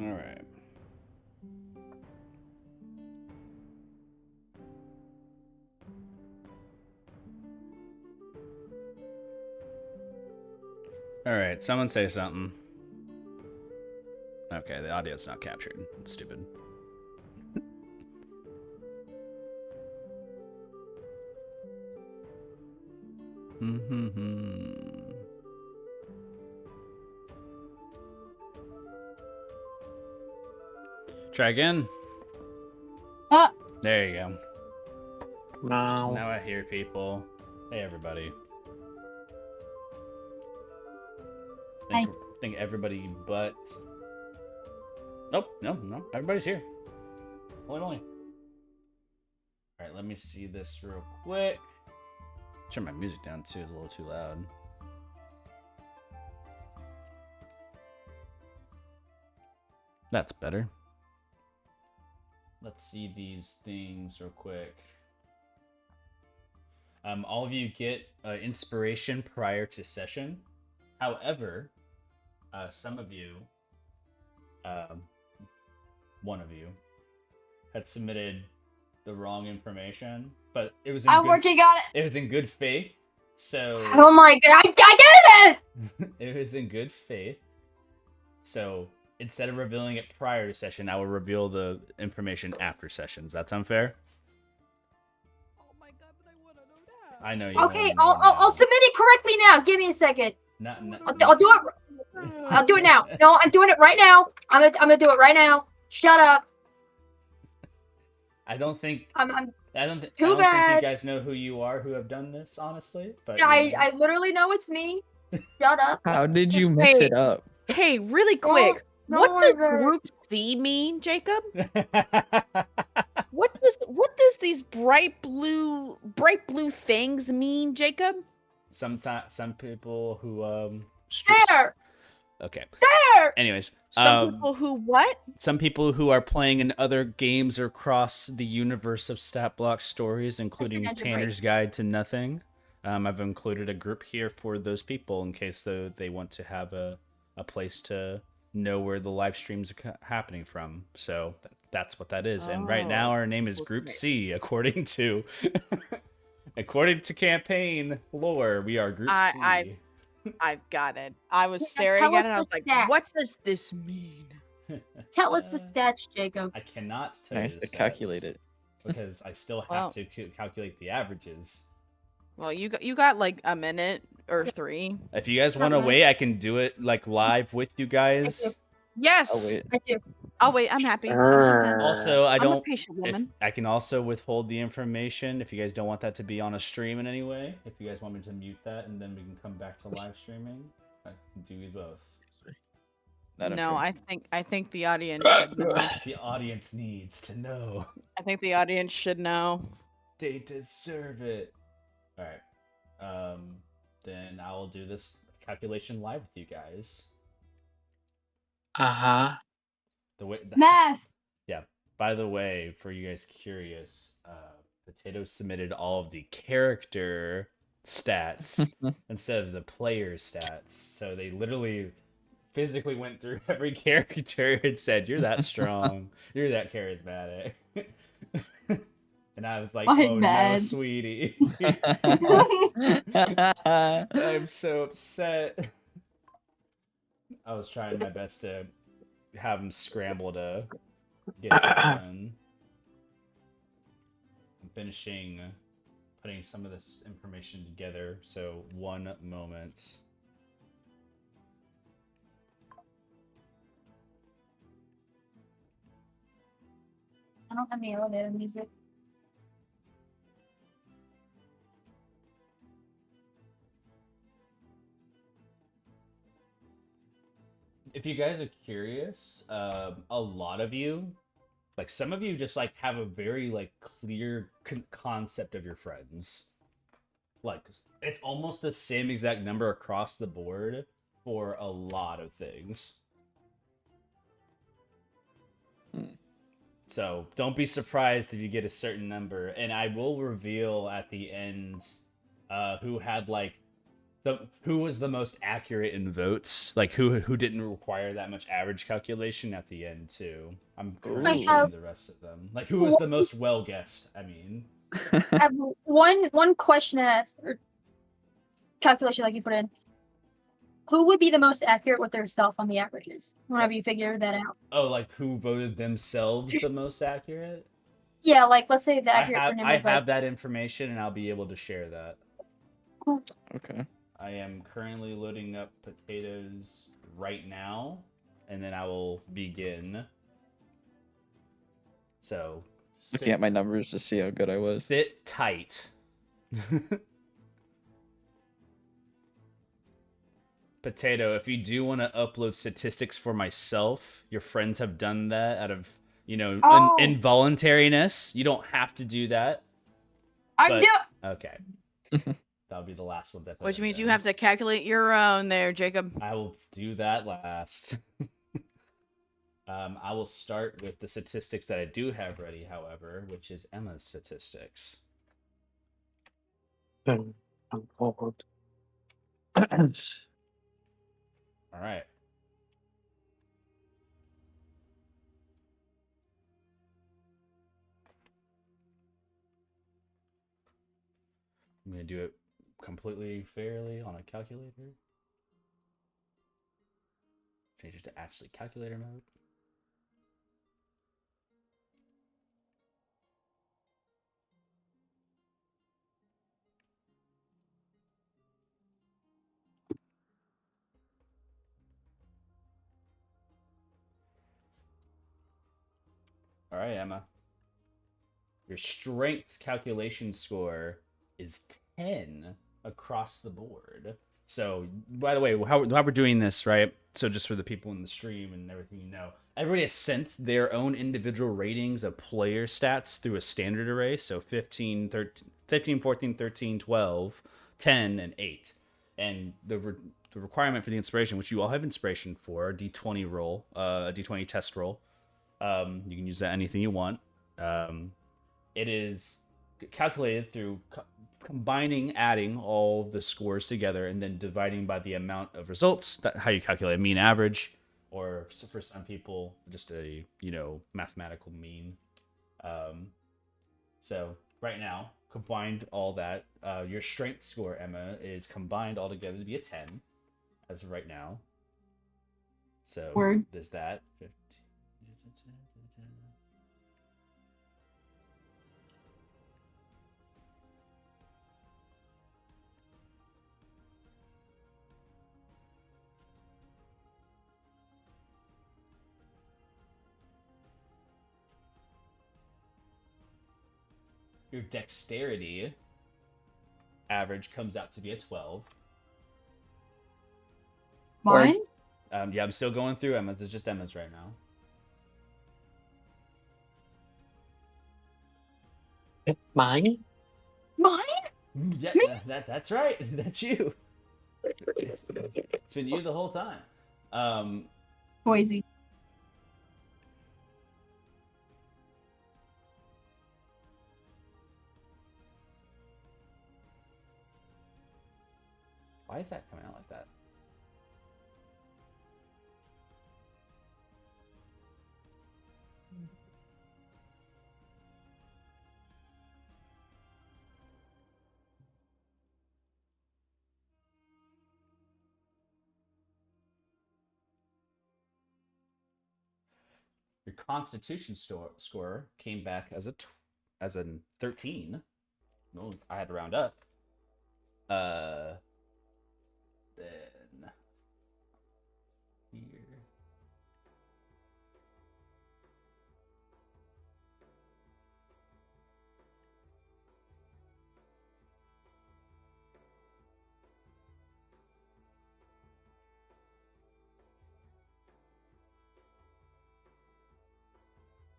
Alright. Alright, someone say something. Okay, the audio's not captured. It's stupid. Try again. There you go. No. Now I hear people. Hey, everybody. I think everybody but... Nope, no. Everybody's here. Holy moly. Alright, let me see this real quick. Turn my music down too, it's a little too loud. That's better. Let's see these things real quick. All of you get inspiration prior to session. However, some of you, one of you, had submitted the wrong information, but it was. I'm working on it. It was in good faith, so. Oh my god! I did it! It was in good faith, so instead of revealing it prior to session, I will reveal the information after sessions. That's unfair. Oh my god! But I want to know that. I know you. Okay, I'll submit it correctly now. Give me a second. I'll do it. I'll do it now. No, I'm doing it right now. I'm gonna do it right now. Shut up. I don't think. I don't think you guys know who you are who have done this, honestly. But I literally know it's me. Shut up. How did you mess it up? Hey, really quick. No, What does Group C mean, Jacob? What does these bright blue things mean, Jacob? Some people who There. Okay. There. Anyways, some people who what? Some people who are playing in other games across the universe of StatBlockStories, including Tanner's Guide to Nothing. I've included a group here for those people in case they want to have a place to know where the live streams are happening from. So that's what that is. And right now our name is Group C, according to campaign lore. We are Group C. I've got it. I was staring at it and I was like, what does this mean? Tell us the stats, Jacob. I cannot tell you the stats calculate it. because I still have to calculate the averages. Well, you got like a minute or 3. If you guys want to wait, I can do it like live with you guys. Yes. I do. I'll wait. I'm happy. Also, I'm a patient woman. I can also withhold the information if you guys don't want that to be on a stream in any way. If you guys want me to mute that and then we can come back to live streaming, I can do both. No, I think the audience should know. The audience needs to know. I think the audience should know. They deserve it. All right. Then I will do this calculation live with you guys. Math. Yeah. By the way, for you guys curious, Potato submitted all of the character stats instead of the player stats. So they literally physically went through every character and said, "You're that strong. You're that charismatic." And I was like, "Oh no, sweetie." I'm so upset. I was trying my best to have him scramble to get it done. I'm finishing putting some of this information together, so one moment. I don't have any elevator music. If you guys are curious, a lot of you, like some of you just like have a very like clear concept of your friends. Like it's almost the same exact number across the board for a lot of things. So don't be surprised if you get a certain number, and I will reveal at the end who had like who was the most accurate in votes? Like who didn't require that much average calculation at the end too? I'm currently have- reading the rest of them. Like who was the most well guessed? I mean, I have one question to ask, or calculation like you put in. Who would be the most accurate with their self on the averages? Whenever you figure that out. oh, like who voted themselves the most accurate? Yeah, like let's say the accurate for him I was have like. that information and I'll be able to share that. Okay. I am currently loading up potatoes right now, and then I will begin. So, Looking at my numbers to see how good I was. Sit tight. Potato, if you do want to upload statistics for myself, your friends have done that out of, involuntariness. You don't have to do that. Okay. That'll be the last one. Which means you have to calculate your own there, Jacob. I will do that last. I will start with the statistics that I do have ready, however, which is Emma's statistics. I'm forward. All right. I'm going to do it completely fairly on a calculator. Change it to actually calculator mode. All right, Emma. Your strength calculation score is 10 across the board. So, by the way, how we're doing this, right? So, just for the people in the stream and everything, everybody has sent their own individual ratings of player stats through a standard array. So, 15, 14, 13, 12, 10, and 8. And the requirement for the inspiration, which you all have inspiration for, a d20 roll, a d20 test roll. You can use that anything you want. It is calculated through adding all the scores together, and then dividing by the amount of results. That's how you calculate a mean average, or for some people, just a mathematical mean. So right now, combined all that, your strength score, Emma, is combined all together to be a 10, as of right now. So there's that. 15. Your dexterity average comes out to be a 12. Mine? Yeah, I'm still going through Emma's. It's just Emma's right now. Mine? Yeah, that's right. That's you. It's been you the whole time. Boise. Why is that coming out like that? Your Constitution score came back as a 13. No, I had to round up. Then here.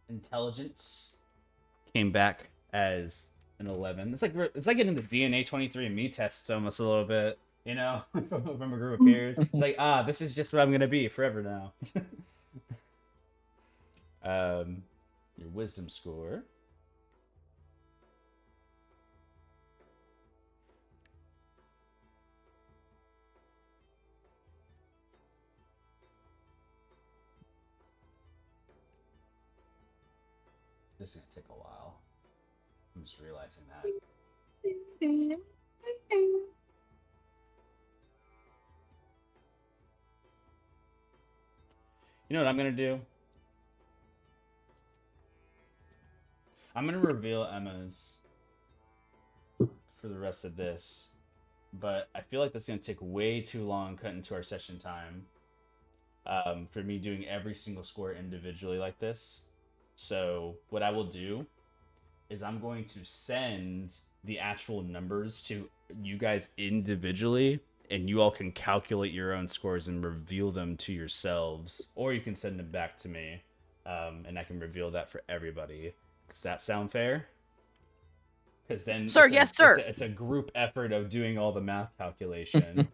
Intelligence came back as an 11. It's like getting the DNA 23andMe tests almost a little bit, from a group of peers. It's like, this is just what I'm gonna be forever now. Your wisdom score. This is gonna take a while. I'm just realizing that. You know what I'm gonna do? I'm gonna reveal Emma's for the rest of this, but I feel like that's gonna take way too long cut into our session time. For me doing every single score individually like this. So what I will do is I'm going to send the actual numbers to you guys individually, and you all can calculate your own scores and reveal them to yourselves, or you can send them back to me, and I can reveal that for everybody. Does that sound fair? Because then, Sir, yes, sir. It's a group effort of doing all the math calculation.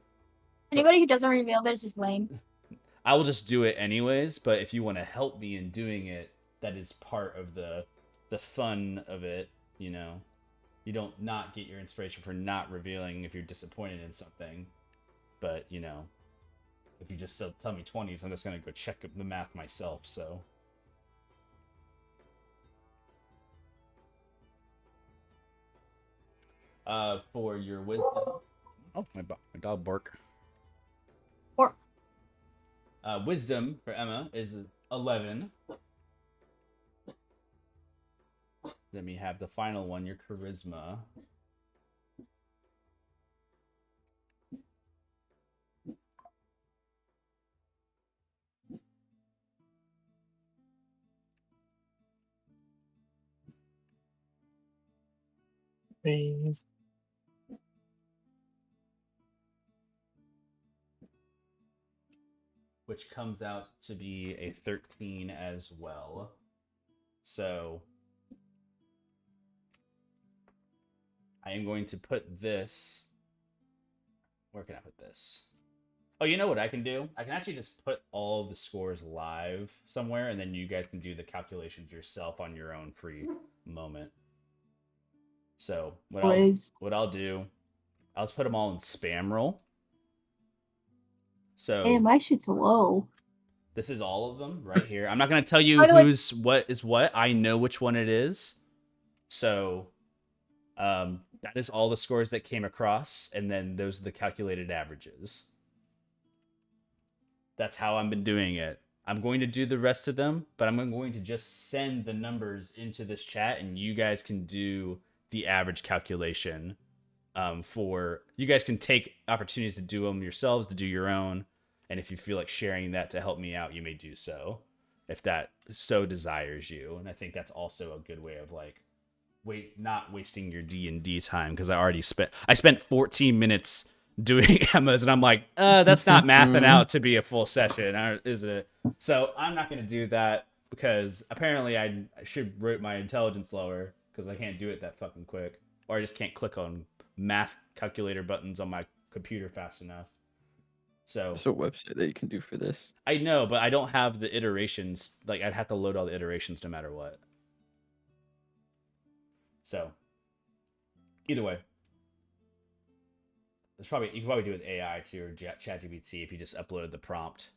Anybody who doesn't reveal theirs is lame. I will just do it anyways, but if you want to help me in doing it, that is part of the fun of it, you know. You don't not get your inspiration for not revealing if you're disappointed in something. But, you know, if you just tell me 20s, I'm just going to go check the math myself, so. For your wisdom. Oh, my dog bark. Or Wisdom for Emma is 11. Let me have the final one, your charisma. Please. Which comes out to be a 13 as well. So I am going to put this. Where can I put this? Oh, you know what I can do? I can actually just put all the scores live somewhere, and then you guys can do the calculations yourself on your own free moment. So what I'll do, I'll just put them all in spam roll. So Damn, my shit's low. this is all of them right here. I'm not going to tell you By the way- who's what is what. I know which one it is. So that is all the scores that came across, and then those are the calculated averages. That's how I've been doing it. I'm going to do the rest of them, but I'm going to just send the numbers into this chat, and you guys can do the average calculation. For you guys can take opportunities to do them yourselves, to do your own, and if you feel like sharing that to help me out, you may do so, if that so desires you. And I think that's also a good way of like not wasting your D&D time, because I spent 14 minutes doing Emma's, and I'm like, that's not mathing out to be a full session, is it? So I'm not going to do that, because apparently I should rate my intelligence lower, because I can't do it that fucking quick, or I just can't click on math calculator buttons on my computer fast enough. So There's a website that you can do for this. I know, but I don't have the iterations. Like, I'd have to load all the iterations no matter what. So either way, you can probably do it with AI too, or ChatGPT if you just upload the prompt.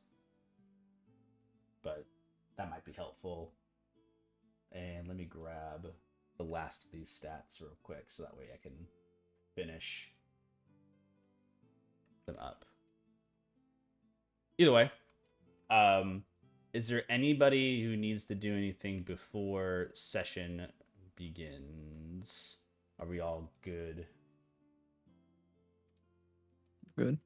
But that might be helpful. And let me grab the last of these stats real quick, so that way I can finish them up. Either way, is there anybody who needs to do anything before session begins? Are we all good? Good.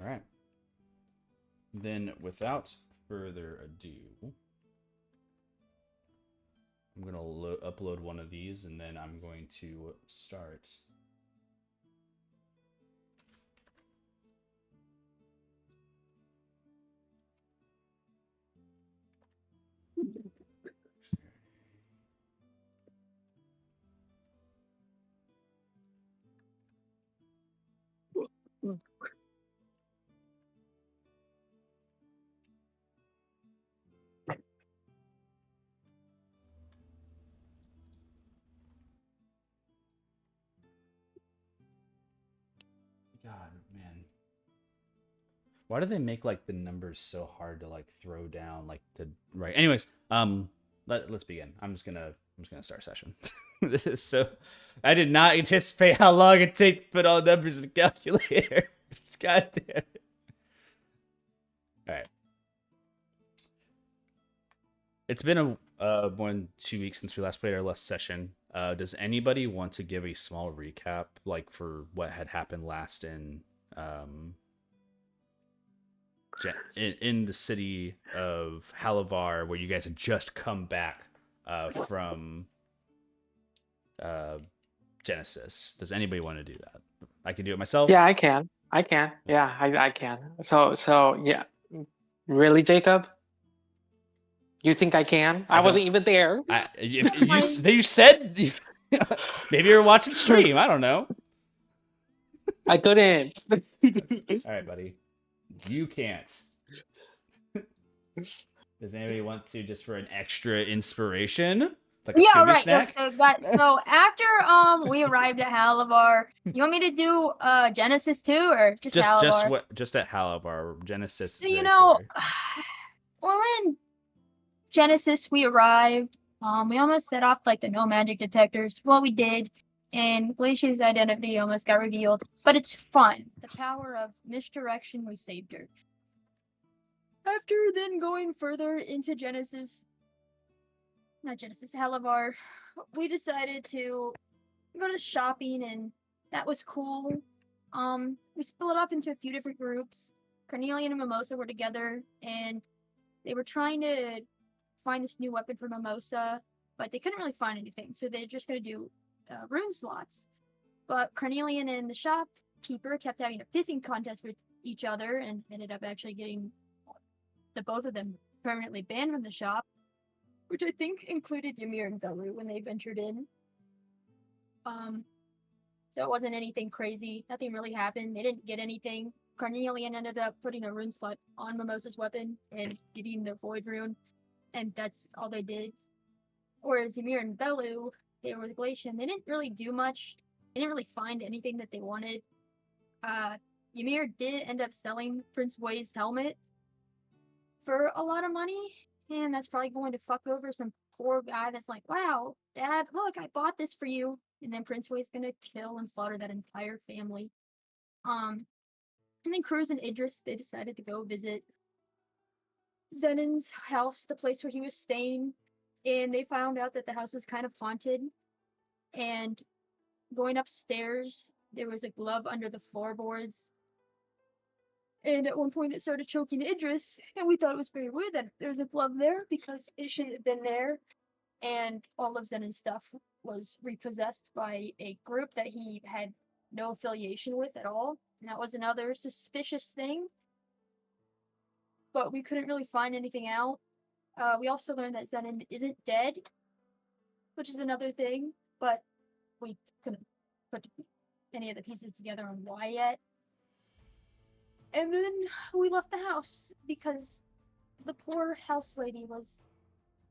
All right. Then, without further ado, I'm going to upload one of these, and then I'm going to start. Why do they make like the numbers so hard to like throw down like the right? Anyways, let's begin. I'm just gonna start session. This is so. I did not anticipate how long it take to put all numbers in the calculator. God damn it. All right. It's been more than 2 weeks since we last played our last session. Does anybody want to give a small recap, like for what had happened last in the city of Halavar, where you guys had just come back from Genesis? Does anybody want to do that? I can do it myself. Yeah, I can. Yeah, I can. So yeah. Really, Jacob? You think I can? I wasn't even there. You said maybe you're watching stream. I don't know. I couldn't. All right, buddy. You can't. Does anybody want to, just for an extra inspiration? Like a Yeah, Scooby right. snack? So after we arrived at Halavar, you want me to do Genesis too, or just Halavar? Just at Halavar. Genesis. So when we're in Genesis, we arrived. We almost set off like the no magic detectors. Well, we did, and Glacier's identity almost got revealed. But it's fun. The power of misdirection. We saved her. After then going further into Halavar, we decided to go to the shopping, and that was cool. We split off into a few different groups. Carnelian and Mimosa were together, and they were trying to find this new weapon for Mimosa, but they couldn't really find anything, so they're just going to do rune slots. But Carnelian and the shopkeeper kept having a pissing contest with each other, and ended up actually getting the both of them permanently banned from the shop, which I think included Ymir and Velu when they ventured in. So it wasn't anything crazy. Nothing really happened. They didn't get anything. Carnelian ended up putting a rune slot on Mimosa's weapon and getting the void rune, and that's all they did. Whereas Ymir and Velu, they were with Glacian. They didn't really do much. They didn't really find anything that they wanted. Ymir did end up selling Prince Wei's helmet for a lot of money, and that's probably going to fuck over some poor guy that's like, wow, Dad, look, I bought this for you. And then Prince Wei's gonna kill and slaughter that entire family. And then Cruz and Idris, they decided to go visit Zenon's house, the place where he was staying, and they found out that the house was kind of haunted. And going upstairs, there was a glove under the floorboards. And at one point it started choking Idris, and we thought it was very weird that there was a glove there because it shouldn't have been there. And all of Zenon's stuff was repossessed by a group that he had no affiliation with at all. And that was another suspicious thing. But we couldn't really find anything out. We also learned that Zenon isn't dead, which is another thing, but we couldn't put any of the pieces together on why yet. And then we left the house because the poor house lady was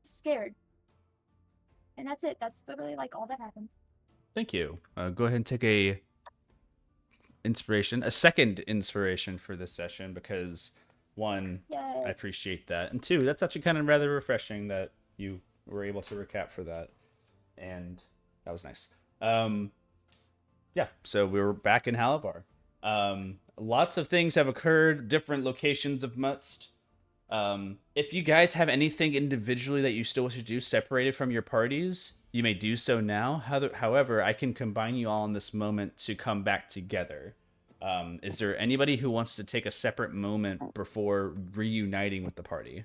scared. And that's it. That's literally like all that happened. Thank you. Go ahead and take a second inspiration for this session, because one, Yay. I appreciate that, and two, that's actually kind of rather refreshing that you were able to recap for that, and that was nice. Yeah, so we were back in Halavar. Lots of things have occurred, different locations of Must. If you guys have anything individually that you still wish to do separated from your parties, you may do so now. However, I can combine you all in this moment to come back together. Is there anybody who wants to take a separate moment before reuniting with the party?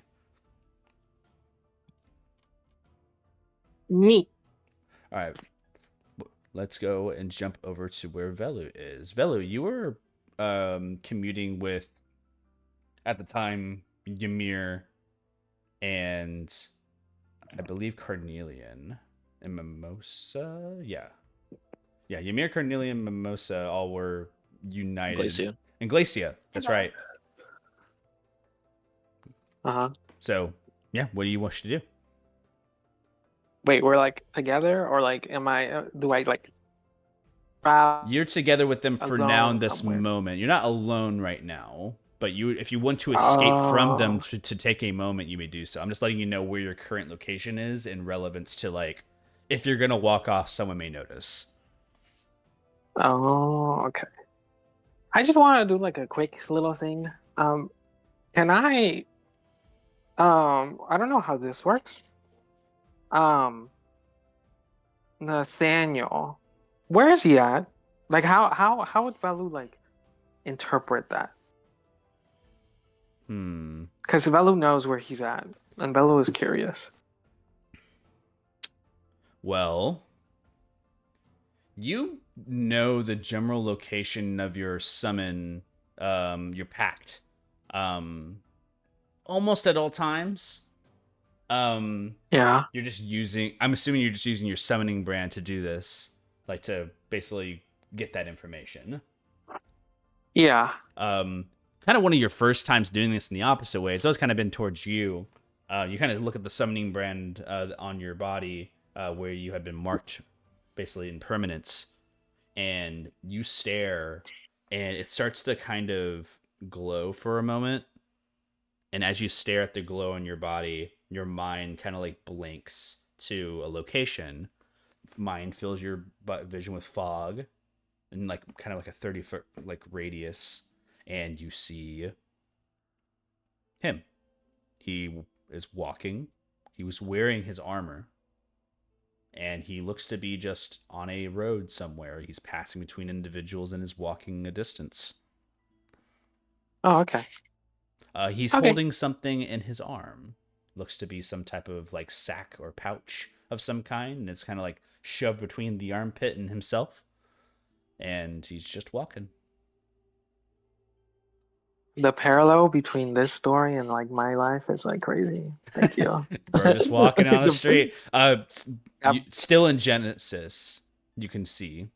Me. All right. Let's go and jump over to where Velu is. Velu, you were commuting with, at the time, Ymir and I believe Carnelian and Mimosa. Yeah, Ymir, Carnelian, Mimosa all were united. Glacia. And Glacia, that's right. So, yeah, what do you wish to do? Wait, we're like together, or like, do I like? You're together with them for now in this somewhere. moment. You're not alone right now. But if you want to escape from them Oh. to take a moment, you may do so. I'm just letting you know where your current location is in relevance to like if you're gonna walk off, someone may notice. Oh, okay. I just want to do like a quick little thing. Can I don't know how this works. Nathaniel, where is he at? Like how would Velu like interpret that? Because Velu knows where he's at, and Velu is curious. Well, you know the general location of your summon, your pact, almost at all times. Yeah. You're just using. I'm assuming you're just using your summoning brand to do this, like to basically get that information. Yeah. Kind of one of your first times doing this in the opposite way. It's always kind of been towards you. You kind of look at the summoning brand on your body where you have been marked basically in permanence, and you stare, and it starts to kind of glow for a moment. And as you stare at the glow in your body, your mind kind of like blinks to a location. Mind fills your vision with fog and like kind of like a 30-foot like radius, and you see him. He is walking. He was wearing his armor, and he looks to be just on a road somewhere. He's passing between individuals and is walking a distance. Oh, okay. He's Okay. holding something in his arm. Looks to be some type of like sack or pouch of some kind, and it's kind of like shoved between the armpit and himself. And he's just walking. The parallel between this story and like my life is like crazy. Thank you. We're just walking on the street. Yep. Still in Genesis, you can see.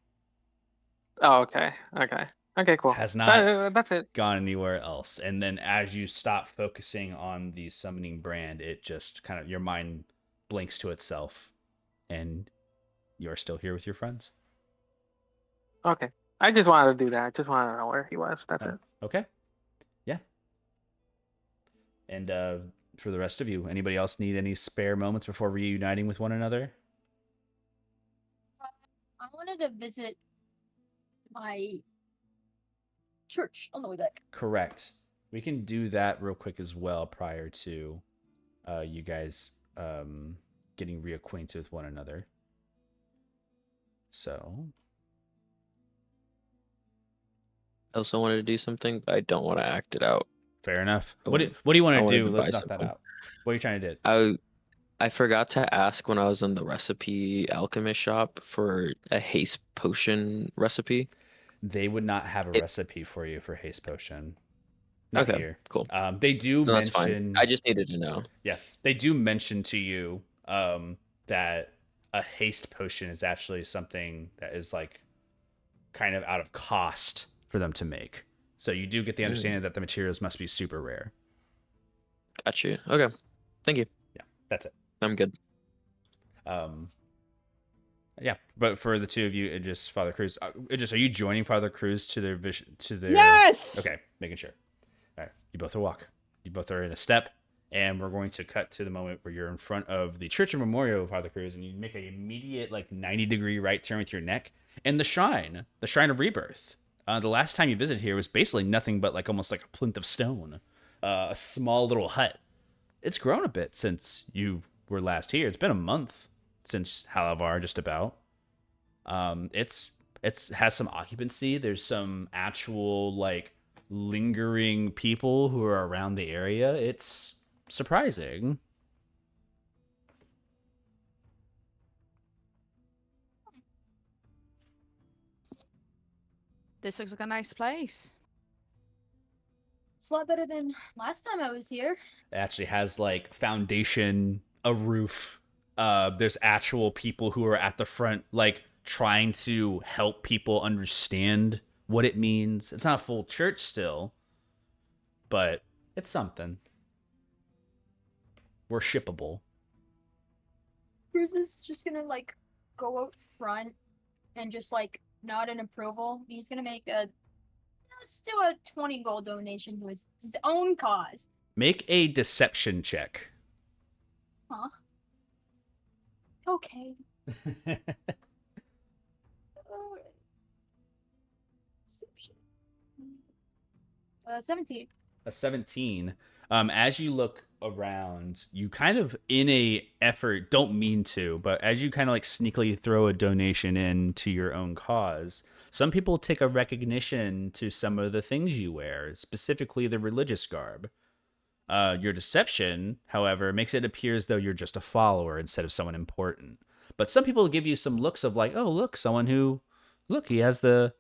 Oh, okay. Okay. Okay, cool. Has not That's it. gone anywhere else. And then as you stop focusing on the summoning brand, it just kind of your mind blinks to itself, and you're still here with your friends. Okay. I just wanted to do that. I just wanted to know where he was. That's it. Okay. Yeah. And for the rest of you, anybody else need any spare moments before reuniting with one another? I wanted to visit my church on the way back. Correct. We can do that real quick as well prior to you guys getting reacquainted with one another. So I also wanted to do something, but I don't want to act it out. fair enough. What do you want I to wanted do? to Let's buy knock that something. out. What are you trying to do? I forgot to ask when I was in the recipe alchemist shop for a haste potion recipe. They would not have a recipe for you for haste potion. Not Okay, here. cool. They do So that's fine. mention. I just needed to know. Yeah, they do mention to you that a haste potion is actually something that is like kind of out of cost for them to make. So you do get the understanding that the materials must be super rare. Got you. Okay. Thank you. Yeah, that's it. I'm good. Yeah, but for the two of you, Idris, Father Cruz, Idris, are you joining Father Cruz to their vision? To their Yes. Okay, making sure. All right, you both are walk. You both are in a step, and we're going to cut to the moment where you're in front of the Church of Memorial of Father Cruz, and you make an immediate like 90-degree right turn with your neck, and the Shrine of Rebirth. The last time you visited here was basically nothing but like almost like a plinth of stone, a small little hut. It's grown a bit since you were last here. It's been a month since Halavar, just about. It's has some occupancy. There's some actual like lingering people who are around the area. It's surprising. This looks like a nice place. It's a lot better than last time I was here. It actually has like foundation, a roof. There's actual people who are at the front, like trying to help people understand what it means. It's not a full church still, but it's something. We're shippable. Cruz is just gonna like go out front and just like nod in approval. He's gonna make a let's do a 20 gold donation to his own cause. Make a deception check. Huh? Okay. Alright. Deception. 17. A 17. As you look around, you kind of, in a effort, don't mean to, but as you kind of like sneakily throw a donation in to your own cause, some people take a recognition to some of the things you wear, specifically the religious garb. Your deception, however, makes it appear as though you're just a follower instead of someone important. But some people give you some looks of like, oh, look, someone who, look, he has the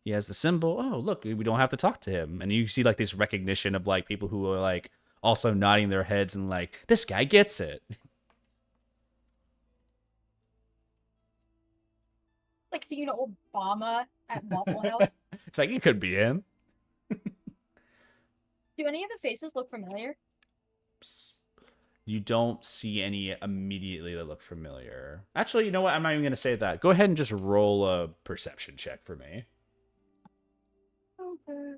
symbol. Oh, look, we don't have to talk to him. And you see like this recognition of like people who are like also nodding their heads and like, this guy gets it. Like seeing Obama at Waffle House. It's like, it could be him. Do any of the faces look familiar? You don't see any immediately that look familiar. Actually, you know what? I'm not even going to say that. Go ahead and just roll a perception check for me. Okay.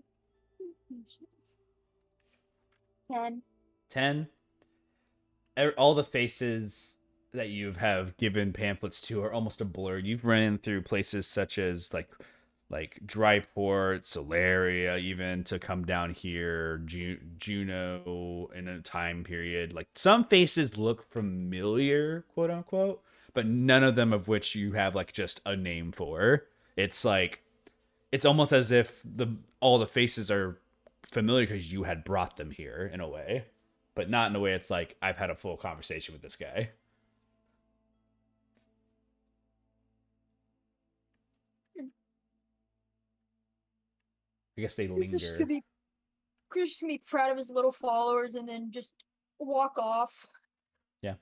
10. 10. All the faces that you have given pamphlets to are almost a blur. You've run through places such as like Dryport, Solaria, even to come down here, Juno in a time period. Like some faces look familiar, quote unquote, but none of them of which you have like just a name for. It's like it's almost as if all the faces are familiar because you had brought them here in a way, but not in a way it's like I've had a full conversation with this guy. I guess they Chris is just linger. gonna be proud of his little followers and then just walk off. Yeah.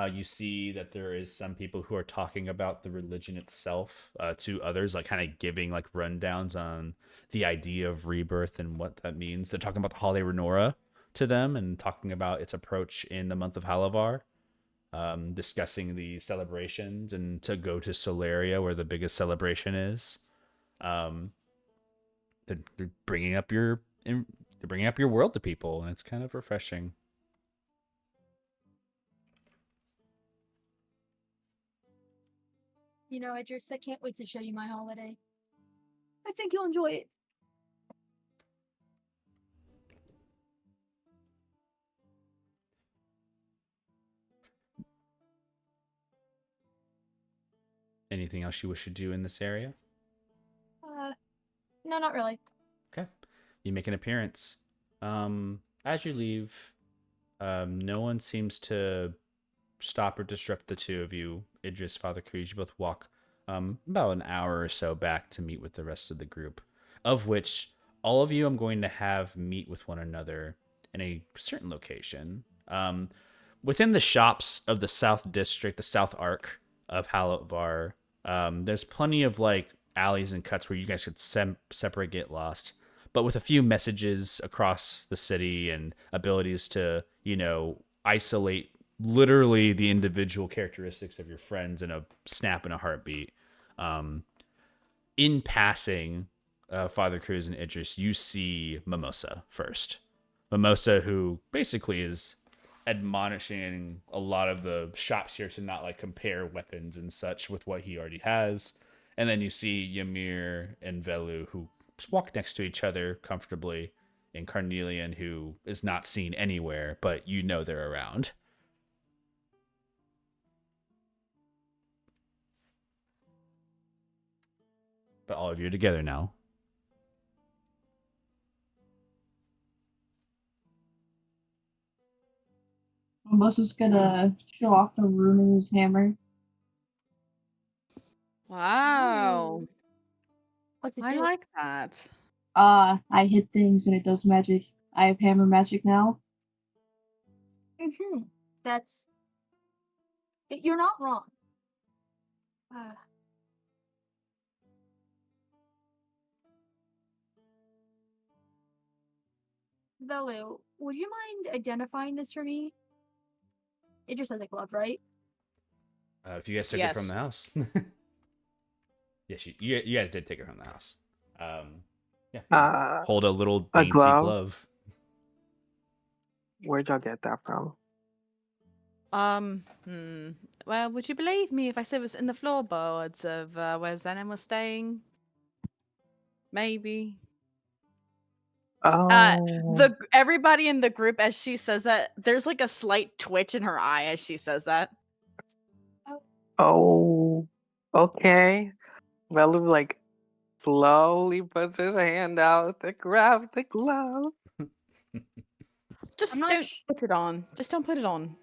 You see that there is some people who are talking about the religion itself to others, like kind of giving like rundowns on the idea of rebirth and what that means. They're talking about the Hale Renora to them and talking about its approach in the month of Halavar, discussing the celebrations and to go to Solaria where the biggest celebration is. Um, they're bringing up they're bringing up your world to people, and it's kind of refreshing. You know, Idris, I can't wait to show you my holiday. I think you'll enjoy it. Anything else you wish to do in this area? No, not really. Okay. You make an appearance. As you leave, no one seems to stop or disrupt the two of you. Idris, Father Cruz, you both walk about an hour or so back to meet with the rest of the group, of which all of you I'm going to have meet with one another in a certain location. Within the shops of the South District, the South Arc of Halavar, there's plenty of like alleys and cuts where you guys could separate, get lost. But with a few messages across the city and abilities to, isolate literally the individual characteristics of your friends in a snap and a heartbeat. In passing, Father Cruz and Idris, you see Mimosa first. Mimosa, who basically is admonishing a lot of the shops here to not like compare weapons and such with what he already has. And then you see Ymir and Velu, who walk next to each other comfortably, and Carnelian, who is not seen anywhere, but they're around. But all of you are together now. Mimosa's gonna show off the rune in his hammer. Wow. Ooh. What's it I do? like that. I hit things and it does magic. I have hammer magic now. That's. You're not wrong. Velu, would you mind identifying this for me? It just has a glove, right? If you guys took it from the house. Yes, you guys did take it from the house. Yeah. Hold a little a dainty glove? glove. Where'd y'all get that from? Well, would you believe me if I said it was in the floorboards of where Zenon was staying? Maybe. Oh, Everybody in the group, as she says that, there's like a slight twitch in her eye as she says that. oh, okay. Velu like slowly puts his hand out to grab the glove. Just I'm not don't sh- put it on. Just don't put it on.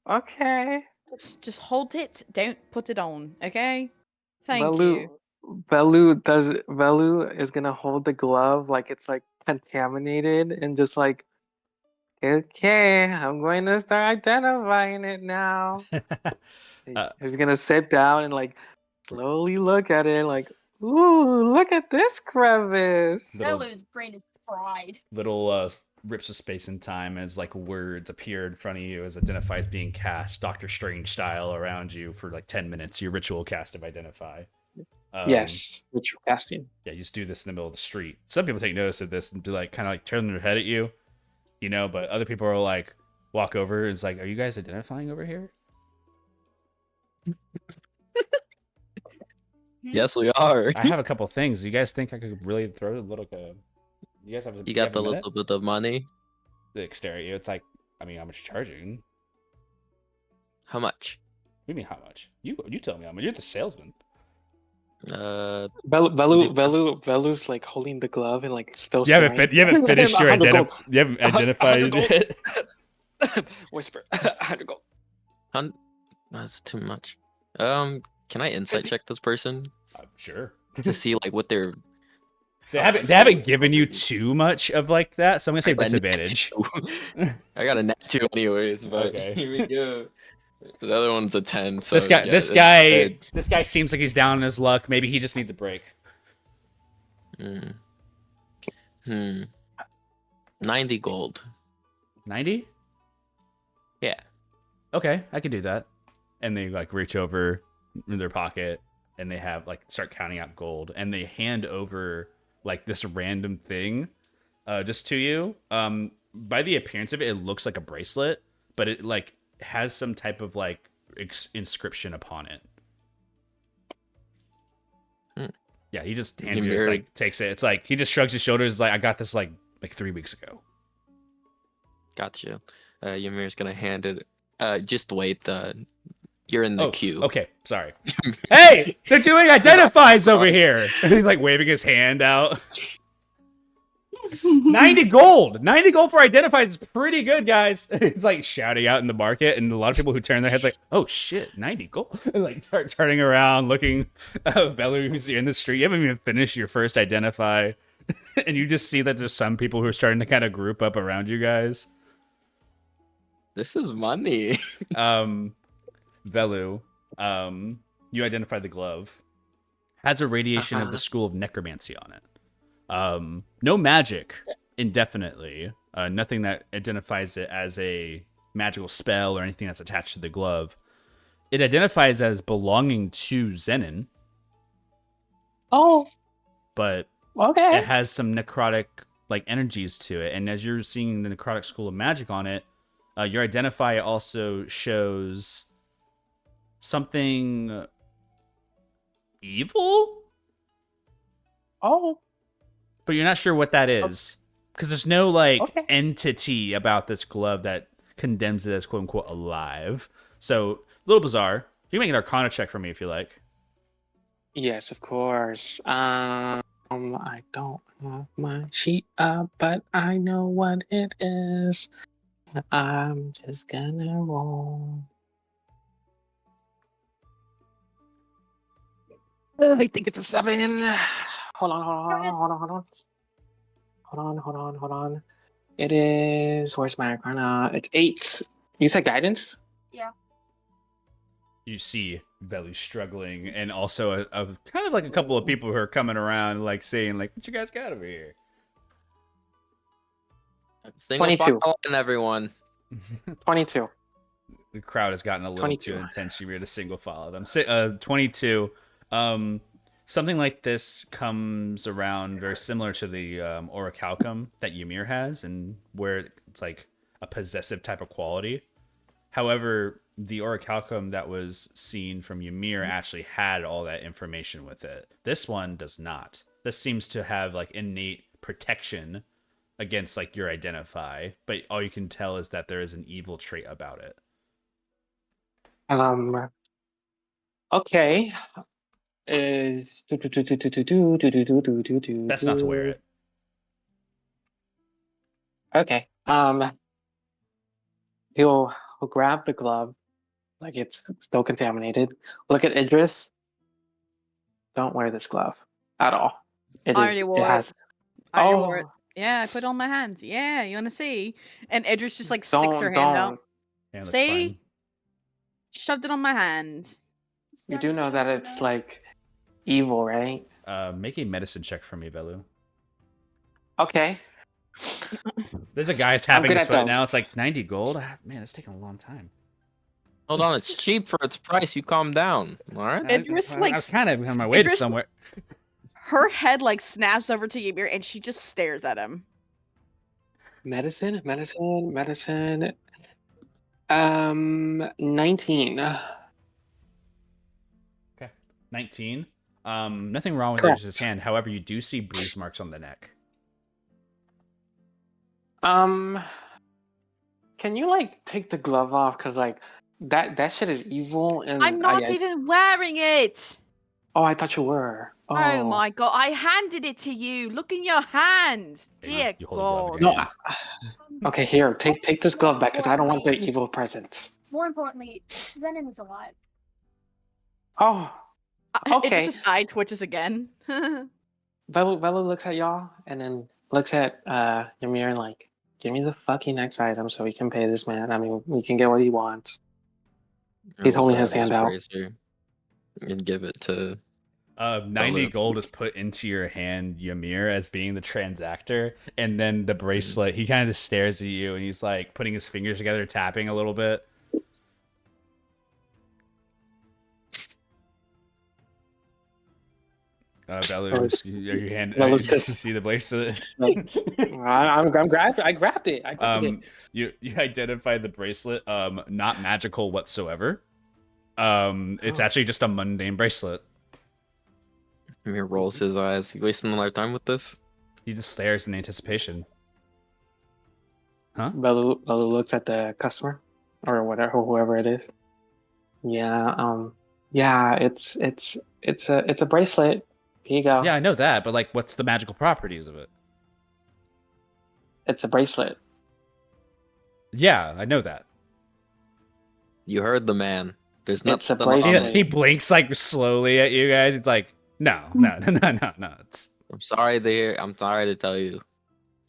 Okay. Just hold it. Don't put it on. Okay. Thank Velu, you. Velu is gonna hold the glove like it's like contaminated and just like, okay, I'm going to start identifying it now. uh, He's gonna sit down and like slowly look at it like, ooh, look at this crevice. little Belu's brain is fried. little rips of space and time as like words appear in front of you as Identify is being cast Doctor Strange style around you for like 10 minutes. Your ritual cast of Identify. Yes, ritual casting. Yeah, you just do this in the middle of the street. Some people take notice of this and be like, kind of like turn their head at you, you know, but other people are like, walk over and it's like, are you guys identifying over here? Yes, we are. I have a couple things. You guys think I could really throw a little, you guys have, You you got have a the minute? little bit of money. They stare at you. It's like, I mean, how much you charging? How much? What do you mean, how much? You tell me how much. You're the salesman. Velu's like holding the glove and like still You haven't, staring. you haven't finished your 100 gold. you haven't identified 100 it. Whisper. 100 gold. That's too much. Can I insight check this person Sure. to see like what they're? They haven't given you too much of like that, so I'm gonna say I got a nat disadvantage. 2. I got a nat 2 anyways, but Okay. here we go. The other one's a 10. So This guy, yeah, this it's guy, good. this guy seems like he's down in his luck. Maybe he just needs a break. 90 gold. 90? Yeah. Okay, I can do that. And they like reach over in their pocket and they have like start counting out gold and they hand over like this random thing just to you. By the appearance of it, it looks like a bracelet, but it like has some type of like inscription upon it. Yeah, he just hands you. It's like takes it. It's like he just shrugs his shoulders. Like I got this like 3 weeks ago. Got you. Ymir's gonna hand it. Just wait. You're in the queue. Okay, sorry. Hey, they're doing identifies over here. He's like waving his hand out. 90 gold. 90 gold for identifies is pretty good, guys. It's like shouting out in the market, and a lot of people who turn their heads like, oh shit, 90 gold. And like start turning around, looking Velu who's in the street. You haven't even finished your first identify. And you just see that there's some people who are starting to kind of group up around you guys. This is money. Velu, you identify the glove. Has a radiation of the School of Necromancy on it. No magic indefinitely. Nothing that identifies it as a magical spell or anything that's attached to the glove. It identifies as belonging to Zenon. Oh. But okay. It has some necrotic like energies to it. And as you're seeing the necrotic school of magic on it, your identify also shows something evil? Oh. But you're not sure what that is. Because there's no, like, entity about this glove that condemns it as, quote-unquote, alive. So, a little bizarre. You can make an Arcana check for me if you like. Yes, of course. I don't have my sheet up, but I know what it is. I'm just gonna roll. I think it's a 7. Hold on. It is. Where's my Arcana? It's 8. You said guidance? Yeah. You see Velu struggling, and also a kind of like a couple of people who are coming around, like saying, like, "What you guys got over here?" Single 22. file and everyone. 22. The crowd has gotten a little 22. too intense. You read a single file of them. 22. something like this comes around very similar to the orichalcum that Ymir has, and where it's like a possessive type of quality. However, the orichalcum that was seen from Ymir actually had all that information with it. This one does not. This seems to have like innate protection against like your identify, but all you can tell is that there is an evil trait about it. Okay. Is Best not to wear it. Okay. He'll grab the glove, like it's still contaminated. Look at Idris. Don't wear this glove at all. It I is. already It wore it. has. I already wore it. Oh, Yeah, I put it on my hands. Yeah, you want to see? And Idris just like sticks her hand out. don't. Yeah, it looks See? fine. Shoved it on my hand. You do know that it's like evil, right? Make a medicine check for me, Velu. Okay. There's a guy I'm tapping good his at foot now. those. It's like 90 gold. Man, it's taking a long time. Hold on, it's cheap for its price. You calm down, all right? Idris, I like, was kind of on my way to Idris- somewhere. Her head like snaps over to Ymir and she just stares at him. Medicine. 19. Okay. 19. Nothing wrong with Correct. Idris's hand. However, you do see bruise marks on the neck. Can you like take the glove off? Cause like that shit is evil. And I'm not even wearing it. Oh, I thought you were. Oh my god, I handed it to you. Look in your hand. Dear You hold the glove in god. your No. Okay, here. Take this glove back, cause I don't want the evil presence. More importantly, Zenon is alive. Oh. Okay. Idris's eye twitches again. Velu looks at y'all and then looks at Ymir and like, give me the fucking next item so we can pay this man. I mean, we can get what he wants. He's We'll holding his grab hand out. bracer and give it to 90 Velu. gold is put into your hand, Ymir, as being the transactor, and then the bracelet. He kind of just stares at you, and he's like putting his fingers together, tapping a little bit. Velu, your hand. You see the bracelet. I grabbed it. I grabbed it. You identify the bracelet. Not magical whatsoever. It's actually just a mundane bracelet. Ymir rolls his eyes. You wasting a lot of time with this? He just stares in anticipation. Huh? Velu looks at the customer or whatever, whoever it is. Yeah. Yeah. It's a bracelet. Here you go. Yeah, I know that, but like, what's the magical properties of it? It's a bracelet. Yeah, I know that. You heard the man. There's It's a nothing on bracelet. it. He blinks like slowly at you guys. It's like, no. It's... I'm sorry to tell you.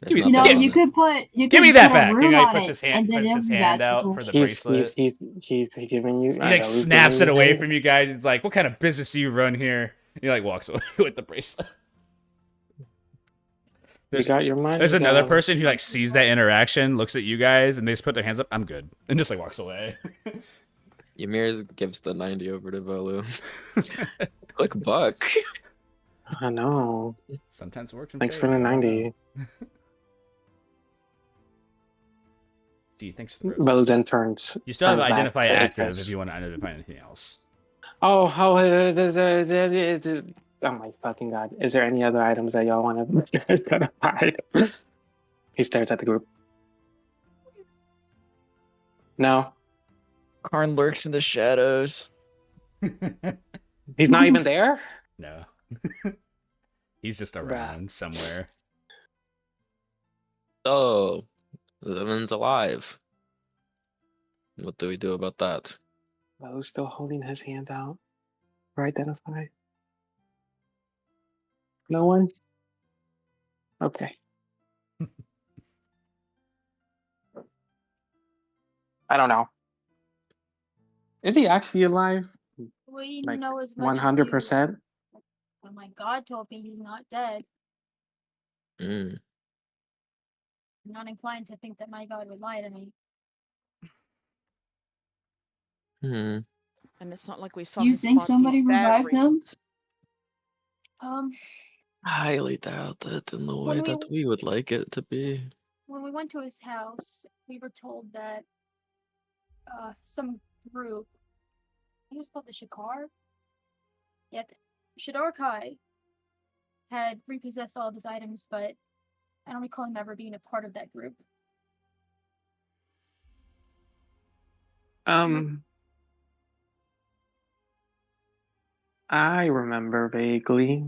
Give me- You know, Give- you could put Give me that put a back. rune You guy on puts it, his hand, and then puts his it'll be hand out magical. for the He's bracelet. he's giving you. He like snaps it away from you guys. It's like, what kind of business do you run here? And he like walks away with the bracelet. You got your money. There's another person who like sees that interaction, looks at you guys, and they just put their hands up. I'm good, and just like walks away. Ymir gives the 90 over to Velu. Click buck. I know. Sometimes it works. Thanks for the 90. Gee, thanks for the Velu roses. then turns. You still have turns back identify to active Idris. if you want to identify anything else. Oh my fucking god! Is there any other items that y'all want to identify? He stares at the group. No, Karn lurks in the shadows. he's not even there. No. He's just around somewhere. So, Zemon's alive. What do we do about that? Velu's still holding his hand out. For identify. No one. Okay. I don't know. Is he actually alive? We Like, know as much 100%. Oh my god told me he's not dead. Mm. I'm not inclined to think that my god would lie to me. Hmm. And it's not like we saw You his think body somebody revived him? buried. Highly doubt it in the way When we- that we would like it to be. When we went to his house, we were told that some group, he was called the Shikar. Yep, Shadar Kai had repossessed all of his items, but I don't recall him ever being a part of that group. I remember vaguely.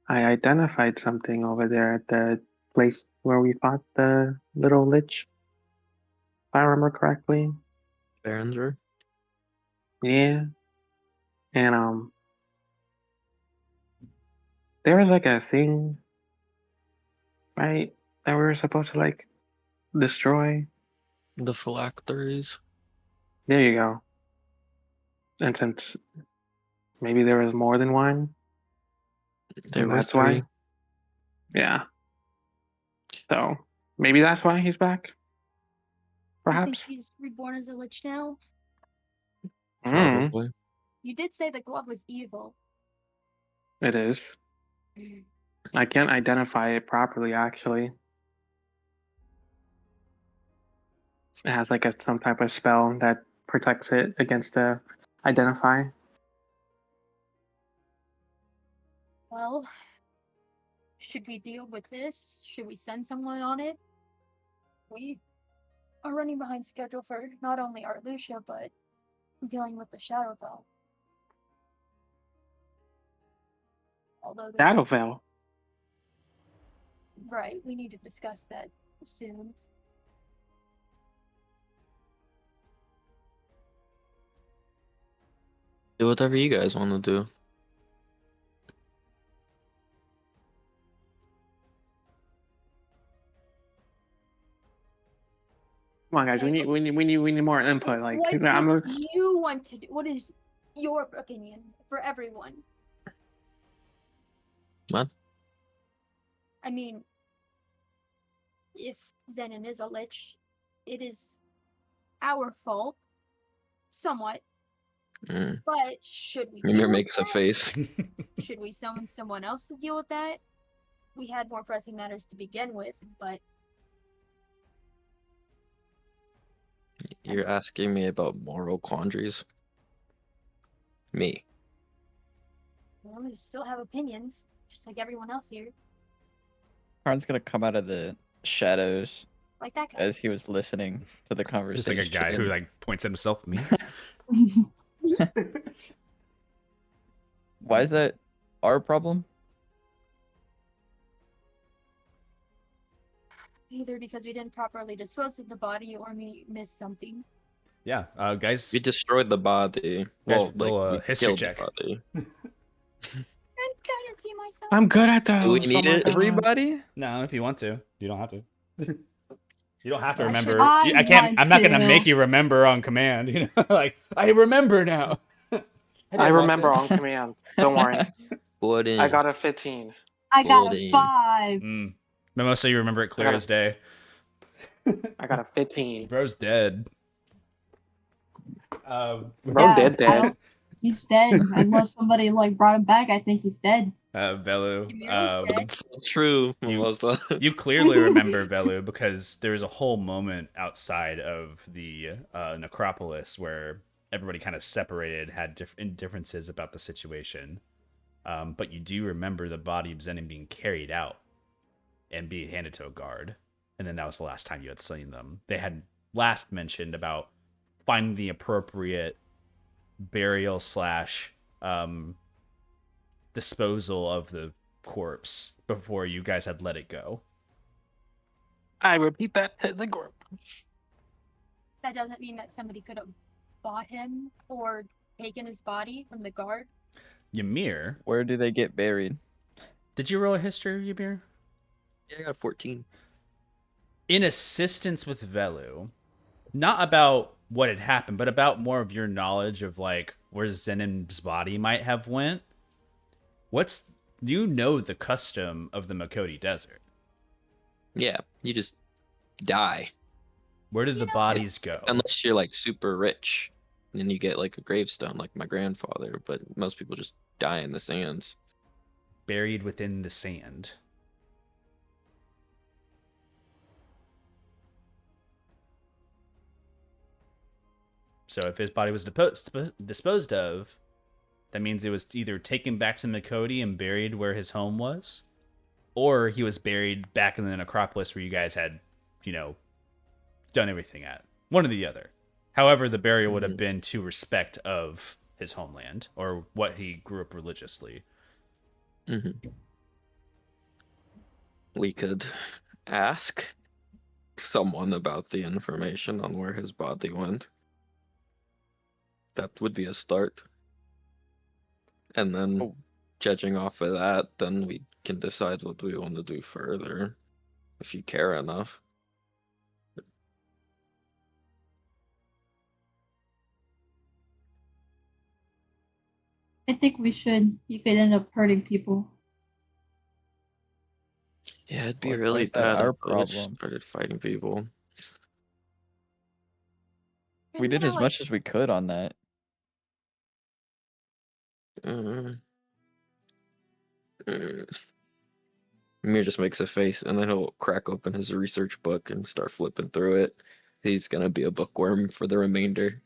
I identified something over there at the place where we fought the little lich. If I remember correctly. Berenzer? Yeah. And there was like a thing, right, that we were supposed to like destroy. The phylacteries? There you go. And since maybe there was more than one, There and were that's 3. why. Yeah. So maybe that's why he's back. You think Perhaps. he's reborn as a lich now? Probably. You did say the glove was evil. It is. I can't identify it properly, actually. It has like some type of spell that protects it against the identify. Well, should we deal with this? Should we send someone on it? We are running behind schedule for not only our Lucia, but dealing with the Shadowfell. Although this, Shadowfell. right, we need to discuss that soon. Do whatever you guys want to do. Come on, guys. Okay, We need more input. Like, what I'm a, do you want to do? What is your opinion for everyone? What? I mean, if Zenon is a lich, it is our fault, somewhat. Mm. But should we? Mimir deal with makes a that? face. Should we summon someone else to deal with that? We had more pressing matters to begin with, but You're asking me about moral quandaries? Me. well, we still have opinions, just like everyone else here. Karn's gonna come out of the shadows Like that guy. as he was listening to the Just conversation. like a guy who like points at himself. Me. Why is that our problem? Either because we didn't properly dispose of the body or we missed something. Yeah, guys. We destroyed the body. Well, like, roll a we history killed check. the body. I couldn't see myself. I'm good at those. Do we need oh my it? God. Everybody? No, if you want to, you don't have to. You don't have to I remember. should- I I can't. want I'm not gonna to. make you remember on command. You know, like I remember now. I remember on command. Don't worry. Wooden. I got a 15. I got a Holding. 5. Memo, so you remember it clear I got as day. I got a 15. Bro's dead. Bro Yeah, dead I dead. don't- He's dead. Unless somebody like brought him back, I think he's dead. Velu. Ymir's dead. That's so true. What You- was that? You clearly remember Velu because there was a whole moment outside of the necropolis where everybody kind of separated, had differences about the situation. But you do remember the body of Zenon being carried out and being handed to a guard. And then that was the last time you had seen them. They had last mentioned about finding the appropriate burial / disposal of the corpse before you guys had let it go. I repeat that to the group. That doesn't mean that somebody could have bought him or taken his body from the guard. Ymir, Where do they get buried? did you roll a history, Ymir? Yeah, I got 14. In assistance with Velu, not about what had happened, but about more of your knowledge of like where Zenon's body might have went. You know the custom of the Makoti Desert. Yeah, you just die. Where did the bodies go? Unless you're like super rich. And then you get like a gravestone like my grandfather, but most people just die in the sands. buried within the sand. So if his body was disposed of, that means it was either taken back to Makoti and buried where his home was, or he was buried back in the necropolis where you guys had, done everything at. One or the other. However, the burial would have been to respect of his homeland or what he grew up religiously. We could ask someone about the information on where his body went. That would be a start. And then, judging off of that, then we can decide what we want to do further, if you care enough. I think we should. You could end up hurting people. Yeah, it'd be Why really is that bad our if the witch problem? started fighting people. We did Isn't it as like- much as we could on that. Mir just makes a face, and then he'll crack open his research book and start flipping through it. He's gonna be a bookworm for the remainder.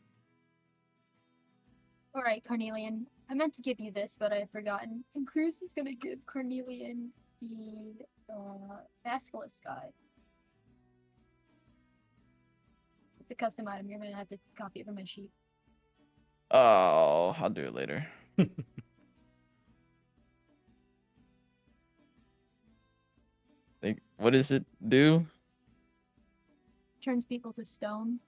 All right, Carnelian. I meant to give you this, but I had forgotten. And Cruz is gonna give Carnelian the Basilisk Guide. It's a custom item. You're gonna have to copy it from my sheet. Oh, I'll do it later. What does it do? Turns people to stone,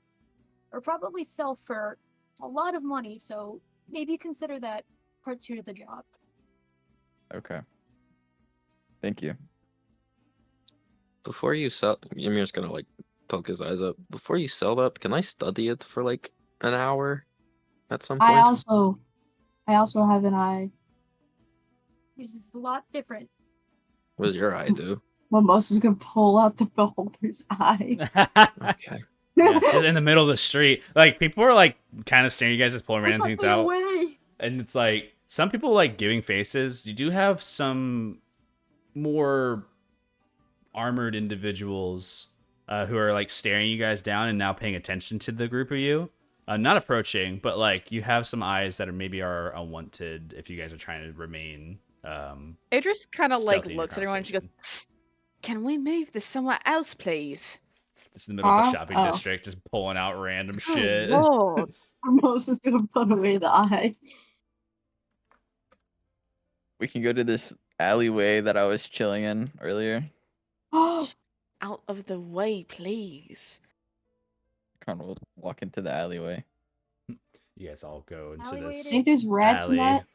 or probably sell for a lot of money. So maybe consider that part 2 of the job. Okay. Thank you. Before you sell, Ymir's gonna like poke his eyes up. Before you sell that, can I study it for like an hour at some point? I also have an eye. This is a lot different. What does your eye do? Mimosa's gonna pull out the beholder's eye. Okay. Yeah, in the middle of the street. Like, people are, like, kind of staring at you guys just pulling random things out. Away. And it's like, some people like giving faces. You do have some more armored individuals who are, like, staring you guys down and now paying attention to the group of you. Not approaching, but, like, you have some eyes that are unwanted if you guys are trying to remain... Idris kind of like stealthy in your looks at everyone and she goes, conversation. "Can we move this somewhere else, please?" Just in the middle of a Huh? shopping Oh. district, just pulling out random Oh, shit. Lord. Mimosa's gonna put away the eye. We can go to this alleyway that I was chilling in earlier. Just out of the way, please. Kind of walk into the alleyway. You guys all go into Alleyway this it I think there's rats in alley. that.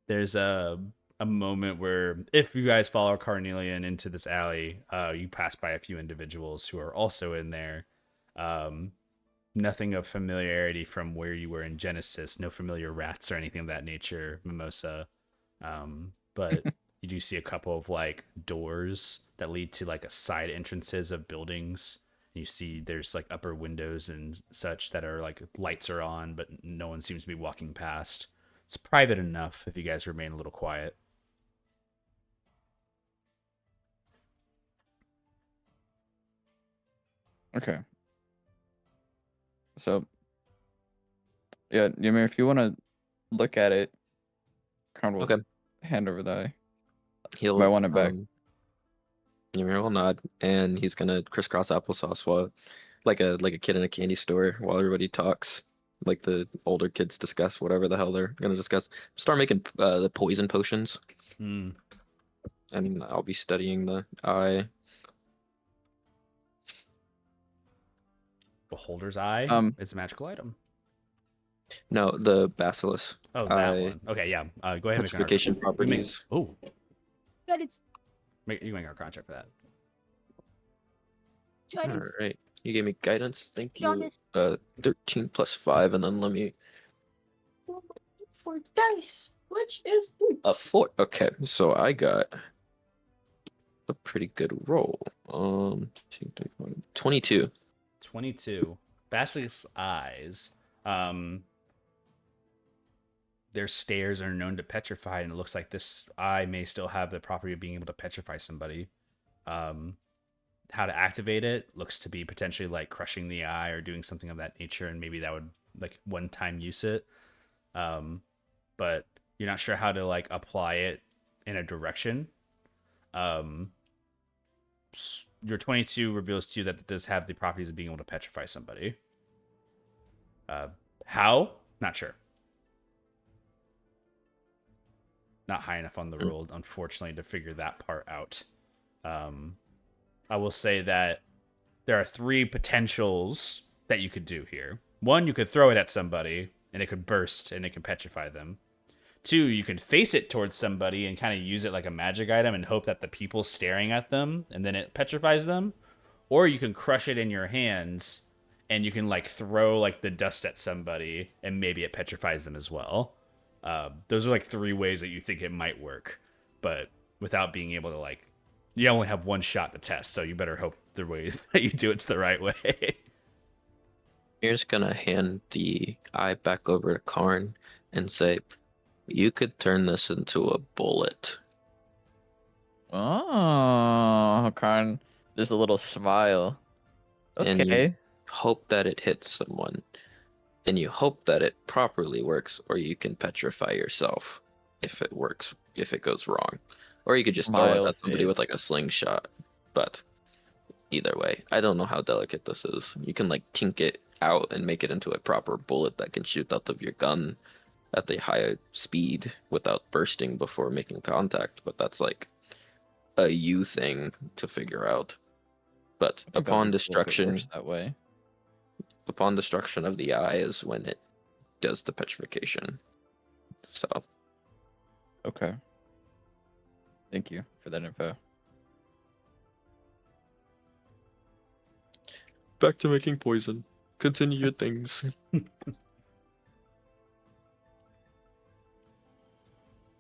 There's a moment where if you guys follow Carnelian into this alley, you pass by a few individuals who are also in there. Nothing of familiarity from where you were in Genesis, no familiar rats or anything of that nature, Mimosa. But you do see a couple of like doors that lead to like a side entrances of buildings. You see there's like upper windows and such that are like lights are on, but no one seems to be walking past. It's private enough if you guys remain a little quiet. Okay. So, yeah, Ymir, if you want to look at it, Crown will Okay. hand over the eye. He'll Might want it back. Ymir will nod, and he's gonna crisscross applesauce while, like a kid in a candy store, while everybody talks. Like the older kids discuss whatever the hell they're gonna discuss. Start making the poison potions, Hmm. and I'll be studying the eye. Beholder's Eye is a magical item. No, the basilisk. Oh, that one. Okay, yeah. Go ahead and make an Petrification arcana. properties. Oh, But it's you can make our contract for that. All guidance. right, you gave me guidance. Thank you. Jonas. 13 plus 5, and then let me. 4 dice, which is a 4. Okay, so I got a pretty good roll. 22. 22. Basilisk's eyes. their stairs are known to petrify, and it looks like this eye may still have the property of being able to petrify somebody. How to activate it looks to be potentially like crushing the eye or doing something of that nature, and maybe that would like one time use it. But you're not sure how to like apply it in a direction. Your 22 reveals to you that it does have the properties of being able to petrify somebody. How? Not sure. Not high enough on the roll, unfortunately, to figure that part out. I will say that there are 3 potentials that you could do here. 1, you could throw it at somebody, and it could burst, and it can petrify them. 2, you can face it towards somebody and kind of use it like a magic item and hope that the people staring at them, and then it petrifies them. Or you can crush it in your hands, and you can like throw like the dust at somebody, and maybe it petrifies them as well. Those are like 3 ways that you think it might work, but without being able to like, you only have 1 shot to test, so you better hope the way that you do it's the right way. Here's gonna hand the eye back over to Karn and say, "You could turn this into a bullet." Oh, Karn, just a little smile. And you Okay. hope that it hits someone. And you hope that it properly works, or you can petrify yourself if it works, if it goes wrong. Or you could just throw it Smile at somebody with face. like a slingshot. But either way, I don't know how delicate this is. You can like tink it out and make it into a proper bullet that can shoot out of your gun at a high speed without bursting before making contact. But that's like a you thing to figure out. But I think upon other people look at destruction, worse that way. upon destruction of the eye is when it does the petrification. So Okay. Thank you for that info. back to making poison. Continue your things.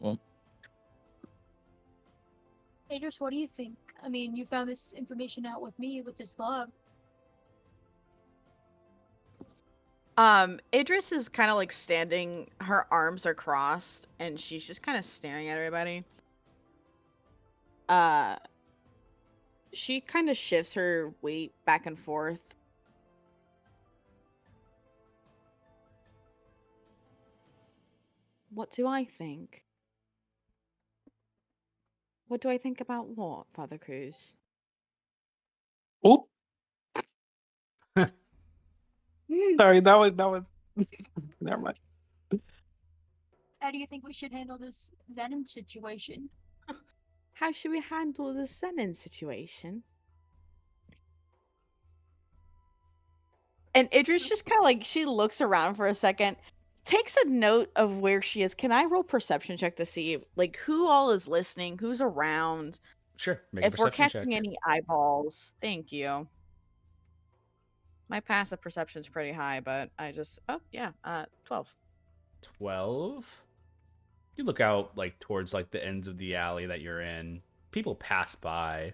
Well, Idris, what do you think? I mean, you found this information out with me with this glove. Idris is kind of like standing, her arms are crossed, and she's just kind of staring at everybody. She kind of shifts her weight back and forth. What do I think? What do I think about what, Father Cruz? Oh, sorry, that was never mind. How do you think we should handle this Zenon situation? How should we handle the Zenon situation? And Idris just kind of like, she looks around for a second, takes a note of where she is. Can I roll perception check to see like who all is listening, who's around, Sure, make a if we're perception catching check. any eyeballs? Thank you. My passive perception's pretty high, but I just 12. 12. You look out like towards like the ends of the alley that you're in. People pass by.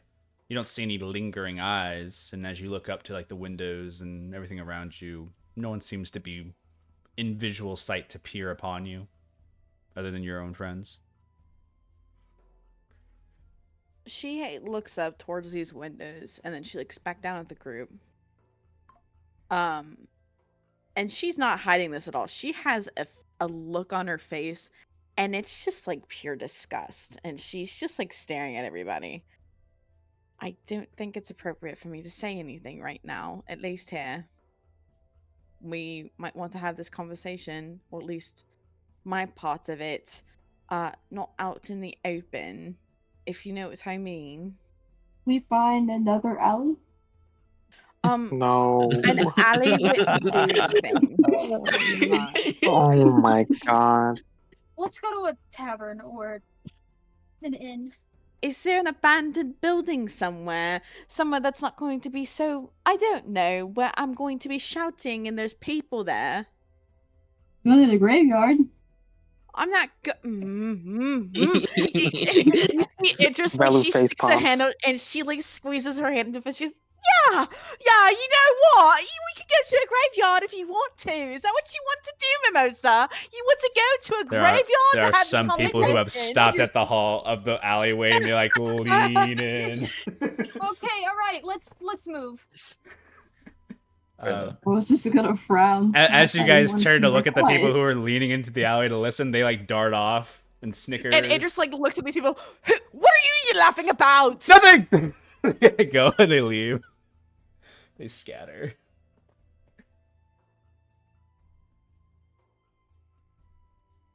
You don't see any lingering eyes, and as you look up to like the windows and everything around you, no one seems to be in visual sight to peer upon you, other than your own friends. She looks up towards these windows, and then she looks back down at the group. And she's not hiding this at all. She has a look on her face, and it's just like pure disgust, and she's just like staring at everybody. I don't think it's appropriate for me to say anything right now, at least here. We might want to have this conversation, or at least my part of it, not out in the open, if you know what I mean. We find another alley. No. An alley with food things. Oh my god. Let's go to a tavern or an inn. Is there an abandoned building somewhere that's not going to be so, I don't know, where I'm going to be shouting and there's people there? Go to the graveyard. I'm not good. You see Idris, like, Velu she face sticks her palms. hand out and she, like, squeezes her hand into her. She goes, yeah, you know what? We could go to a graveyard if you want to. Is that what you want to do, Mimosa? You want to go to a graveyard There to are have the some people who have conversation? stopped at the hall of the alleyway and they like lean in. Okay, all right, let's move. Fair I was just gonna frown. As you I guys want turn to be look at the people quiet. who are leaning into the alley to listen, they like dart off and snicker. And Idris, like, looks at these people. What are you laughing about? Nothing! They go and they leave. They scatter.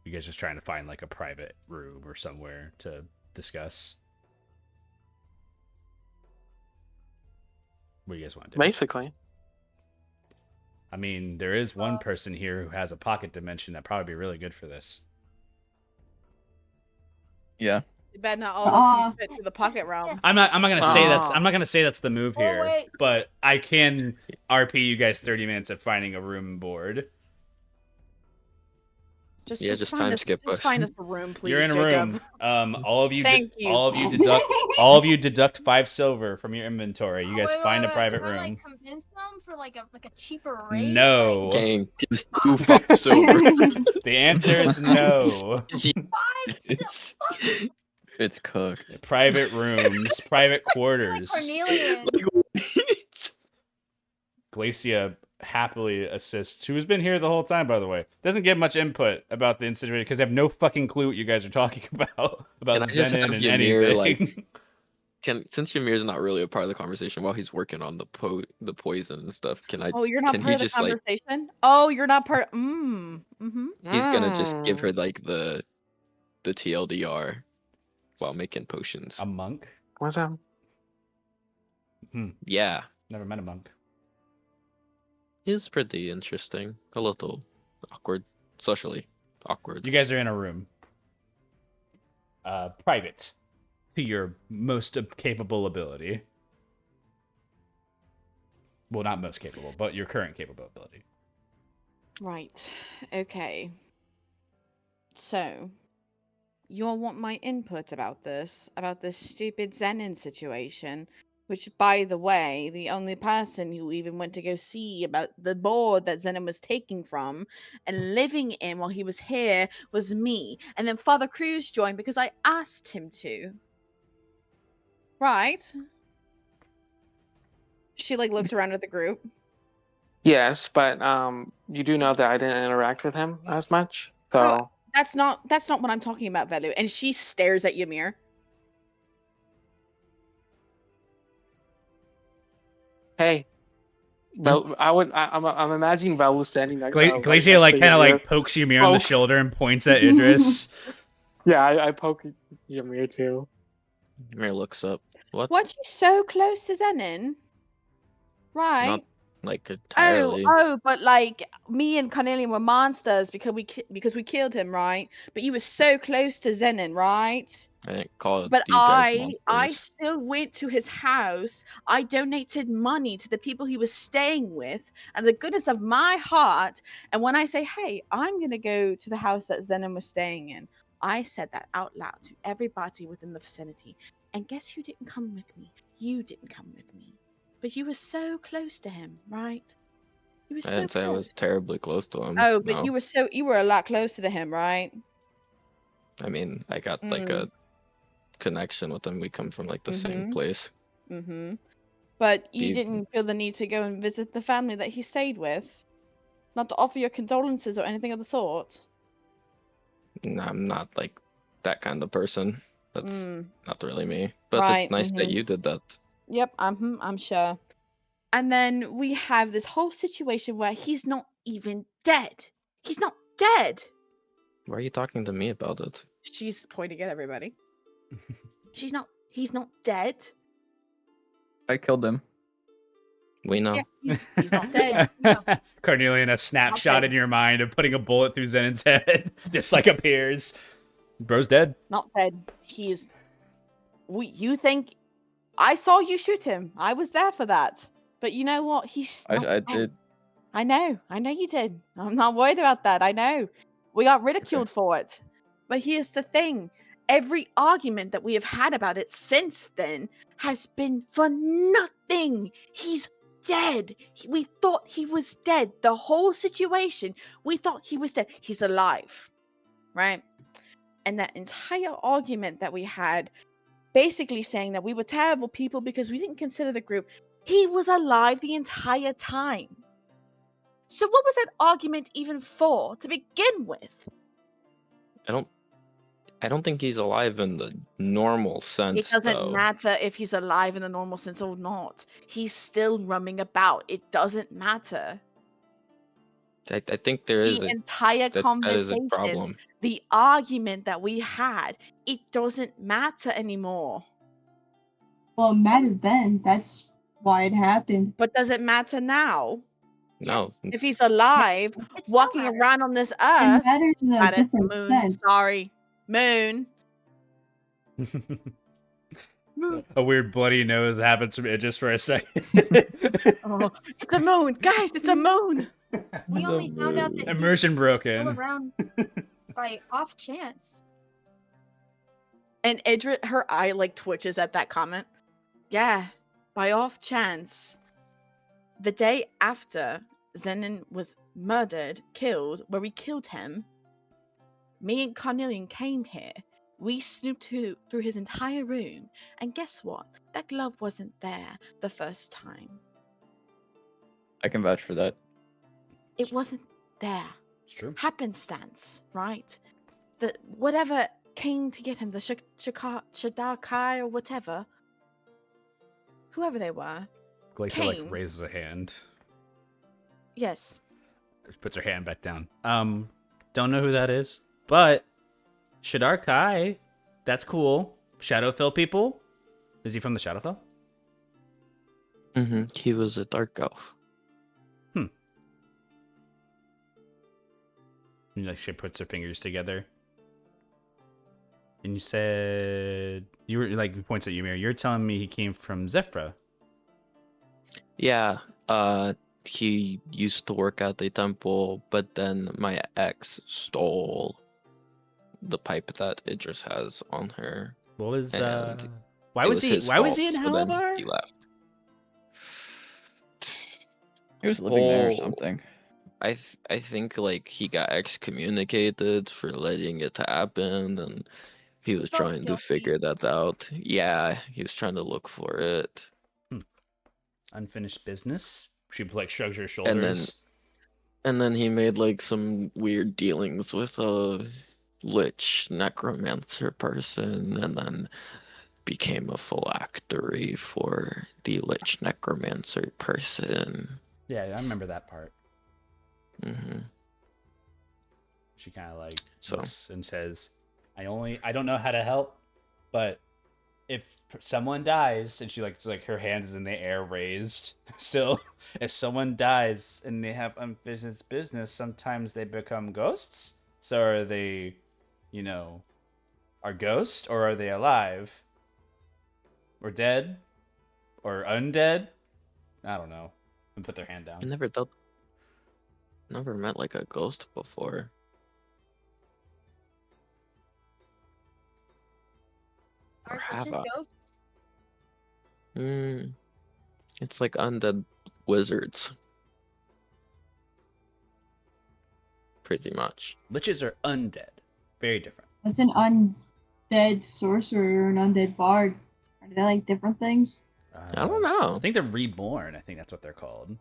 You guys just trying to find like a private room or somewhere to discuss? What do you guys want to do? Basically. I mean, there is one person here who has a pocket dimension that'd probably be really good for this. Yeah. You better not all fit to the pocket realm. I'm not gonna say that's Oh. I'm not gonna say that's the move Oh, here, wait. but I can RP you guys 30 minutes of finding a room and board. Just find time us, skip just us. find us a room, please. You're in a Jacob. room. All of you. Thank you. All of you deduct 5 silver from your inventory. You guys find a private Can room. I, like, convince them for like a cheaper rate? No. Gang, just 2 5 silver. The answer is no. It's- It's cooked. Private rooms, private quarters. Cornelian. Glacia happily assists, who's been here the whole time, by the way. Doesn't give much input about the incinerator because I have no fucking clue what you guys are talking about Can I just Zenon have and Ymir, anything. since Ymir's not really a part of the conversation while he's working on the poison and stuff, can I? Oh, you're not can part he of the just like? conversation? Oh, you're not part. Mm-hmm. He's gonna just give her like the TLDR while making potions. A monk? What's up? Yeah, Never met a monk. it's pretty interesting. A little awkward, socially awkward. You guys are in a room. Private. To your most capable ability. Well, not most capable, but your current capability. Right. Okay. So, you all want my input about this stupid Zenon situation, which, by the way, the only person who even went to go see about the board that Zenon was taking from and living in while he was here was me. And then Father Cruz joined because I asked him to. Right? She, like, looks around at the group. Yes, but you do know that I didn't interact with him as much. So Oh. That's not what I'm talking about, Velu. And she stares at Ymir. hey, I'm imagining Velu standing next to Glacia like kind of Ymir. like pokes Ymir on the Pokes. shoulder and points at Idris. Yeah, I poke Ymir too. Ymir looks up. What? Weren't you so close to Zenon? Right. Not like entirely. Oh, but like me and Cornelian were monsters because we killed him, right? But you were so close to Zenon, right? I didn't call But you guys I monsters. still went to his house. I donated money to the people he was staying with, and the goodness of my heart. And when I say, "Hey, I'm gonna go to the house that Zenon was staying in," I said that out loud to everybody within the vicinity. And guess who didn't come with me? You didn't come with me. But you were so close to him, right? You were I so didn't say I was close. terribly close to him. Oh, but no. you were a lot closer to him, right? I mean, I got like a connection with him. We come from like the same place. Mm-hmm. But you Be- didn't feel the need to go and visit the family that he stayed with? Not to offer your condolences or anything of the sort? No, I'm not like that kind of person. That's not really me. But Right, it's nice that you did that. Yep, I'm sure. And then we have this whole situation where he's not even dead. He's not dead! Why are you talking to me about it? She's pointing at everybody. He's not dead. I killed him. We know. Yeah, he's not dead. Cornelian, a snapshot in your mind of putting a bullet through Zenon's head just like appears. Bro's dead. Not dead. You think I saw you shoot him. I was there for that. But you know what? He's not I dead. did. I know you did. I'm not worried about that. I know. We got ridiculed for it. But here's the thing. Every argument that we have had about it since then has been for nothing. He's dead. We thought he was dead. The whole situation, we thought he was dead. He's alive, right? And that entire argument that we had, basically saying that we were terrible people because we didn't consider the group, he was alive the entire time. So what was that argument even for to begin with? I don't think he's alive in the normal sense. It doesn't though. matter if he's alive in the normal sense or not. He's still roaming about. It doesn't matter. I think there is The a entire that is a conversation, problem. the argument that we had, it doesn't matter anymore. Well, it mattered then. That's why it happened. But does it matter now? No, Yes. If he's alive, It still walking matters. around on this It earth, matters in a got it, different moon, sense. sorry, moon. A weird bloody nose happens from Idris for a second. Oh, it's a moon, guys, it's a moon. We only found out that Immersion he's broken. still around by off chance. And Idris, her eye like twitches at that comment. Yeah, by off chance. The day after Zenon was murdered, killed, where we killed him, me and Carnelian came here. We snooped through his entire room, and guess what? That glove wasn't there the first time. I can vouch for that. It wasn't there. It's true. Happenstance, right? The whatever came to get him, the Shadakai or whatever, whoever they were. Glacia like Kane. raises a hand. Yes. Puts her hand back down. Don't know who that is, but Shadar Kai, that's cool. Shadowfell people? Is he from the Shadowfell? He was a dark elf. And like she puts her fingers together. And you said you were like points at Ymir. You're telling me he came from Zephyra. Yeah, he used to work at the temple, but then my ex stole the pipe that Idris has on her. What was And why it was he his why was he fault, in so then Halabar? he left. He was living there or Oh. something. I think like he got excommunicated for letting it happen, and he was Felt trying to guilty. figure that out. Yeah, he was trying to look for it. Unfinished business. She like shrugs her And shoulders. And then he made like some weird dealings with a lich necromancer person, and then became a phylactery for the lich necromancer person. Yeah, I remember that part. hmm She kind of like So- looks and says, I don't know how to help, but if someone dies," and she like it's like her hand is in the air raised still, if someone dies and they have unfinished business, sometimes they become ghosts. So are they, are ghosts, or are they alive or dead or undead? I don't know. And put their hand down. I never met like a ghost before. Or Are have witches I? ghosts? It's like undead wizards. Pretty much. Liches are undead. Very different. What's an undead sorcerer or an undead bard? Are they like different things? I don't know. I think they're reborn. I think that's what they're called.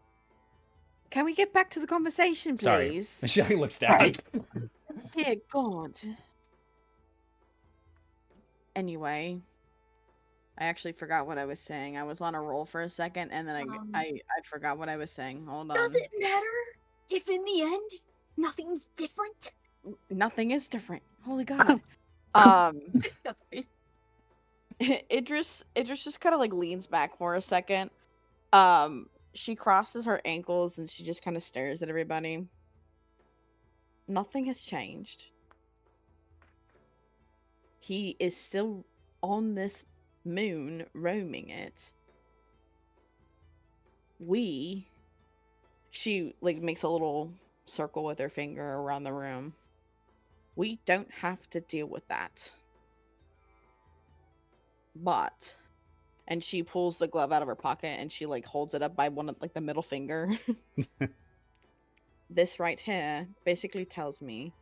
Can we get back to the conversation, Sorry. please? She like looks down. Right. Dear God. Anyway, I actually forgot what I was saying. I was on a roll for a second, and then I forgot what I was saying. Hold on. Does it matter if in the end nothing's different? Nothing is different. Holy God. That's right. Idris just kind of like leans back for a second. She crosses her ankles and she just kind of stares at everybody. Nothing has changed. He is still on this moon, roaming it. She like makes a little circle with her finger around the room. We don't have to deal with that. But, and she pulls the glove out of her pocket and she like holds it up by one of like the middle finger. This right here basically tells me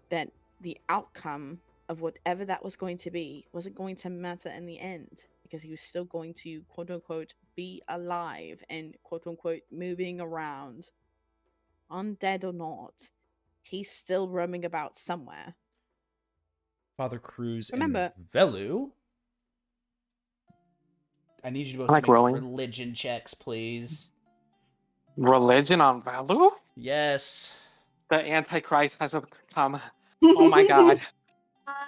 that the outcome of whatever that was going to be wasn't going to matter in the end, because he was still going to quote unquote be alive and quote unquote moving around. Undead or not, he's still roaming about somewhere. Father Cruz Remember, and Velu, I need you both I to like make rolling. religion checks, please. Religion on Valu? Yes. The Antichrist has come. Oh my god.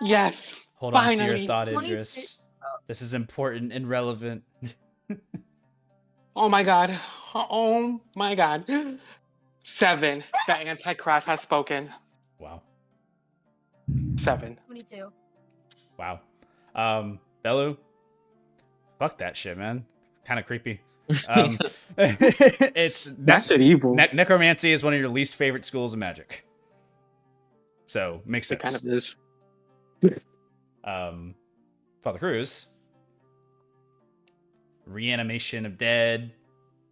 Yes. Hold on to your Finally. thought, 22 Idris. This is important and relevant. Oh my god. Oh my god. 7. The Antichrist has spoken. Wow. 7. 22. Wow. Velu, fuck that shit, man. Kind of creepy. It's That shit evil. necromancy is one of your least favorite schools of magic, so makes It sense. kind of is. Father Cruz, reanimation of dead,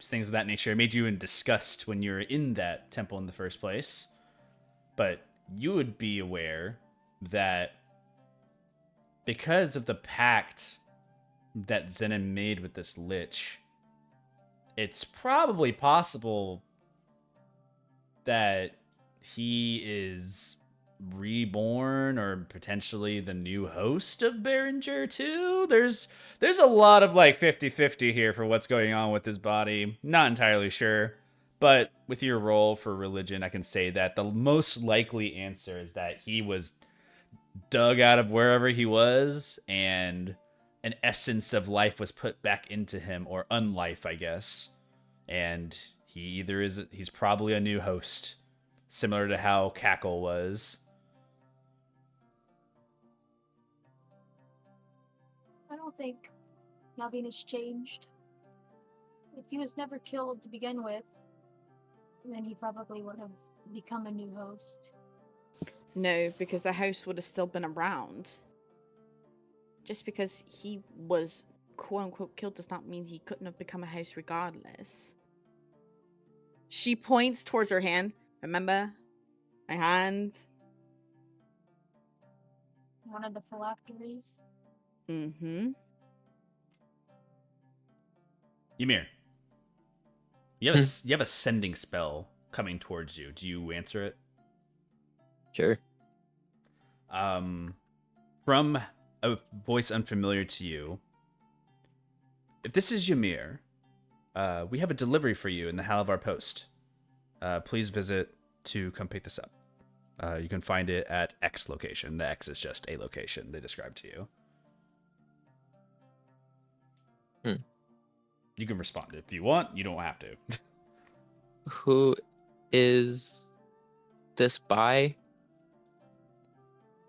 things of that nature made you in disgust when you were in that temple in the first place. But you would be aware that because of the pact that Zenon made with this lich, it's probably possible that he is reborn or potentially the new host of Behringer too. There's a lot of like 50-50 here for what's going on with his body. Not entirely sure. But with your role for religion, I can say that the most likely answer is that he was dug out of wherever he was and an essence of life was put back into him, or unlife, I guess. And he's probably a new host, similar to how Cackle was. I don't think nothing has changed. If he was never killed to begin with, then he probably would have become a new host. no, because the host would have still been around. Just because he was quote unquote killed does not mean he couldn't have become a host regardless. She points towards her hand. Remember? My hand. One of the phylacteries. Mm-hmm. Ymir, you have a sending spell coming towards you. Do you answer it? Sure. From a voice unfamiliar to you, if this is Ymir, we have a delivery for you in the Halavar Post. Please visit to come pick this up. You can find it at X location. The X is just a location they described to you. You can respond if you want. You don't have to. Who is this by?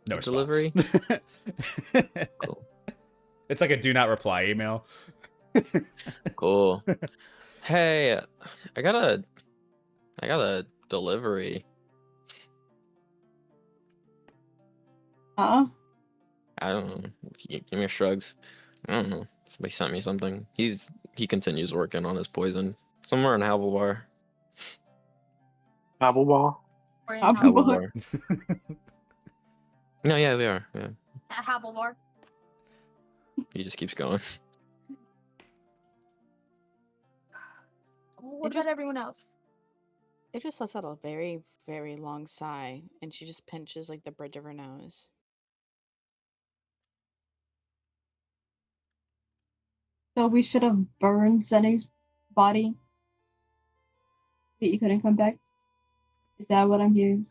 No The response. delivery? Cool. It's like a do not reply email. Cool. Hey, I got a delivery. Huh? I don't know. Give me a shrugs. I don't know. Somebody sent me something. He continues working on his poison somewhere in Havelbar. Double ball. Or in Havelbar. Havelbar. No, yeah, we are. Yeah, At Havelbar. he just keeps going. What just- about everyone else? It just lets out a very, very long sigh, and she just pinches like the bridge of her nose. So we should have burned Zenny's body. That you couldn't come back. Is that what I'm hearing?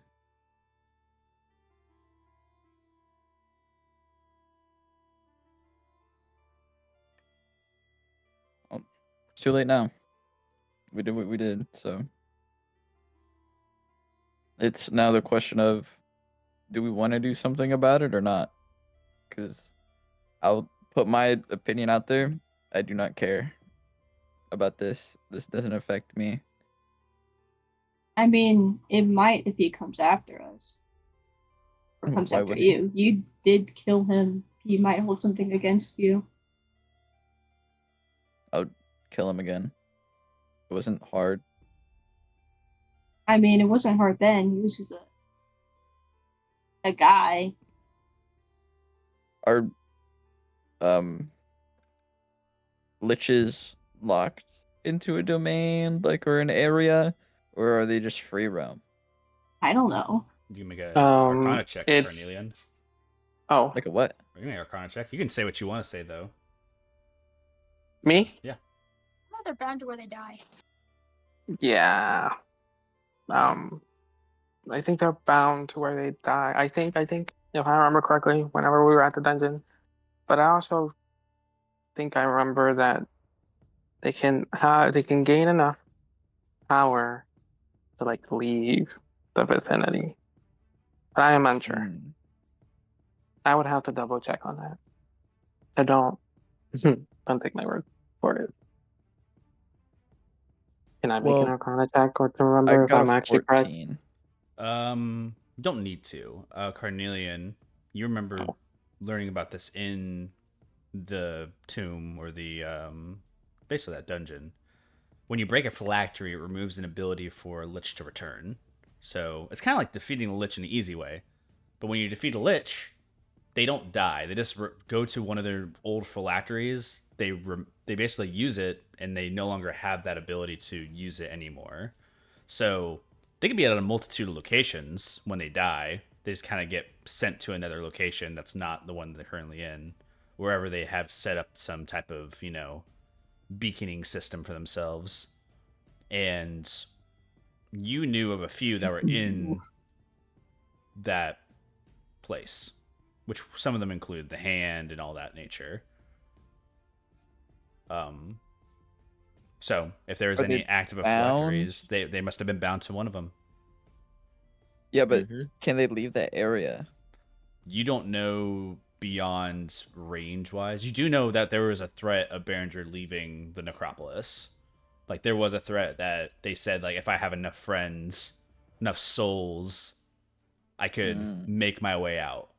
It's too late now. We did what we did, so it's now the question of, do we want to do something about it or not? Because I'll put my opinion out there. I do not care about this. This doesn't affect me. I mean, it might if he comes after us. or comes Why after would he? you. You did kill him. He might hold something against you. I would kill him again. It wasn't hard. I mean, it wasn't hard then. He was just a guy. Are liches locked into a domain, like, or an area, or are they just free roam? I don't know. You can make a Arcana check, it- Carnelian. Oh, Like a what? You can make an Arcana check. You can say what you want to say though. me? Yeah. Well, they're bound to where they die. Yeah. I think they're bound to where they die. I think if I remember correctly, whenever we were at the dungeon. But I also think I remember that they can gain enough power to like leave the vicinity. But I am unsure. Hmm. I would have to double check on that. So don't take my word for it. Can I make an Well, Arcana check or to I remember if got I'm a actually correct? 14. Don't need to. Carnelian, you remember Oh. learning about this in the tomb or the basically that dungeon. When you break a phylactery, it removes an ability for a lich to return. So it's kind of like defeating a lich in an easy way. But when you defeat a lich, they don't die. They just go to one of their old phylacteries. They basically use it, and they no longer have that ability to use it anymore. So they can be at a multitude of locations when they die. They just kind of get sent to another location that's not the one they're currently in, wherever they have set up some type of, beaconing system for themselves. And you knew of a few that were in that place, which some of them include the hand and all that nature. So if there was Are any they active bound? phylacteries, they must have been bound to one of them. Yeah, but Mhm. can they leave that area? You don't know beyond range wise. You do know that there was a threat of Berenger leaving the necropolis. Like there was a threat that they said, like, if I have enough friends, enough souls, I could Mm. make my way out.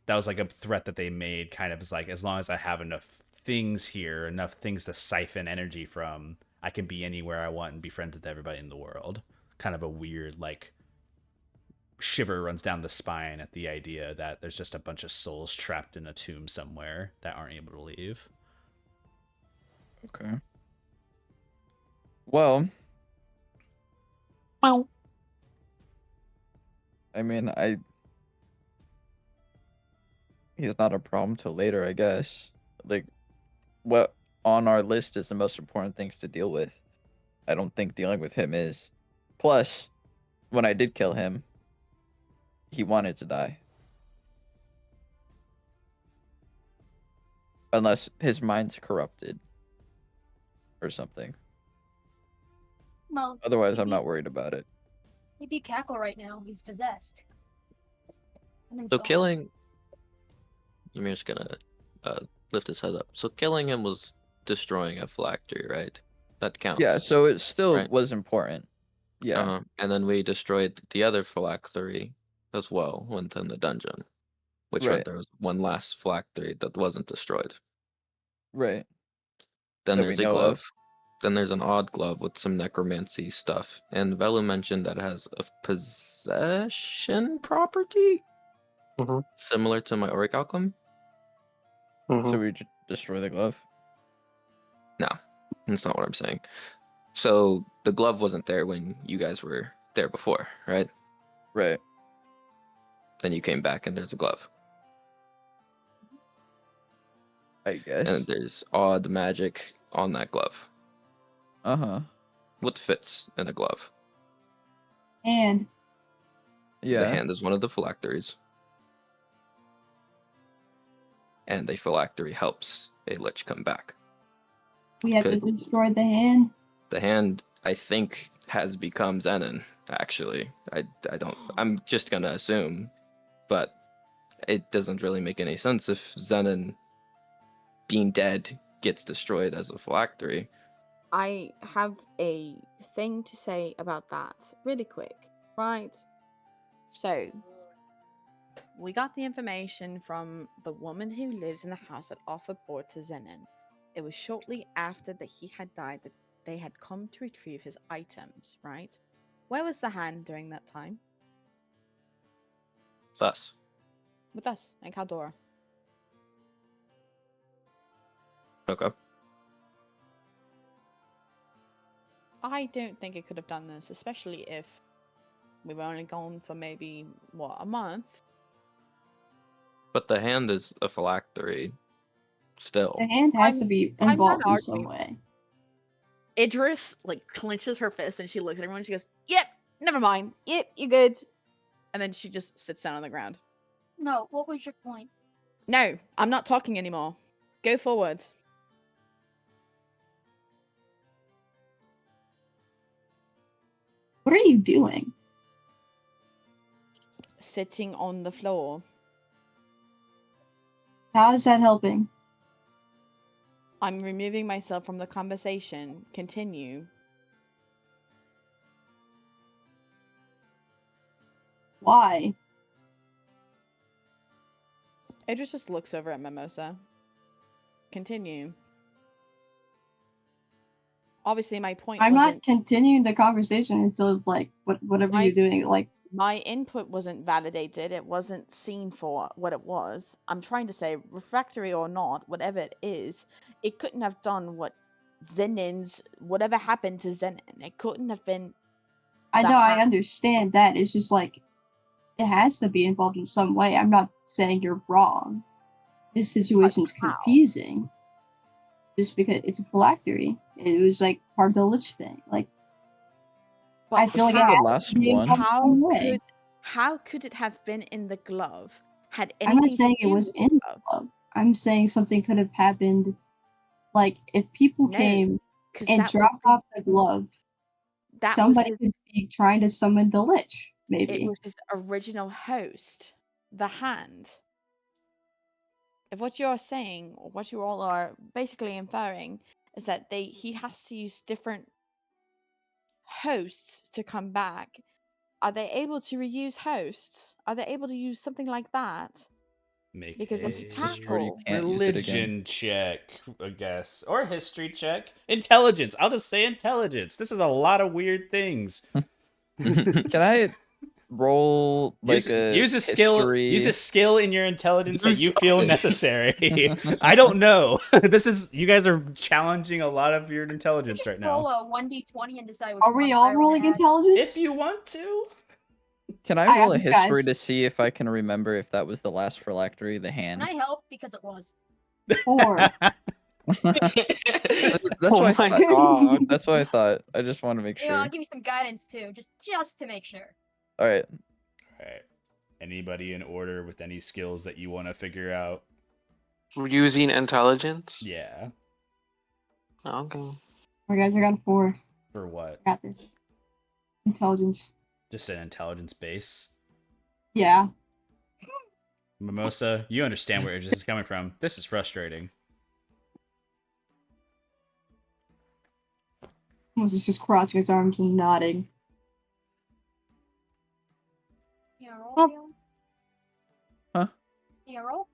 That was like a threat that they made, kind of as like, as long as I have enough things here, enough things to siphon energy from, I can be anywhere I want and be friends with everybody in the world. Kind of a weird, like, shiver runs down the spine at the idea that there's just a bunch of souls trapped in a tomb somewhere that aren't able to leave. Okay. Well, Well, I mean, he's not a problem till later, I guess. Like, what on our list is the most important things to deal with? I don't think dealing with him is. Plus, when I did kill him, he wanted to die. Unless his mind's corrupted or something. Well, Otherwise, I'm maybe, not worried about it. maybe Cackle right now. He's possessed. And then So Scar. killing Ymir's gonna lift his head up. So killing him was destroying a phylactery, right? That counts. Yeah, so it still right? was important. Yeah. And then we destroyed the other phylactery as well within the dungeon. Which Right. there was one last phylactery that wasn't destroyed. Right. Then That we there's a know glove. of. Then there's an odd glove with some necromancy stuff. And Velu mentioned that it has a possession property? Mhm. Similar to my Auric Alchem? So we destroy the glove. No, that's not what I'm saying. So the glove wasn't there when you guys were there before, right? Right. Then you came back and there's a glove. I guess. And there's odd magic on that glove. Uh-huh. What fits in a glove? And Yeah. The hand is one of the phylacteries. And a phylactery helps a lich come back. we have Could- to destroy the hand. The hand, I think, has become Zenon, actually. I don't, I'm just gonna assume. But it doesn't really make any sense if Zenon being dead gets destroyed as a phylactery. I have a thing to say about that really quick, right? So, we got the information from the woman who lives in the house that offered board to Zenon. It was shortly after that he had died that they had come to retrieve his items, right? Where was the hand during that time? Thus. With us and Caldora. Okay. I don't think it could have done this, especially if we were only gone for maybe, what, a month? But the hand is a phylactery. Still. The hand has to I'm- be I'm not involved in some arguing. way. Idris, like, clenches her fist and she looks at everyone and she goes, yep, never mind. Yep, you good. And then she just sits down on the ground. No, what was your point? No, I'm not talking anymore. Go forward. What are you doing? Sitting on the floor. How is that helping? I'm removing myself from the conversation. Continue. Why? Idris just looks over at Mimosa. Continue. Obviously, my point I'm wasn't... not continuing the conversation until like whatever My- you're doing. Like, My input wasn't validated. It wasn't seen for what it was. I'm trying to say, refractory or not, whatever it is, it couldn't have done what Zenin's... Whatever happened to Zenin. It couldn't have been... I the know, I hand. understand that. It's just like it has to be involved in some way. I'm not saying you're wrong. This situation's how? confusing. Just because it's a phylactery. It was like part of the lich thing. Like, But I feel like it the has last to be one. involved in some way. How could it have been in the glove? Had anything I'm not saying to it do was with in the glove? glove. I'm saying something could have happened. Like, if people No, came 'cause and that was dropped the- off the glove, that was somebody his, could be trying to summon the lich, it maybe. was his original host, the hand. If what you're saying, or what you all are basically inferring, is that he has to use different hosts to come back, are they able to reuse hosts? Are they able to use something like that? Make Because a it's Just sure you tackle. can't use it again. religion check, I guess, or history check. Intelligence. I'll just say intelligence. This is a lot of weird things. Can I roll like use a history? use a skill in your intelligence that Do you feel something. necessary. I don't know. You guys are challenging a lot of your intelligence Just right roll now. a 1d20 and decide which Are we all modifier rolling to add. intelligence? If you want to. Can I I roll got a this, history guys. to see if I can remember if that was the last phylactery, the Can hand? I help? Because it was. 4. That's Oh what I my thought. god. That's what I thought. I just want to make You know, sure. I'll give you some guidance too, just to make sure. All right. Alright. Anybody in order with any skills that you want to figure out? Using intelligence? Yeah. Okay. Alright, guys, I got a 4. For what? I got this. Intelligence. Just an intelligence base. Yeah. Mimosa, you understand where this is coming from. This is frustrating. Moses just crossing his arms and nodding. You roll, Oh. Theo? Huh? You roll?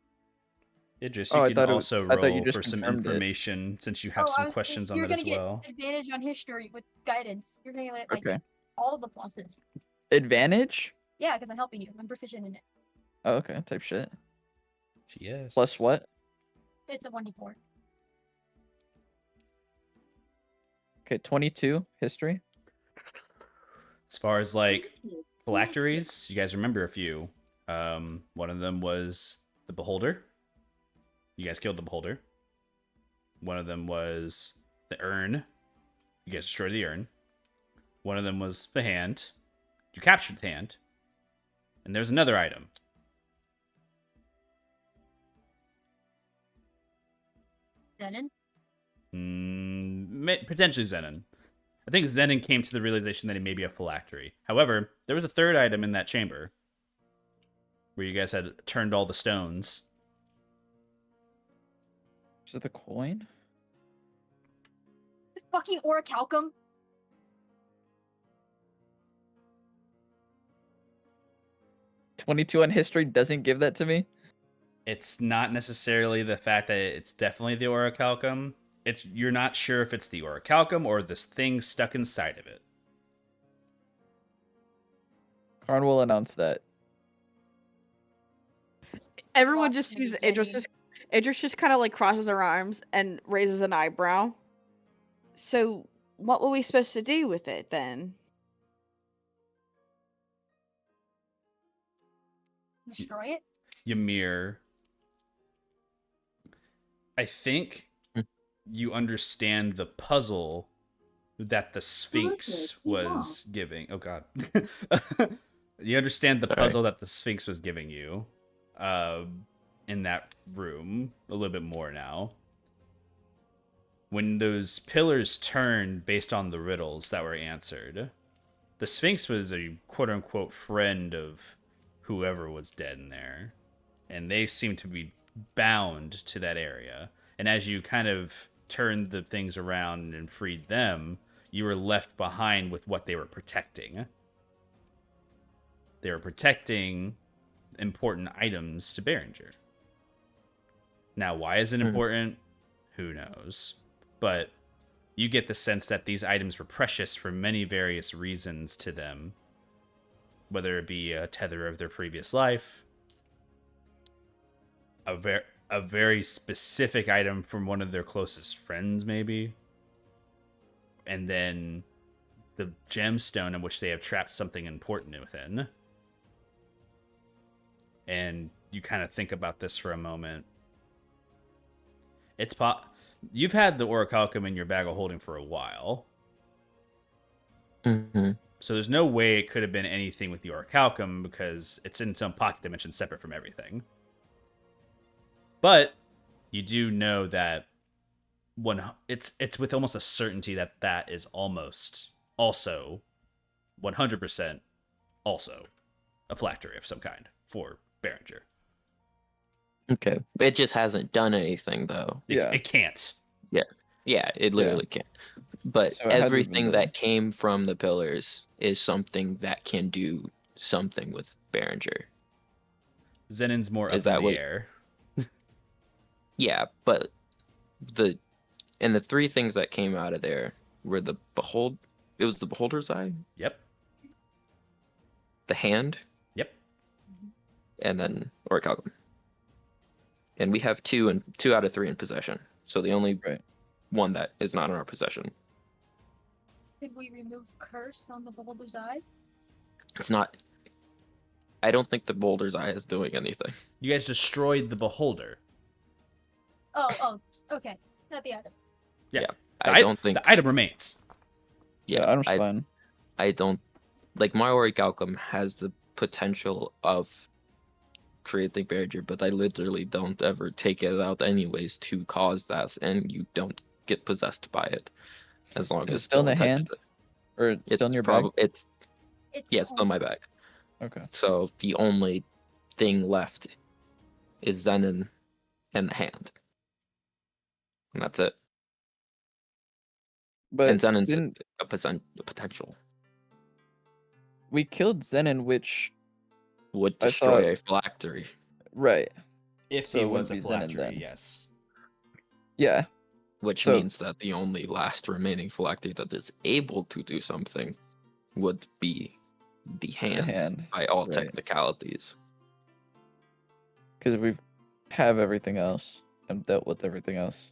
Idris, Oh, you I can thought it also was- I thought you roll just for some confirmed it. information since you have some questions on you're that as gonna well. get advantage on history with guidance. You're gonna get like Okay. all of the pluses. Advantage? Yeah, because I'm helping you. I'm proficient in it. Oh, okay. Type shit. Yes. Plus what? It's a 1d4. Okay, 22 history. As far as like phylacteries, you guys remember a few. One of them was the Beholder. You guys killed the Beholder. One of them was the Urn. You guys destroyed the Urn. One of them was the Hand. You captured the Hand. And there's another item. Zenon? Potentially Zenon. I think Zenon came to the realization that it may be a phylactery. However, there was a third item in that chamber where you guys had turned all the stones. Is it the coin? The fucking orichalcum? 22 on history doesn't give that to me. It's not necessarily the fact that it's definitely the orichalcum. You're not sure if it's the orichalcum or this thing stuck inside of it. Karn will announce that. Everyone Lost just in the sees beginning. Idris just kind of like crosses her arms and raises an eyebrow. So, what were we supposed to do with it then? Destroy it? Ymir, I think you understand the puzzle that the Sphinx he's was giving. Oh god. You understand the Sorry. puzzle that the Sphinx was giving you in that room a little bit more now. When those pillars turned based on the riddles that were answered, the Sphinx was a quote-unquote friend of whoever was dead in there, and they seemed to be bound to that area. And as you kind of turned the things around and freed them, you were left behind with what they were protecting. They were protecting important items to Berenger. Now, why is it important? Who knows? But you get the sense that these items were precious for many various reasons to them, whether it be a tether of their previous life, a very specific item from one of their closest friends, maybe, and then the gemstone in which they have trapped something important within. And you kind of think about this for a moment. You've had the orichalcum in your bag of holding for a while. Mm-hmm. So there's no way it could have been anything with the orichalcum because it's in some pocket dimension separate from everything. But you do know that it's with almost a certainty that that is almost also 100% also a phylactery of some kind for Berenger. Okay. It just hasn't done anything though. It can't. Yeah, it literally can't. But So it hasn't been everything done. that came from the pillars is something that can do something with Berenger. Zenin's more Is up in that the what- air. Yeah, but the three things that came out of there were it was the beholder's eye, Yep. the hand, Yep. and then orichalcum. And we have two out of three in possession. So the only Right. one that is not in our possession. Could we remove curse on the beholder's eye? It's not. I don't think the beholder's eye is doing anything. You guys destroyed the beholder. Oh, okay. Not the item. Yeah. I don't think. the item remains. Yeah, I'm fine. I don't like my orichalcum has the potential of creating Berenger, but I literally don't ever take it out anyways to cause that, and you don't get possessed by it as long Is as it still in the no one hand? touches Or it's it. still in your bag? It's It's still in my bag. Okay. So the only thing left is Zenin and the hand, and that's it. But And Zenin's didn't a potential we killed Zenin, which would I destroy thought- a phylactery. right? If So he it was a wouldn't be Zenin phylactery, then. yes. Yeah. Which So- means that the only last remaining phylactery that is able to do something would be the hand, hand, by all right. technicalities. Because we have everything else and dealt with everything else.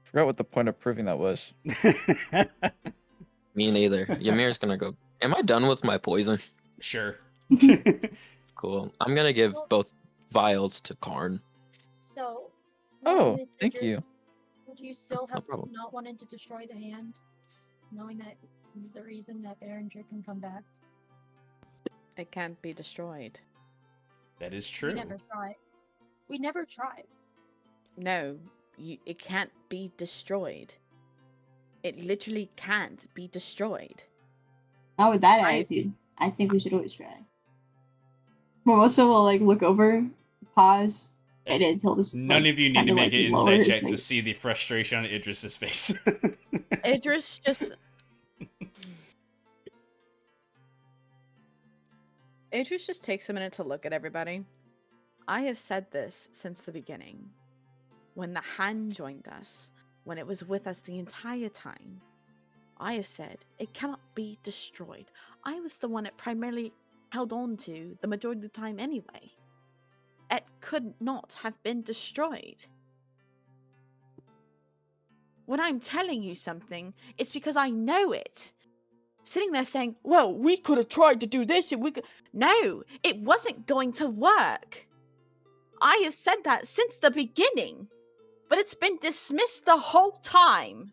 Forgot what the point of proving that was. Me neither. Ymir's gonna go. Am I done with my poison? Sure. Cool. I'm gonna give both vials to Karn. So. Oh, knowing this, thank you. Idris, would you still No have problem. not wanted to destroy the hand, knowing that is the reason that Berenger can come back? It can't be destroyed. That is true. We never tried. We never tried. No, it can't be destroyed. It literally can't be destroyed. Not with that I- attitude. I think we should always try. Mimosa will like look over, pause, and until this None like, of you need kind to of make like an lower insight his check to face. see the frustration on Idris's face. Idris just. Idris just takes a minute to look at everybody. I have said this since the beginning. When the hand joined us, when it was with us the entire time, I have said it cannot be destroyed. I was the one it primarily held on to the majority of the time anyway. It could not have been destroyed. When I'm telling you something, it's because I know it. Sitting there saying, well, we could have tried to do this and we could... No, it wasn't going to work. I have said that since the beginning, but it's been dismissed the whole time.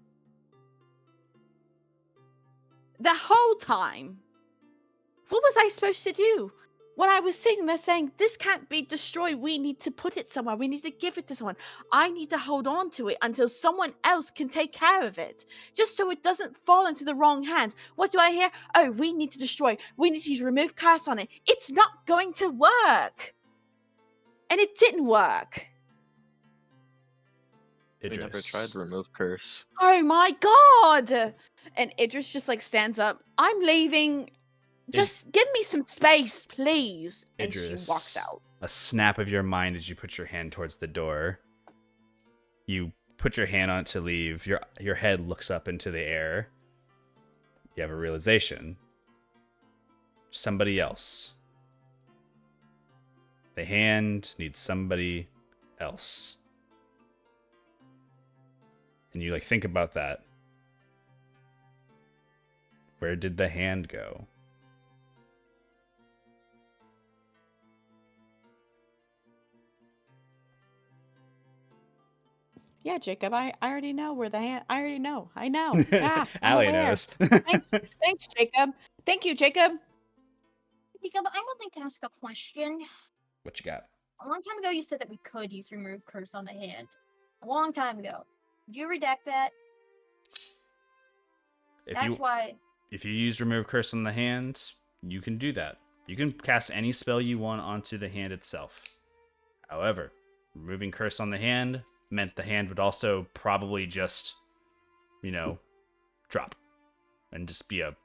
The whole time. What was I supposed to do? When I was sitting there saying, this can't be destroyed, we need to put it somewhere, we need to give it to someone. I need to hold on to it until someone else can take care of it, just so it doesn't fall into the wrong hands. What do I hear? Oh, we need to destroy, we need to use remove curse on it. It's not going to work. And it didn't work. We never Idris. tried to remove curse. Oh my god! And Idris just like stands up. I'm leaving. Just give me some space, please. And she Idris, walks out. a snap of your mind as you put your hand towards the door. You put your hand on it to leave. Your head looks up into the air. You have a realization. Somebody else. The hand needs somebody else. And you like think about that. Where did the hand go? Yeah, Jacob, I already know where the hand. I already know. I know. Yeah, I'm Allie aware. knows. Thanks, Jacob. Thank you, Jacob. Jacob, I would like to ask a question. What you got? A long time ago, you said that we could use remove curse on the hand. A long time ago. Did you redact that? If you use remove curse on the hand, you can do that. You can cast any spell you want onto the hand itself. However, removing curse on the hand meant the hand would also probably just, drop and just be a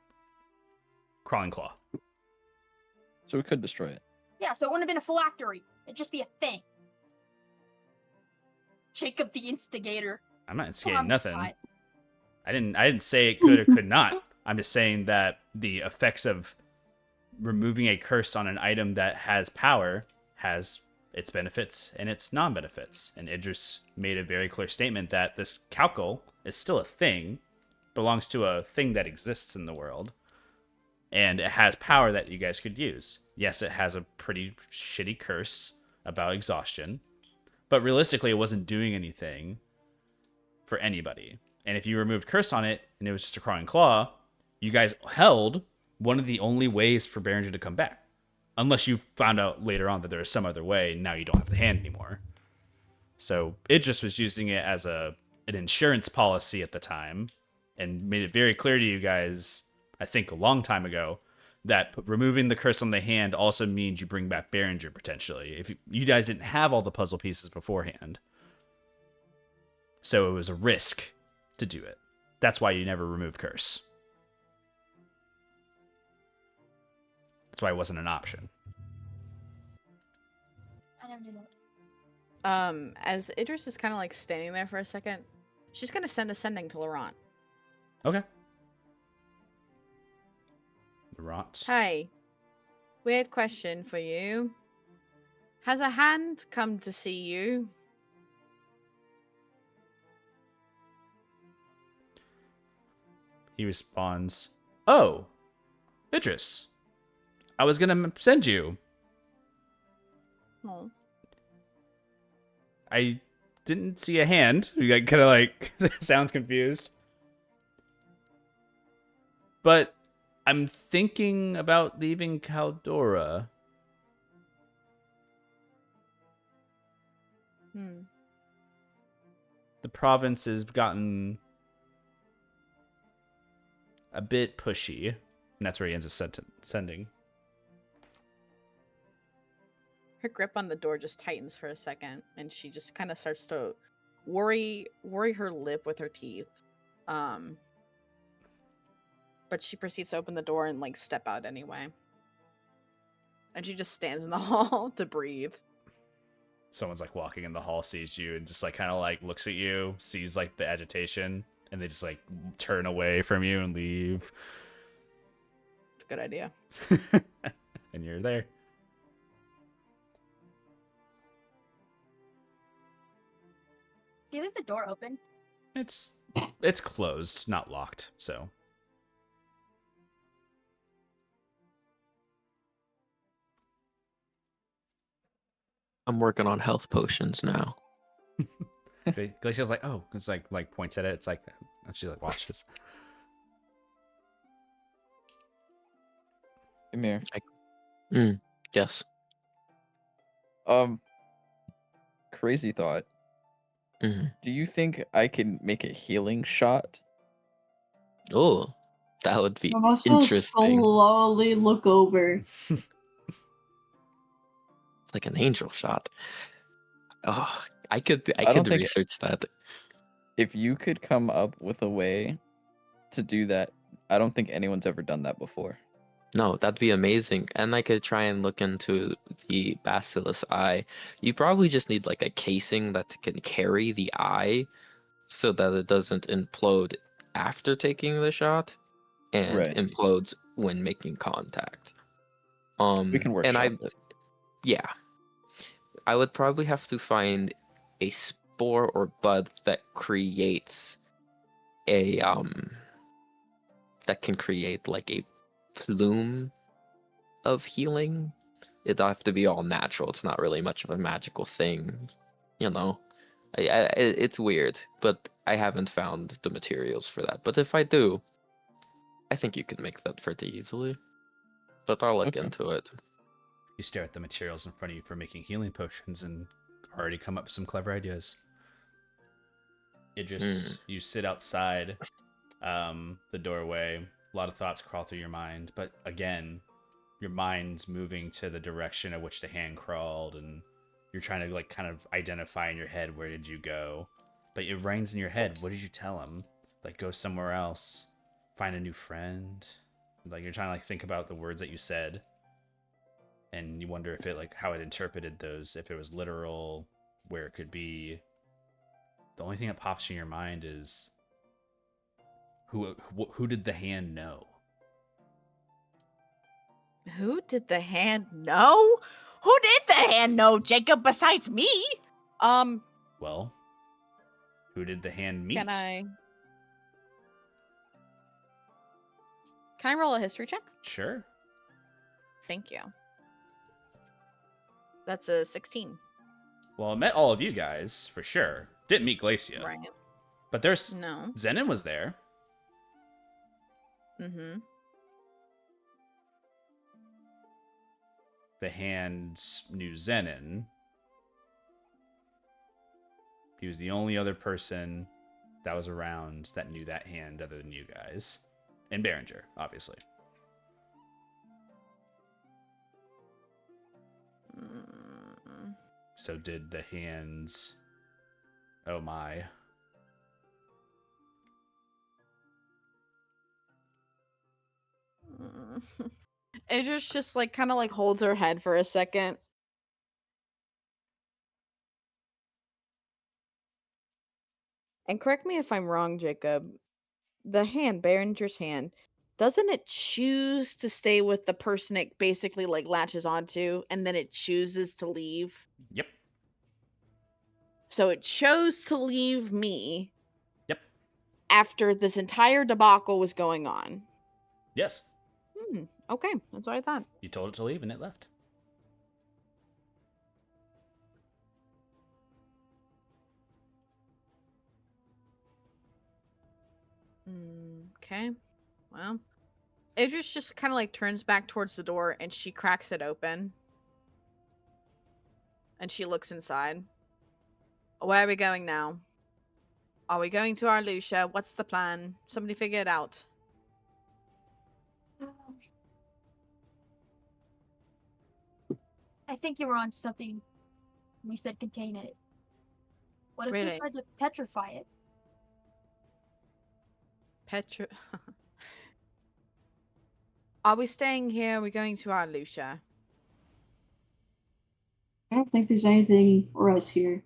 crawling claw. So we could destroy it. Yeah, so it wouldn't have been a phylactery. It'd just be a thing. Jacob the instigator. I'm not instigating On the nothing. spot. I didn't say it could or could not. I'm just saying that the effects of removing a curse on an item that has power has its benefits and its non-benefits. And Idris made a very clear statement that this calcal is still a thing, belongs to a thing that exists in the world, and it has power that you guys could use. Yes, it has a pretty shitty curse about exhaustion, but realistically, it wasn't doing anything for anybody. And if you removed curse on it and it was just a crawling claw, you guys held one of the only ways for Behringer to come back. Unless you found out later on that there is some other way, and now you don't have the hand anymore. So it just was using it as an insurance policy at the time, and made it very clear to you guys, I think a long time ago, that removing the curse on the hand also means you bring back Behringer potentially. If you guys didn't have all the puzzle pieces beforehand. So it was a risk to do it. That's why you never removed curse. That's why it wasn't an option. I never knew that. As Idris is kind of like standing there for a second, she's gonna send a sending to Laurent. Okay. Laurent. Hey, weird question for you. Has a hand come to see you? He responds, "Oh, Idris. I was gonna send you. Oh. I didn't see a hand." He kind of like sounds confused. But I'm thinking about leaving Caldora. The province has gotten a bit pushy. And that's where he ends his sending. her grip on the door just tightens for a second, and she just kind of starts to worry her lip with her teeth. But she proceeds to open the door and like step out anyway. And she just stands in the hall to breathe. Someone's like walking in the hall, sees you, and just like kind of like looks at you, sees like the agitation, and they just like turn away from you and leave. It's a good idea. And you're there. Do you leave the door open? It's closed, not locked, so. I'm working on health potions now. Glacier's like, oh, it's like points at it. It's like, and she like watches. Come here. Yes. Crazy thought. Mhm. Do you think I can make a healing shot? Oh, that would be I'm also interesting. slowly look over. It's like an angel shot. Oh, I could I don't think research that. if you could come up with a way to do that, I don't think anyone's ever done that before. No, that'd be amazing. And I could try and look into the basilisk eye. You probably just need like a casing that can carry the eye so that it doesn't implode after taking the shot and Right. implodes when making contact. We can and workshop it. yeah, I would probably have to find a spore or bud that creates a that can create like a plume of healing. It'd have to be all natural. It's not really much of a magical thing, you know. It's weird, but I haven't found the materials for that. But if I do, I think you could make that pretty easily. But I'll look Okay. into it. You stare at the materials in front of you for making healing potions and already come up with some clever ideas. It just you sit outside the doorway. A lot of thoughts crawl through your mind, but again, your mind's moving to the direction of which the hand crawled, and you're trying to like kind of identify in your head where did you go. But it rings in your head. What did you tell him? Like go somewhere else, find a new friend. Like you're trying to like think about the words that you said, and you wonder if it like how it interpreted those, if it was literal, where it could be. The only thing that pops in your mind is who did the hand know? Who did the hand know? Who did the hand know, Jacob, besides me? Well, who did the hand meet? Can I roll a history check? Sure. Thank you. That's a 16. Well, I met all of you guys, for sure. Didn't meet Glacia. Right. But there's... No. Zenon was there. Mm-hmm. The hand knew Zenon. He was the only other person that was around that knew that hand other than you guys. And Behringer, obviously. So did the hands... Oh my. Idris just like kind of like holds her head for a second. And correct me if I'm wrong, Jacob. The hand, Behringer's hand, doesn't it choose to stay with the person it basically like latches onto, and then it chooses to leave? Yep. So it chose to leave me. Yep. After this entire debacle was going on. Yes. Okay, that's what I thought. You told it to leave and it left. Okay. Well, Idris just kind of like turns back towards the door and she cracks it open. And she looks inside. Where are we going now? Are we going to our Lucia? What's the plan? Somebody figure it out. I think you were onto something when you said contain it. What if we Really? tried to petrify it? Petra. Are we staying here? Are we going to our Lucia? I don't think there's anything for us here.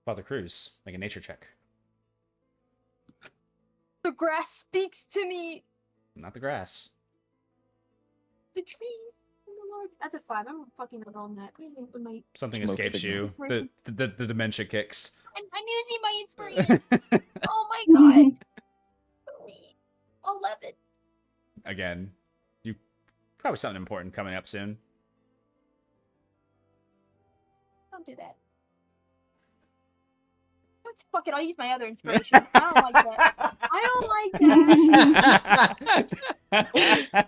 Father Cruz, make a nature check. The grass speaks to me. Not the grass. The trees. And the Lord. That's a 5. I'm fucking up on that. Something Smoke escapes signal. you. The dementia kicks. I'm using my inspiration. Oh my god. 11. Again, you probably something important coming up soon. Don't do that. Fuck it, I'll use my other inspiration. I don't like that. I don't like that.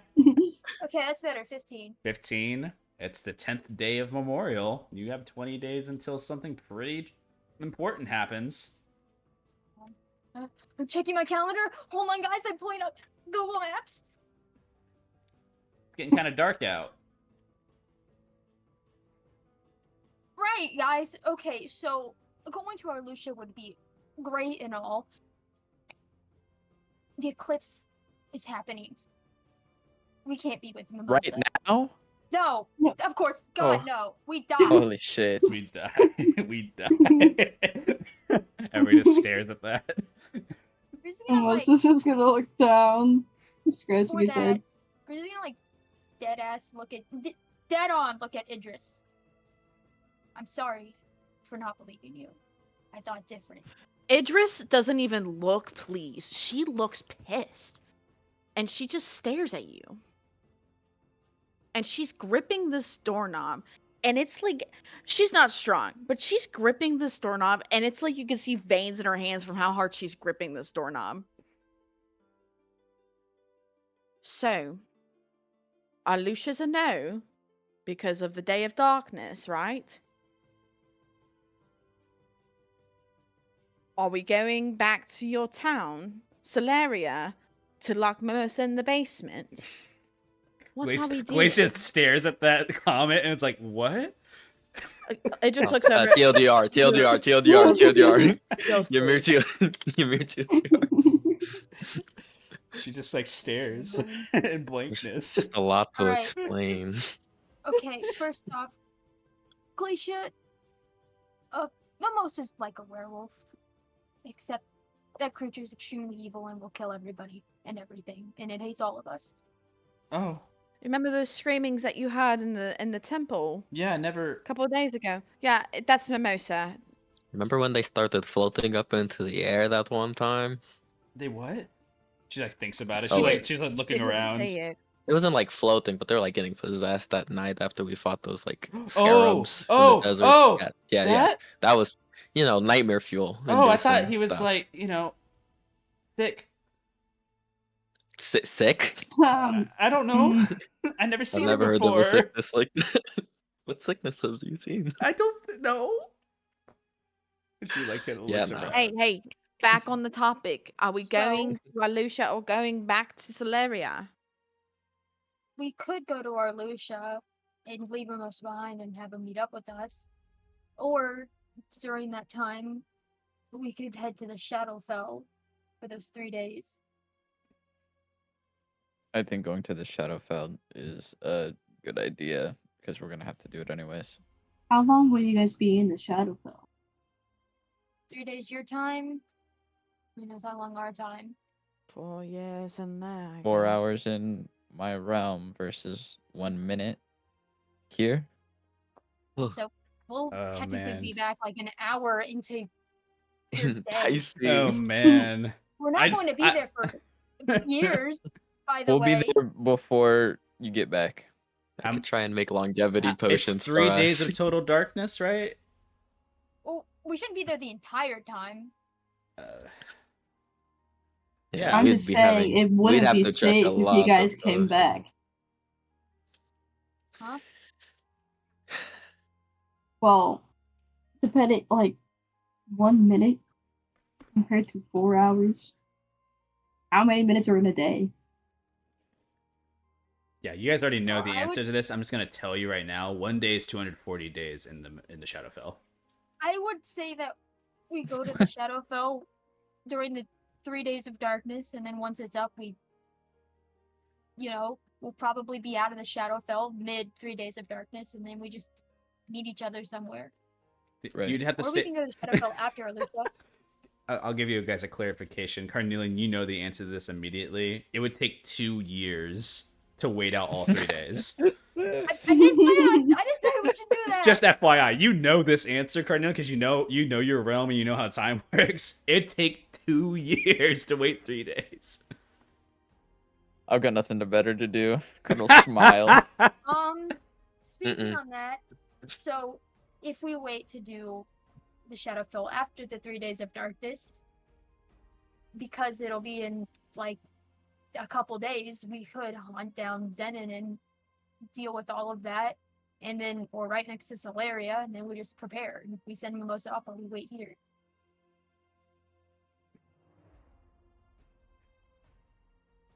Okay, that's better. 15. 15. It's the 10th day of Memorial. You have 20 days until something pretty important happens. I'm checking my calendar. Hold on, guys. I'm pulling up Google Maps. It's getting kind of dark out. Right, guys. Okay, so going to our Lucia would be great and all. The eclipse is happening. We can't be with Mimosa. Right now? No, of course. God, no. We die. Holy shit. We die. We die. Everybody just stares at that. We're just gonna, Almost this is gonna look down, scratching for his head. that, we're just gonna dead ass look at dead on look at Idris. I'm sorry for not believing you. I thought different. Idris doesn't even look pleased. She looks pissed. And she just stares at you. And she's gripping this doorknob. And it's like, she's not strong, but she's gripping this doorknob. And it's like you can see veins in her hands from how hard she's gripping this doorknob. So, Alusha's a no because of the Day of Darkness, right? Are we going back to your town, Solaria, to lock Mimosa in the basement? What are we doing? Glacia stares at that comment and it's like, what? Idris looks over. TLDR, TLDR, TLDR, TLDR. Ymir TLDR. She just like stares in blankness. Just a lot to Alright. explain. Okay, first off, Glacia, Mimosa's like a werewolf, except that creature is extremely evil and will kill everybody and everything, and it hates all of us. Oh, Remember those screamings that you heard in the temple yeah, never. a couple of days ago? Yeah, that's Mimosa. Remember when they started floating up into the air that one time? They what? She like thinks about it. Oh, wait. She's like looking She didn't around. say it. It wasn't like floating, but they were like getting possessed that night after we fought those like Oh, scarabs in oh, the desert. oh, yeah. that? That was, nightmare fuel. Oh, I thought inducing he was stuff. like, thick. Sick? I don't know. I never I've seen never it heard before. of a sickness like that. What sickness have you seen? I don't know. She like kind of Yeah, looks no. around. Hey, back on the topic. Are we So- going to Alusha or going back to Solaria? We could go to our Lucia and leave Mimosa behind and have him meet up with us. Or, during that time, we could head to the Shadowfell for those 3 days. I think going to the Shadowfell is a good idea because we're gonna have to do it anyways. How long will you guys be in the Shadowfell? 3 days your time. Who knows how long our time. 4 years and there. I 4 guess. hours in my realm versus 1 minute here. So we'll Oh, technically be man. back like an hour into your day. Enticing. Oh man. We're not going to be there for years, by the We'll way. be there before you get back. I could try and make longevity potions. It's 3 for days us. of total darkness, right? Well, we shouldn't be there the entire time. Yeah, I'm we'd just be saying having- it we'd wouldn't have be to check a safe if lot you of guys came those. back. Huh? Well, depending, like 1 minute compared to 4 hours. How many minutes are in a day? Yeah, you guys already know the I answer would- to this. I'm just gonna tell you right now. 1 day is 240 days in the Shadowfell. I would say that we go to the Shadowfell during the 3 days of darkness, and then once it's up, we'll probably be out of the Shadowfell mid 3 days of darkness, and then we just meet each other somewhere. Right. You'd have to Or we stay. can go to the Shadowfell after Alusha. I'll give you guys a clarification. Carnelian, you know the answer to this immediately. It would take 2 years to wait out all 3 days. I didn't say we should do that. Just FYI, you know this answer, Carnelian, because you know your realm and you know how time works. It'd take 2 years to wait 3 days. I've got nothing better to do. Colonel smile. Speaking on that, so if we wait to do the Shadowfell after the 3 days of darkness, because it'll be in like a couple days, we could hunt down Zenon and deal with all of that, and then we're right next to Solaria, and then we just prepare. And we send Mimosa off, and we wait here.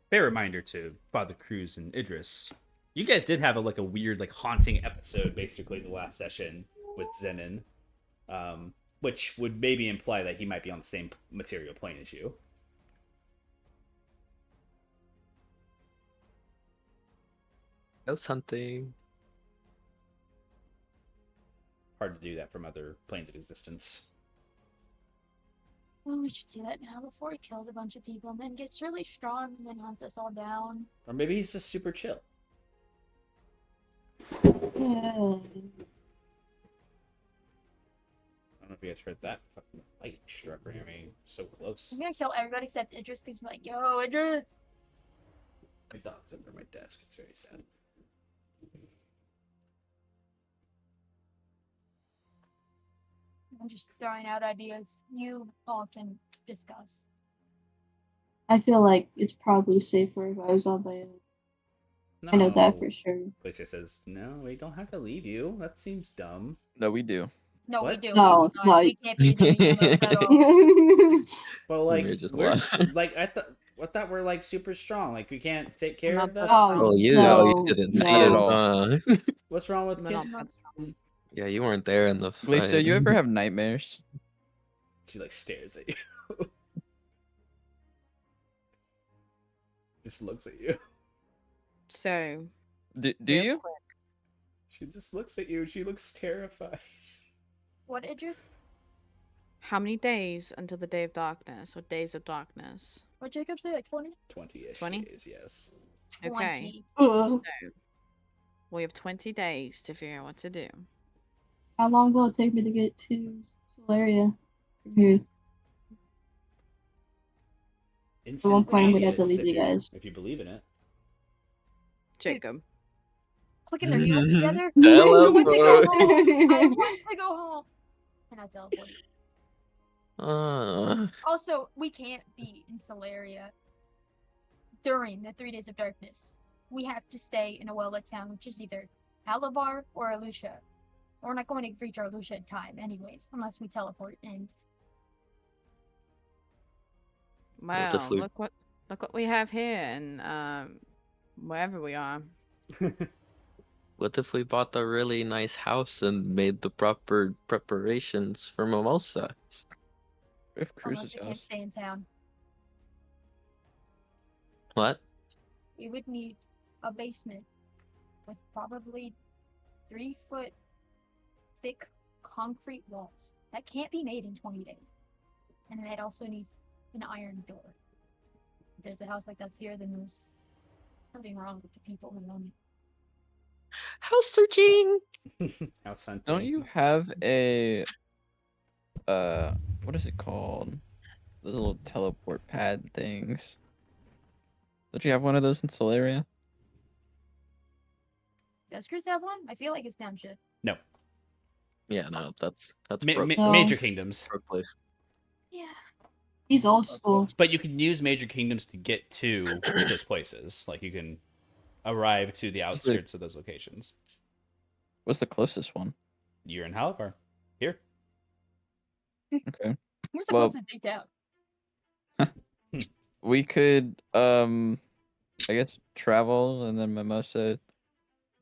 Fair reminder to Father Cruz and Idris. You guys did have a weird haunting episode basically the last session with Zenon, which would maybe imply that he might be on the same material plane as you. Ghost hunting. Hard to do that from other planes of existence. Well, we should do that now before he kills a bunch of people and then gets really strong and then hunts us all down. Or maybe he's just super chill. Yeah. I don't know if you guys heard that fucking light struck right me so close. I'm gonna kill everybody except Idris because he's like, yo, Idris! My dog's under my desk. It's very sad. I'm just throwing out ideas. You all can discuss. I feel like it's probably safer if I was on my own. No. I know that for sure. Glacia says, no, we don't have to leave you. That seems dumb. No, we do. No, we What? do. No, we, no. we can't be doing this at all. Well, We're just we're alive. I thought we're super strong. We can't take care Not of that. that Oh, Oh, you no, didn't not see at it. all. What's wrong with We're not Kim? that strong. Yeah, you weren't there in the fight. Glacia, you ever have nightmares? She stares at you. Just looks at you. So, Do real you? quick, She just looks at you. She looks terrified. What, Idris? how many days until the day of darkness or days of darkness? What Jacob say? Like 20? 20-ish 20? days, yes. 20. Ugh. We have 20 days to figure out what to do. How long will it take me to get to Solaria from here? At one point, we'd have to leave you guys. If you believe in it. Jacob. Clicking their heels together. Hello, I want to go home. I boy. want to go home. And I teleport. Also, we can't be in Solaria during the 3 days of darkness. We have to stay in a well-lit town, which is either Alabar or Alusha. We're not going to reach our Alusha in time, anyways, unless we teleport. And Wow, if we- look what we have here and wherever we are. What if we bought a really nice house and made the proper preparations for Mimosa? If unless Cruz's we can't house. stay in town, What? we would need a basement with probably 3-foot thick concrete walls. That can't be made in 20 days. And it also needs an iron door. If there's a house like this here, then there's something wrong with the people who own it. House searching! House hunting. Don't you have a what is it called? Those little teleport pad things. Don't you have one of those in Solaria? Does Chris have one? I feel like it's down shit. No. Yeah, no, that's No. Major kingdoms. Broke place. Yeah. He's old school. But you can use major kingdoms to get to those places. You can arrive to the outskirts of those locations. What's the closest one? You're in Halibar. Here. Okay. We're supposed to dig down. We could I guess travel and then Mimosa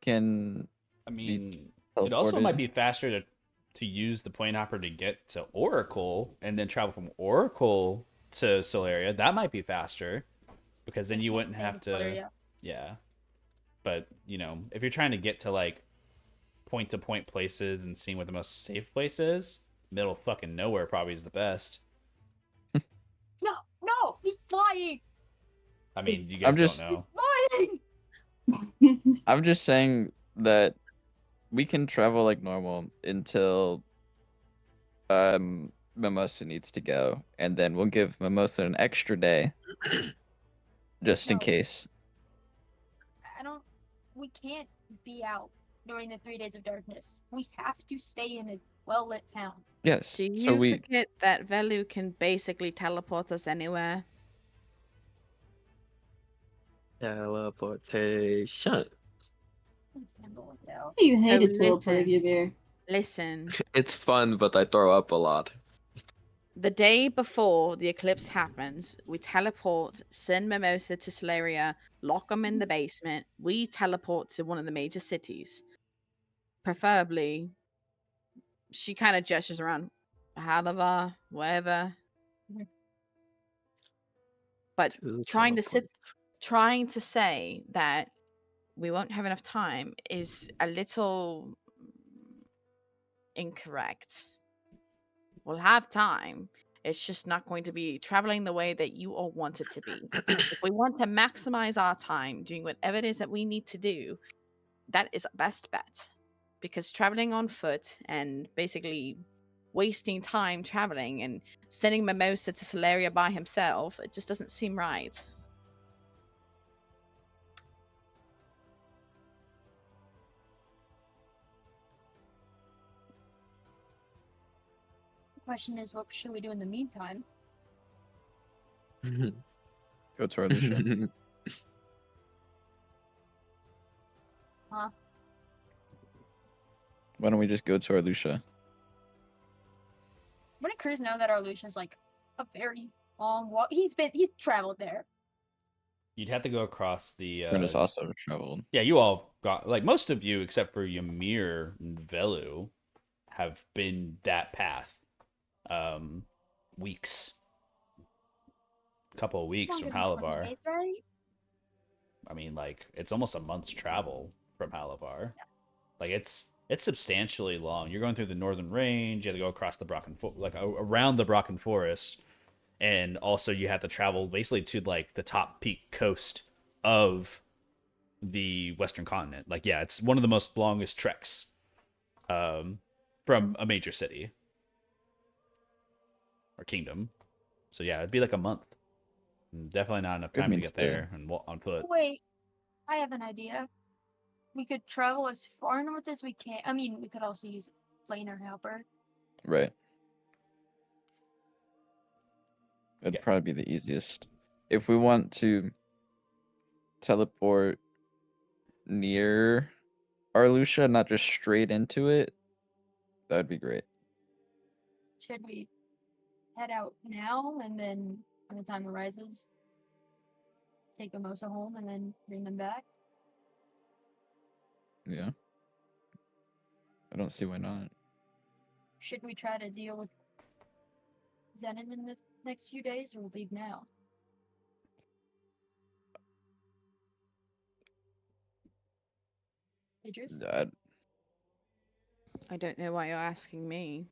can I be mean, it also might teleported. be faster to use the plane hopper to get to Oracle and then travel from Oracle to Solaria. That might be faster because then We you can't wouldn't stay in have to. Solaria. Yeah, but if you're trying to get to like point to point places and seeing what the most safe place is, middle of fucking nowhere probably is the best. No, no, he's lying. I mean, you I'm guys don't just know. Lying. I'm just saying that we can travel like normal until Mimosa needs to go, and then we'll give Mimosa an extra day just in No. case. I don't. We can't be out during the 3 days of darkness. We have to stay in a well-lit town. Yes. Do So you we forget that Velu can basically teleport us anywhere? Teleportation. Let's handle it out. You hated Oh, teleporting, Ymir. Listen. It's fun, but I throw up a lot. The day before the eclipse happens, we teleport, send Mimosa to Solaria, lock them in the basement. We teleport to one of the major cities. Preferably, she kind of gestures around Halavar, wherever. Mhm. But Two trying to teleports. say that we won't have enough time is a little incorrect. We'll have time. It's just not going to be traveling the way that you all want it to be. If we want to maximize our time doing whatever it is that we need to do, that is our best bet. Because traveling on foot and basically wasting time traveling and sending Mimosa to Solaria by himself, it just doesn't seem right. The question is, what should we do in the meantime? go to Arlusha. Huh? Why don't we just go to Arlusha? Wouldn't Cruz know that our Lucian's like a very long walk? He's traveled there. You'd have to go across the. Prentice also traveled. Yeah, you all got like most of you except for Ymir and Velu have been that path. Um, weeks, couple of weeks from Longer than 20 Halavar. days, right? I mean, like it's almost a month's travel from Halavar. Yeah. Like it's substantially long. You're going through the northern range. You have to go across the around the Brocken Forest, and also you have to travel basically to like the top peak coast of the Western continent. Like, yeah, it's one of the most longest treks from a major city or kingdom. So yeah, it'd be like a month. Definitely not enough Good time to means get there. there and on foot. Wait, I have an idea. We could travel as far north as we can. I mean, we could also use planer helper. Right. It'd Yeah. probably be the easiest. If we want to teleport near Arlusha, not just straight into it, that'd be great. Should we head out now and then when the time arises, take Mimosa home and then bring them back? Yeah. I don't see why not. Should we try to deal with Zenon in the next few days or leave now? Idris? That I don't know why you're asking me.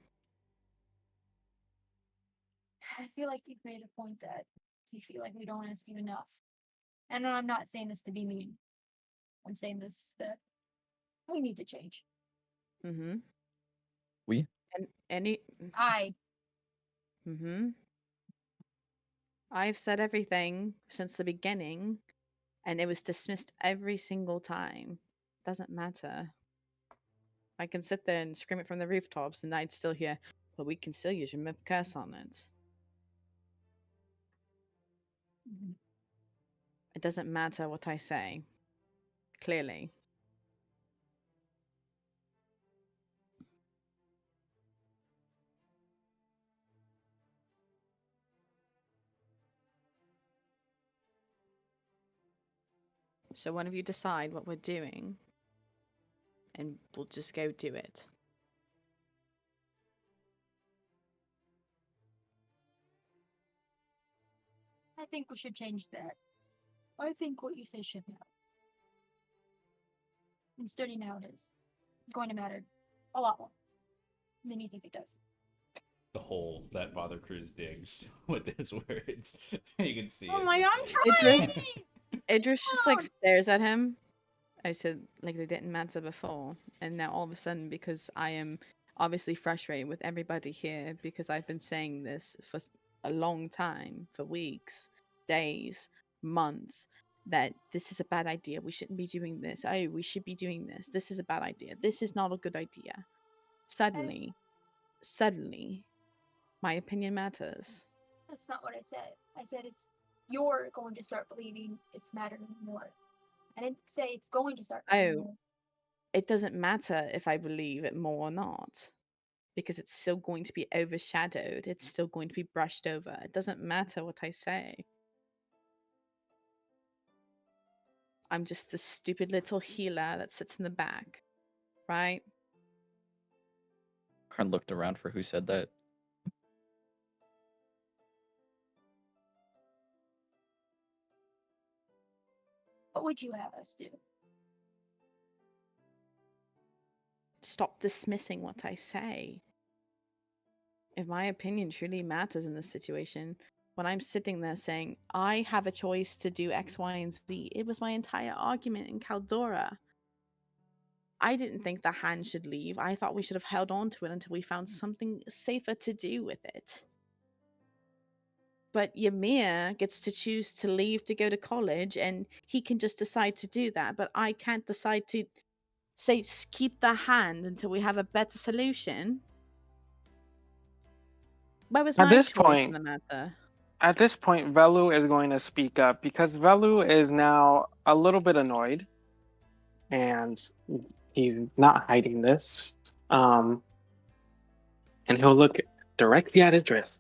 I feel like you've made a point that you feel like we don't ask you enough. And I'm not saying this to be mean. I'm saying this that we need to change. Mm-hmm. we And any I mm-hmm. I've said everything since the beginning, and it was dismissed every single time. Doesn't matter. I can sit there and scream it from the rooftops, and I'd still hear, but we can still use your myth curse on it. It doesn't matter what I say. Clearly. So one of you decide what we're doing, and we'll just go do it. I think we should change that. I think what you say should matter. And starting now it is going to matter a lot more than you think it does. The hole that Father Cruz digs with his words. You can see Oh it. my in his God, face. I'm Idris, trying! Idris just like stares at him. Oh, so like they didn't matter before, and now all of a sudden, because I am obviously frustrated with everybody here, because I've been saying this for a long time, for weeks, days, months, that this is a bad idea. We shouldn't be doing this. Oh, we should be doing this. This is a bad idea. This is not a good idea. Suddenly, my opinion matters. That's not what I said. I said you're going to start believing it's mattering more. I didn't say it's going to start mattering Oh, more. it doesn't matter if I believe it more or not, because it's still going to be overshadowed. It's still going to be brushed over. It doesn't matter what I say. I'm just the stupid little healer that sits in the back, right? Karn looked around for who said that. What would you have us do? Stop dismissing what I say. If my opinion truly matters in this situation, when I'm sitting there saying, I have a choice to do X, Y, and Z, it was my entire argument in Caldora. I didn't think the hand should leave. I thought we should have held on to it until we found something safer to do with it. But Ymir gets to choose to leave to go to college, and he can just decide to do that. But I can't decide to say keep the hand until we have a better solution. Where was At my this choice in point, the matter? Velu is going to speak up because Velu is now a little bit annoyed, and he's not hiding this. And he'll look directly at Idris.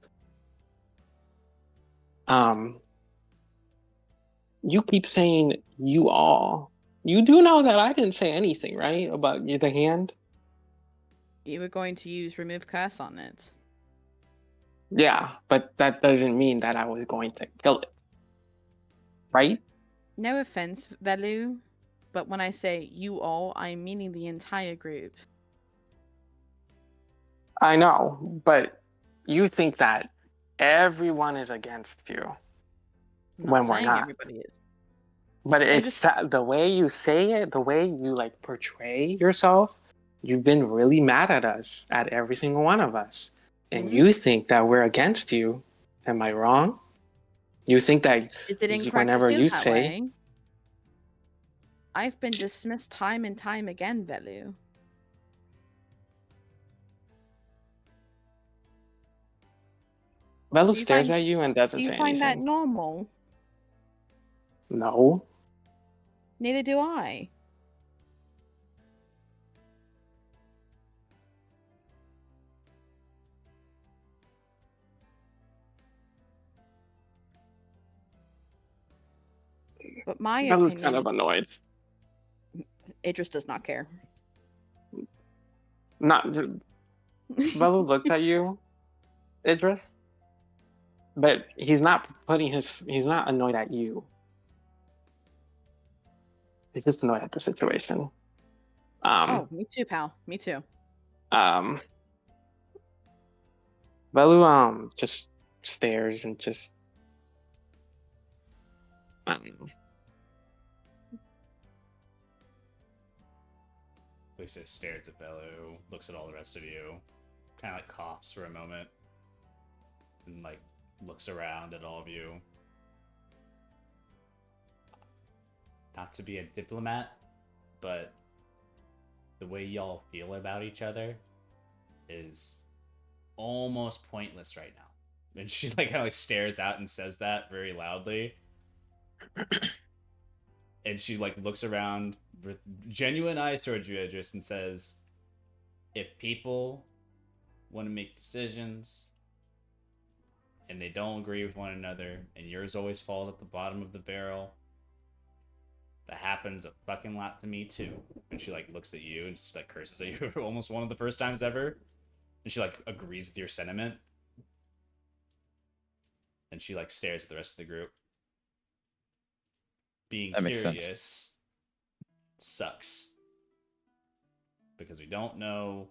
You keep saying you all. You do know that I didn't say anything, right? About the hand? You were going to use remove curse on it. Yeah, but that doesn't mean that I was going to kill it. Right? No offense, Velu, but when I say you all, I'm meaning the entire group. I know, but you think that everyone is against you I'm not when we're saying not. everybody is. But I'm it's the way you say it, the way you like portray yourself. You've been really mad at us, at every single one of us, and you think that we're against you. Am I wrong? You think that Is it incorrect to whenever feel you that say, way? I've been dismissed time and time again, Velu. Velu Do you stares find at you and doesn't do you say find that anything. normal? No. Neither do I. But my Velu's kind opinion, of annoyed. Idris does not care. Not Velu looks at you, Idris, but he's not he's not annoyed at you. He's just annoyed at the situation. Oh, me too, pal. Me too. Um Velu just stares and just I don't know. Lisa stares at Bellu, looks at all the rest of you, kind of like coughs for a moment, and like looks around at all of you. Not to be a diplomat, but the way y'all feel about each other is almost pointless right now. And she like kind of like stares out and says that very loudly. And she like looks around with genuine eyes towards you, Idris, and says, if people want to make decisions and they don't agree with one another and yours always falls at the bottom of the barrel, That happens a fucking lot to me too. And she like looks at you and just like curses at you for almost one of the first times ever. And she like agrees with your sentiment. And she like stares at the rest of the group. Being That makes sense. curious sucks. Because we don't know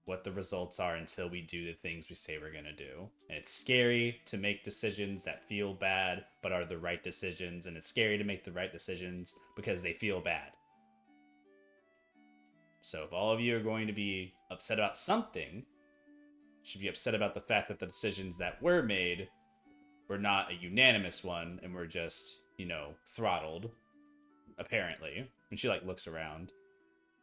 what the results are until we do the things we say we're going to do. And it's scary to make decisions that feel bad but are the right decisions, and it's scary to make the right decisions because they feel bad. So if all of you are going to be upset about something, you should be upset about the fact that the decisions that were made were not a unanimous one and were just, throttled, apparently. And she like looks around.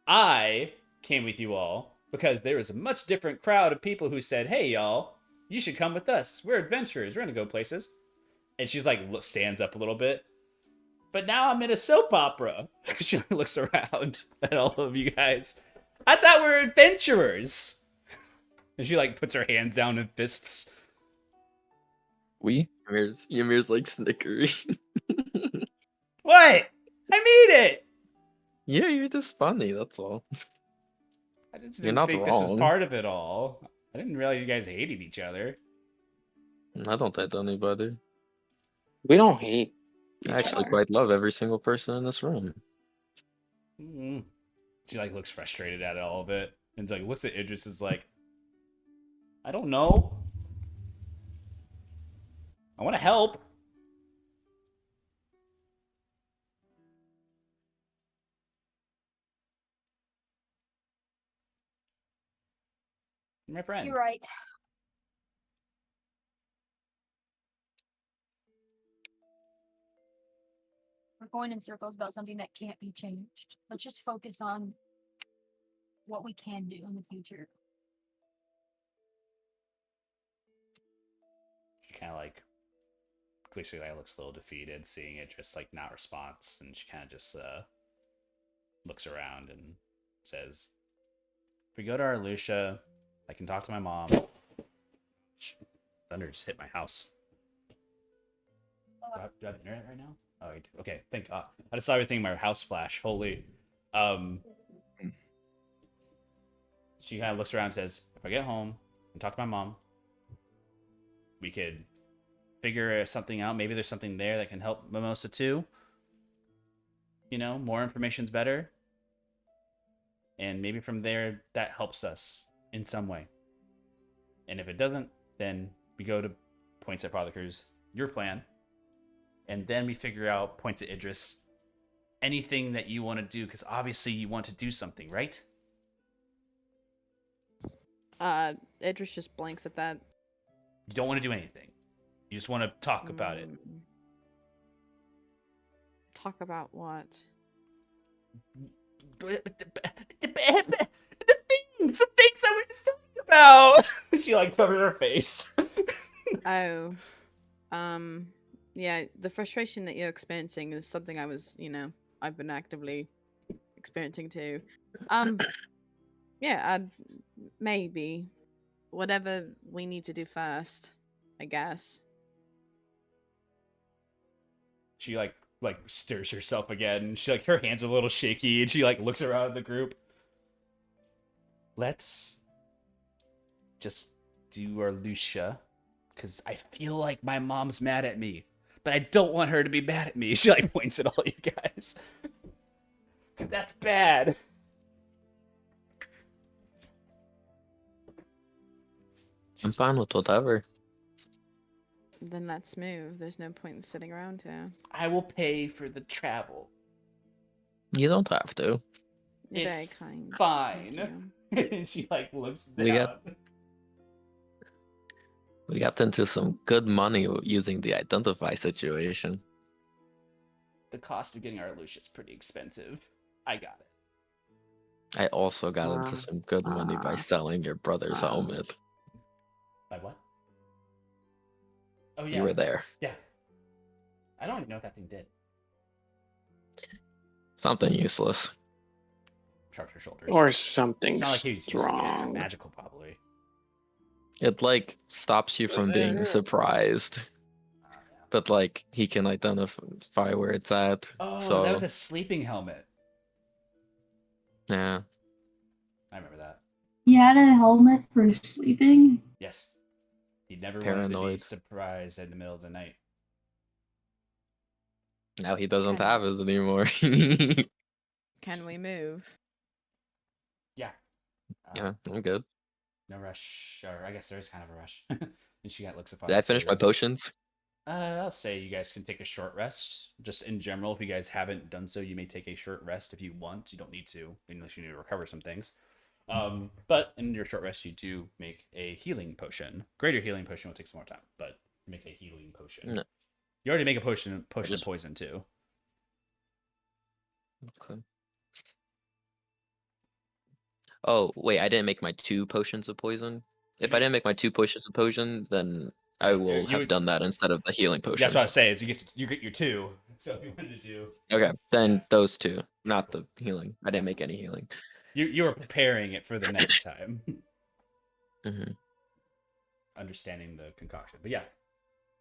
I came with you all because there was a much different crowd of people who said, hey, y'all, you should come with us. We're adventurers. We're going to go places. And she's like, stands up a little bit. But now I'm in a soap opera. She looks around at all of you guys. I thought we were adventurers. And she like puts her hands down in fists. We? Ymir's like snickering. What? I mean it. Yeah, you're just funny, that's all. I just You're didn't not think this was wrong. part of it all. I didn't realize you guys hated each other. I don't hate anybody. We don't hate. I each actually other. quite love every single person in this room. Mm. She like looks frustrated at all of it and like looks at Idris as like, I don't know. I want to help. My friend. You're right. We're going in circles about something that can't be changed. Let's just focus on what we can do in the future. She kind of like clearly like looks a little defeated, seeing it just like not response, and she kind of just looks around and says, "If we go to our Lucia, I can talk to my mom." Thunder just hit my house. Do I have internet right now? Oh, I do. Okay, thank God. I just saw everything in my house flash. Holy. She kind of looks around and says, if I get home and talk to my mom, we could figure something out. Maybe there's something there that can help Mimosa too. More information's better. And maybe from there, that helps us in some way. And if it doesn't, then we go to points at Father Cruz, your plan. And then we figure out points at Idris. Anything that you want to do, because obviously you want to do something, right? Idris just blanks at that. You don't want to do anything. You just want to talk about it. Talk about what? The things that we're just talking about. She like covers her face. Oh. Yeah, the frustration that you're experiencing is something I was, I've been actively experiencing too. Yeah, maybe. Whatever we need to do first, I guess. She like stirs herself again. She her hands are a little shaky, and she like looks around at the group. Let's just do our Lucia, because I feel like my mom's mad at me, but I don't want her to be mad at me. She like points at all you guys, because that's bad. I'm fine with whatever. Then let's move. There's no point in sitting around here. I will pay for the travel. You don't have to. You're It's very kind. fine. And she like looks down. We got into some good money using the identify situation. The cost of getting our Lucia is pretty expensive. I got it. I also got into some good money by selling your brother's helmet. By what? Oh yeah. You were there. Yeah. I don't even know what that thing did. Something useless. Shrugged her shoulders. Or something It's not like he was using it. It's strong. magical, probably. It stops you from being surprised. but like he can identify where it's at. Oh, that So was a sleeping helmet. yeah, I remember that. He had a helmet for sleeping. Yes. He never wanted to be paranoid. surprised in the middle of the night. Now he doesn't Can- have it anymore. Can we move? Yeah. Yeah, I'm good. No rush, or I guess there is kind of a rush. And she looks at Did I finish my potions? I'll say you guys can take a short rest. Just in general, if you guys haven't done so, you may take a short rest if you want. You don't need to, unless you need to recover some things. But in your short rest, you do make a healing potion. Greater healing potion will take some more time, but make a healing potion. No. You already make a potion of just- poison too. Okay. Oh, wait, I didn't make my 2 potions of poison. If I didn't make my 2 potions of potion, then I No, will you have would- done that instead of the healing potion. That's what I was saying. Is you get your 2. So if you wanted to do, Okay, then Yeah. those 2, not the healing. I didn't make any healing. you were preparing it for the next time. Hmm. Understanding the concoction. But yeah,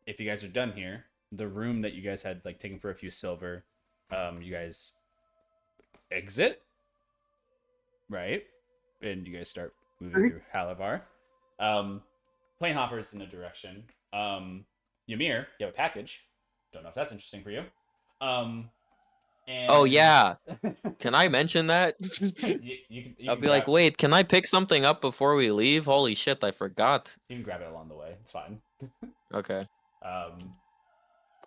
if you guys are done here, the room that you guys had like taken for a few silver, you guys exit, right? And you guys start moving through Halavar. Plane hoppers in a direction. Ymir, you have a package. Don't know if that's interesting for you. And Oh, yeah. Can I mention that? you I'll can be like, grab, wait, can I pick something up before we leave? Holy shit, I forgot. you can grab it along the way. It's fine. Okay.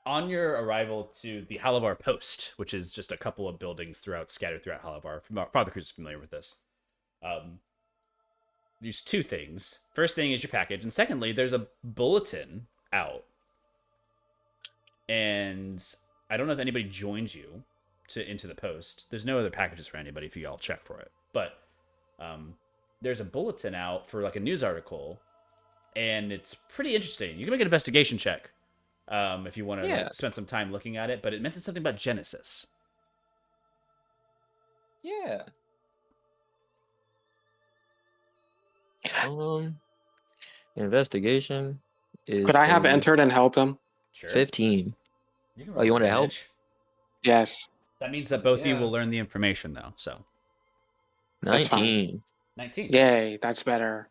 On your arrival to the Halavar Post, which is just a couple of buildings scattered throughout Halavar, Father Cruz is familiar with this. There's 2 things. First thing is your package, and secondly, there's a bulletin out. And I don't know if anybody joined you into the post. There's no other packages for anybody if you all check for it. But there's a bulletin out for like a news article, and it's pretty interesting. You can make an investigation check if you want to spend some time looking at it. But it mentioned something about Genesis. Yeah. Investigation is Could I have a entered and helped him? Sure. 15. You can Oh, you want to help? advantage. Yes. That means that both of you Yeah. will learn the information, though. So That's fine. 19. 19. Yay, that's better.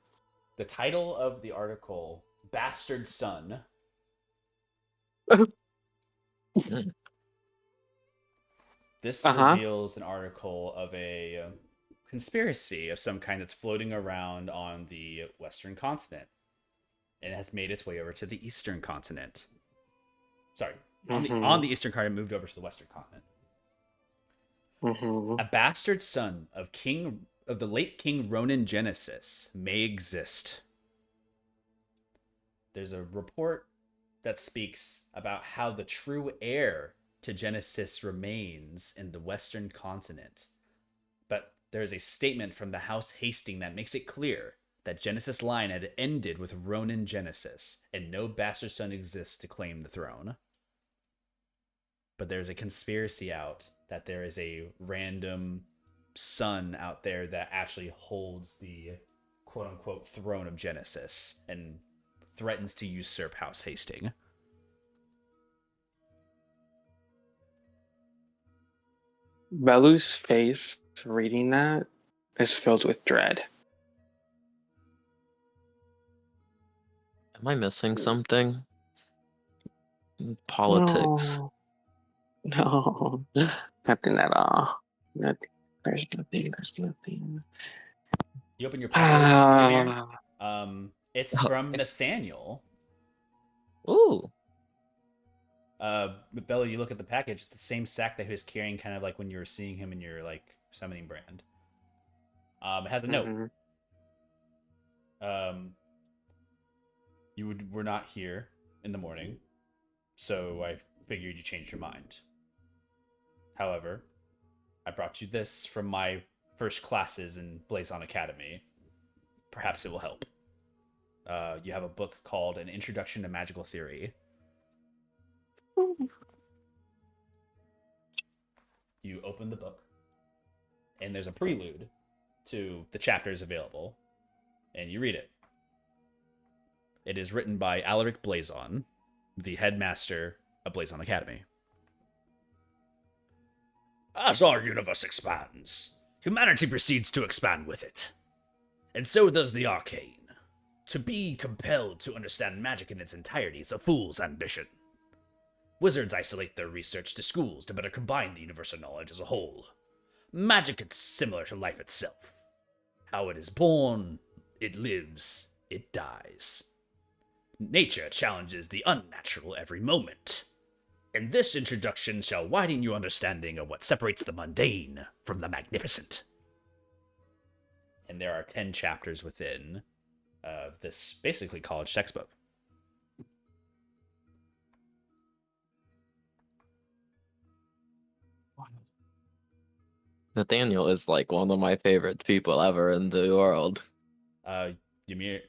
The title of the article: "Bastard Son." This reveals an article of a conspiracy of some kind that's floating around on the Western continent, and it has made its way over to the Eastern continent. Sorry, on the Eastern continent, moved over to the Western continent. Mm-hmm. A bastard son of the late King Ronin Genesis may exist. There's a report that speaks about how the true heir to Genesis remains in the Western continent. But there's a statement from the House Hastings that makes it clear that Genesis line had ended with Ronin Genesis, and no bastard son exists to claim the throne. But there's a conspiracy out that there is a random son out there that actually holds the quote-unquote throne of Genesis and threatens to usurp House Hastings. Belu's face reading that is filled with dread. Am I missing something? Politics. No, nothing at all. Nothing. There's nothing. There's nothing. You open your package, Ymir. It's from Nathaniel. Ooh. Bella, you look at the package, it's the same sack that he was carrying kind of like when you were seeing him in your like summoning brand. It has a note. You were not here in the morning, so I figured you changed your mind. However, I brought you this from my first classes in Blazon Academy. Perhaps it will help. You have a book called An Introduction to Magical Theory. You open the book, and there's a prelude to the chapters available, and you read it. It is written by Alaric Blazon, the headmaster a Blazon Academy. As our universe expands, humanity proceeds to expand with it. And so does the arcane. To be compelled to understand magic in its entirety is a fool's ambition. Wizards isolate their research to schools to better combine the universal knowledge as a whole. Magic is similar to life itself. How it is born, it lives, it dies. Nature challenges the unnatural every moment. And this introduction shall widen your understanding of what separates the mundane from the magnificent. And there are 10 chapters within this basically college textbook. Nathaniel is like one of my favorite people ever in the world. Ymir,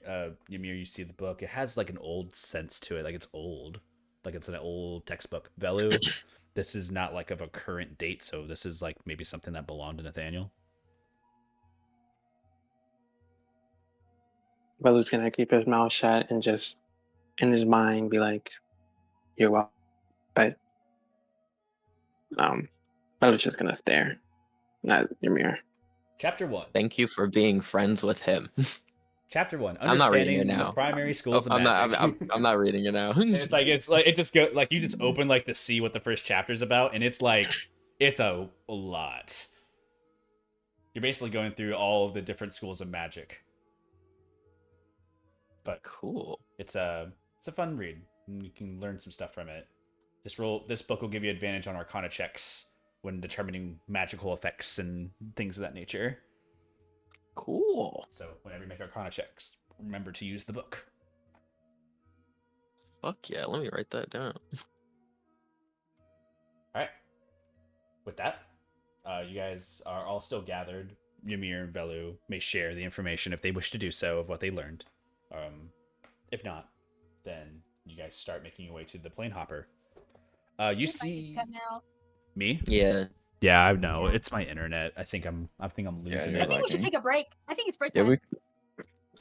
you see the book. It has like an old sense to it. Like it's old. Like it's an old textbook. Velu, this is not like of a current date, so this is like maybe something that belonged to Nathaniel. Belu's gonna keep his mouth shut and just in his mind be like, "You're welcome." But Belu's just gonna stare at your mirror. Chapter 1. Thank you for being friends with him. Chapter 1. I'm not reading it Understanding the now. primary schools of I'm magic. not. I'm not reading it now. it's like it just go like you just open like to see what the first chapter's about, and it's like it's a lot. You're basically going through all of the different schools of magic. But Cool. it's a fun read. And you can learn some stuff from it. This book will give you advantage on Arcana checks when determining magical effects and things of that nature. Cool. So whenever you make Arcana checks, remember to use the book. Fuck yeah, let me write that down. Alright. With that, you guys are all still gathered. Ymir and Velu may share the information if they wish to do so of what they learned. If not, then you guys start making your way to the plane hopper. You see me? Yeah. Yeah, I know. Yeah. It's my internet. I think I'm losing you're I it. think we should lagging. take a break. I think it's break Yeah, time.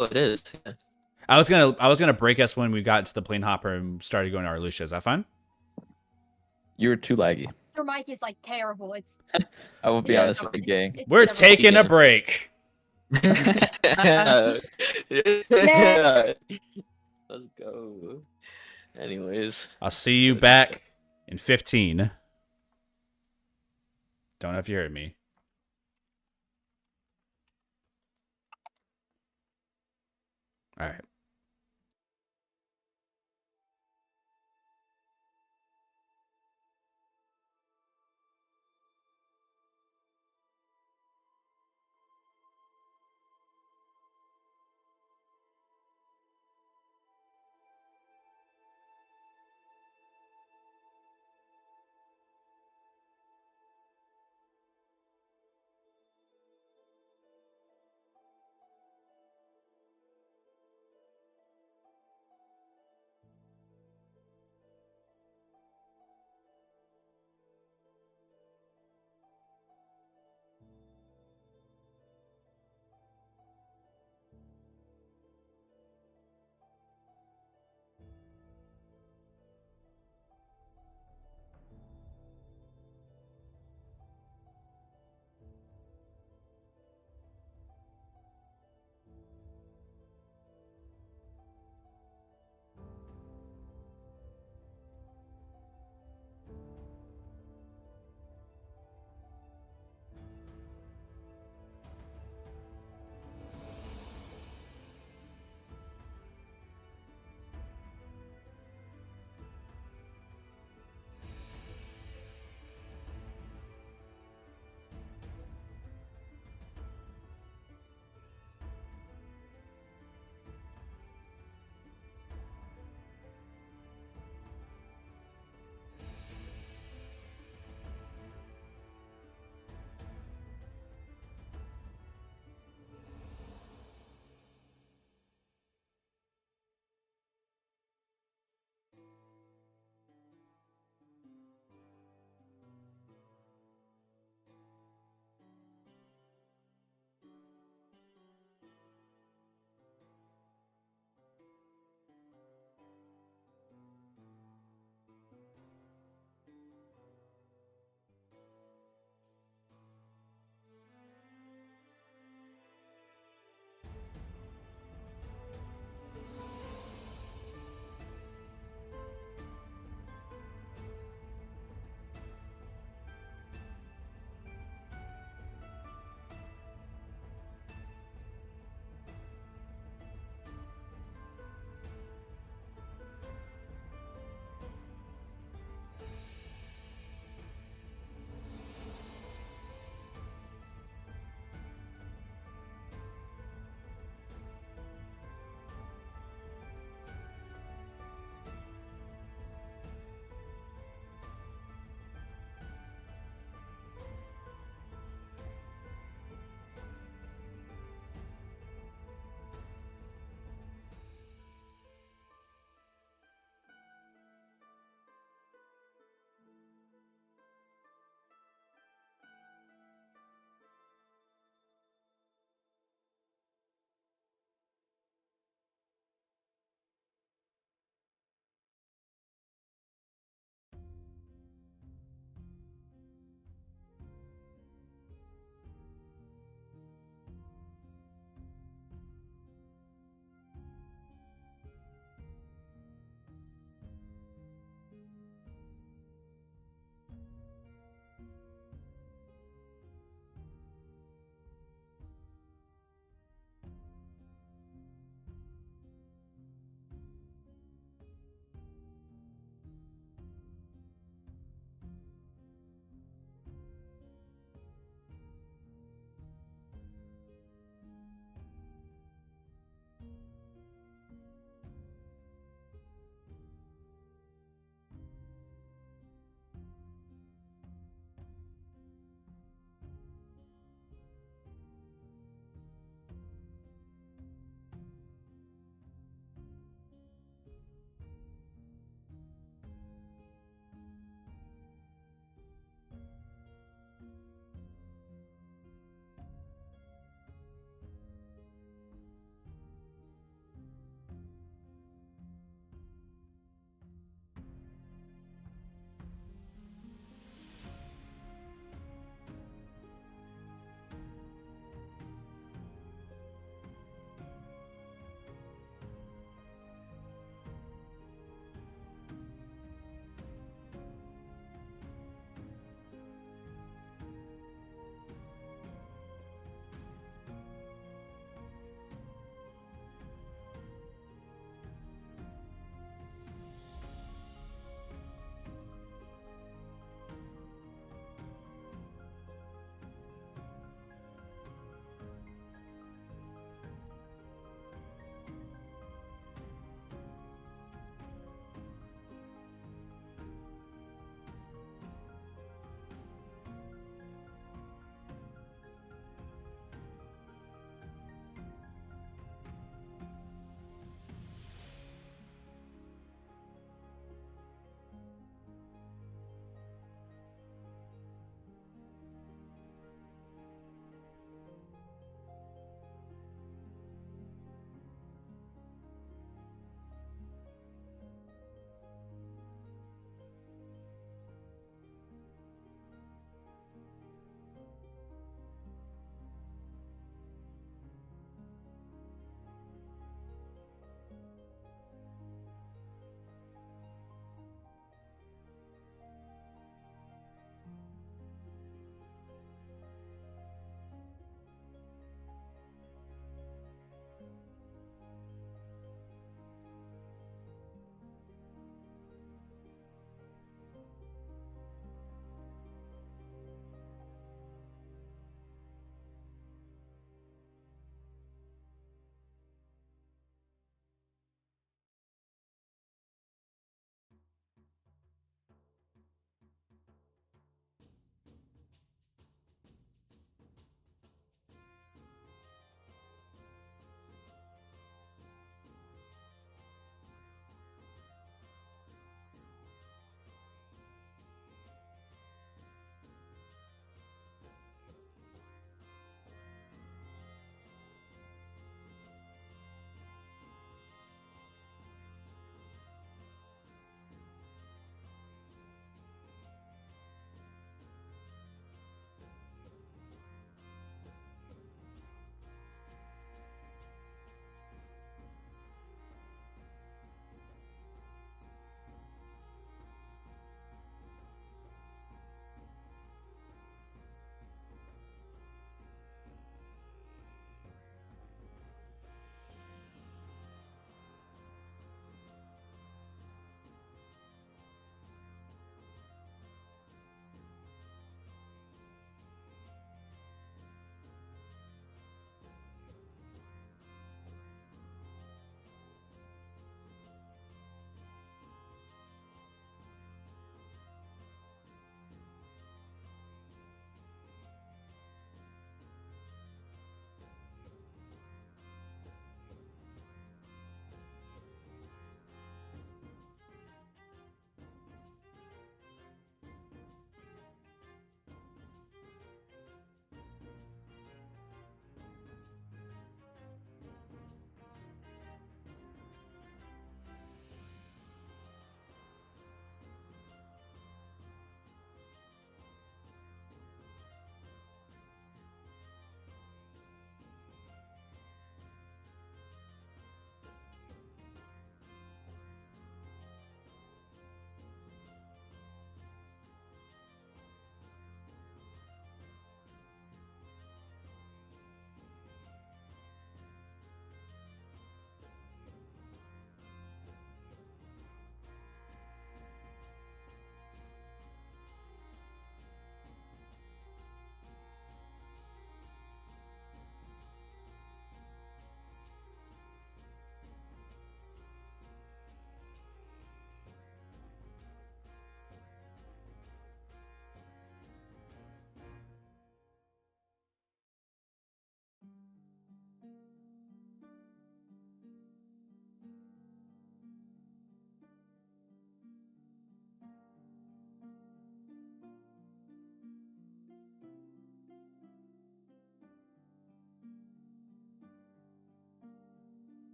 Oh, it is. Yeah. I was gonna break us when we got to the plane hopper and started going to our Lucia. Is that fine? You were too laggy. Your mic is like terrible. It's I will be Yeah, honest with you, gang. it's We're terrible. taking a Yeah. break. Yeah. Let's go. Anyways. I'll see you back in 15. Don't know if you heard me. All right.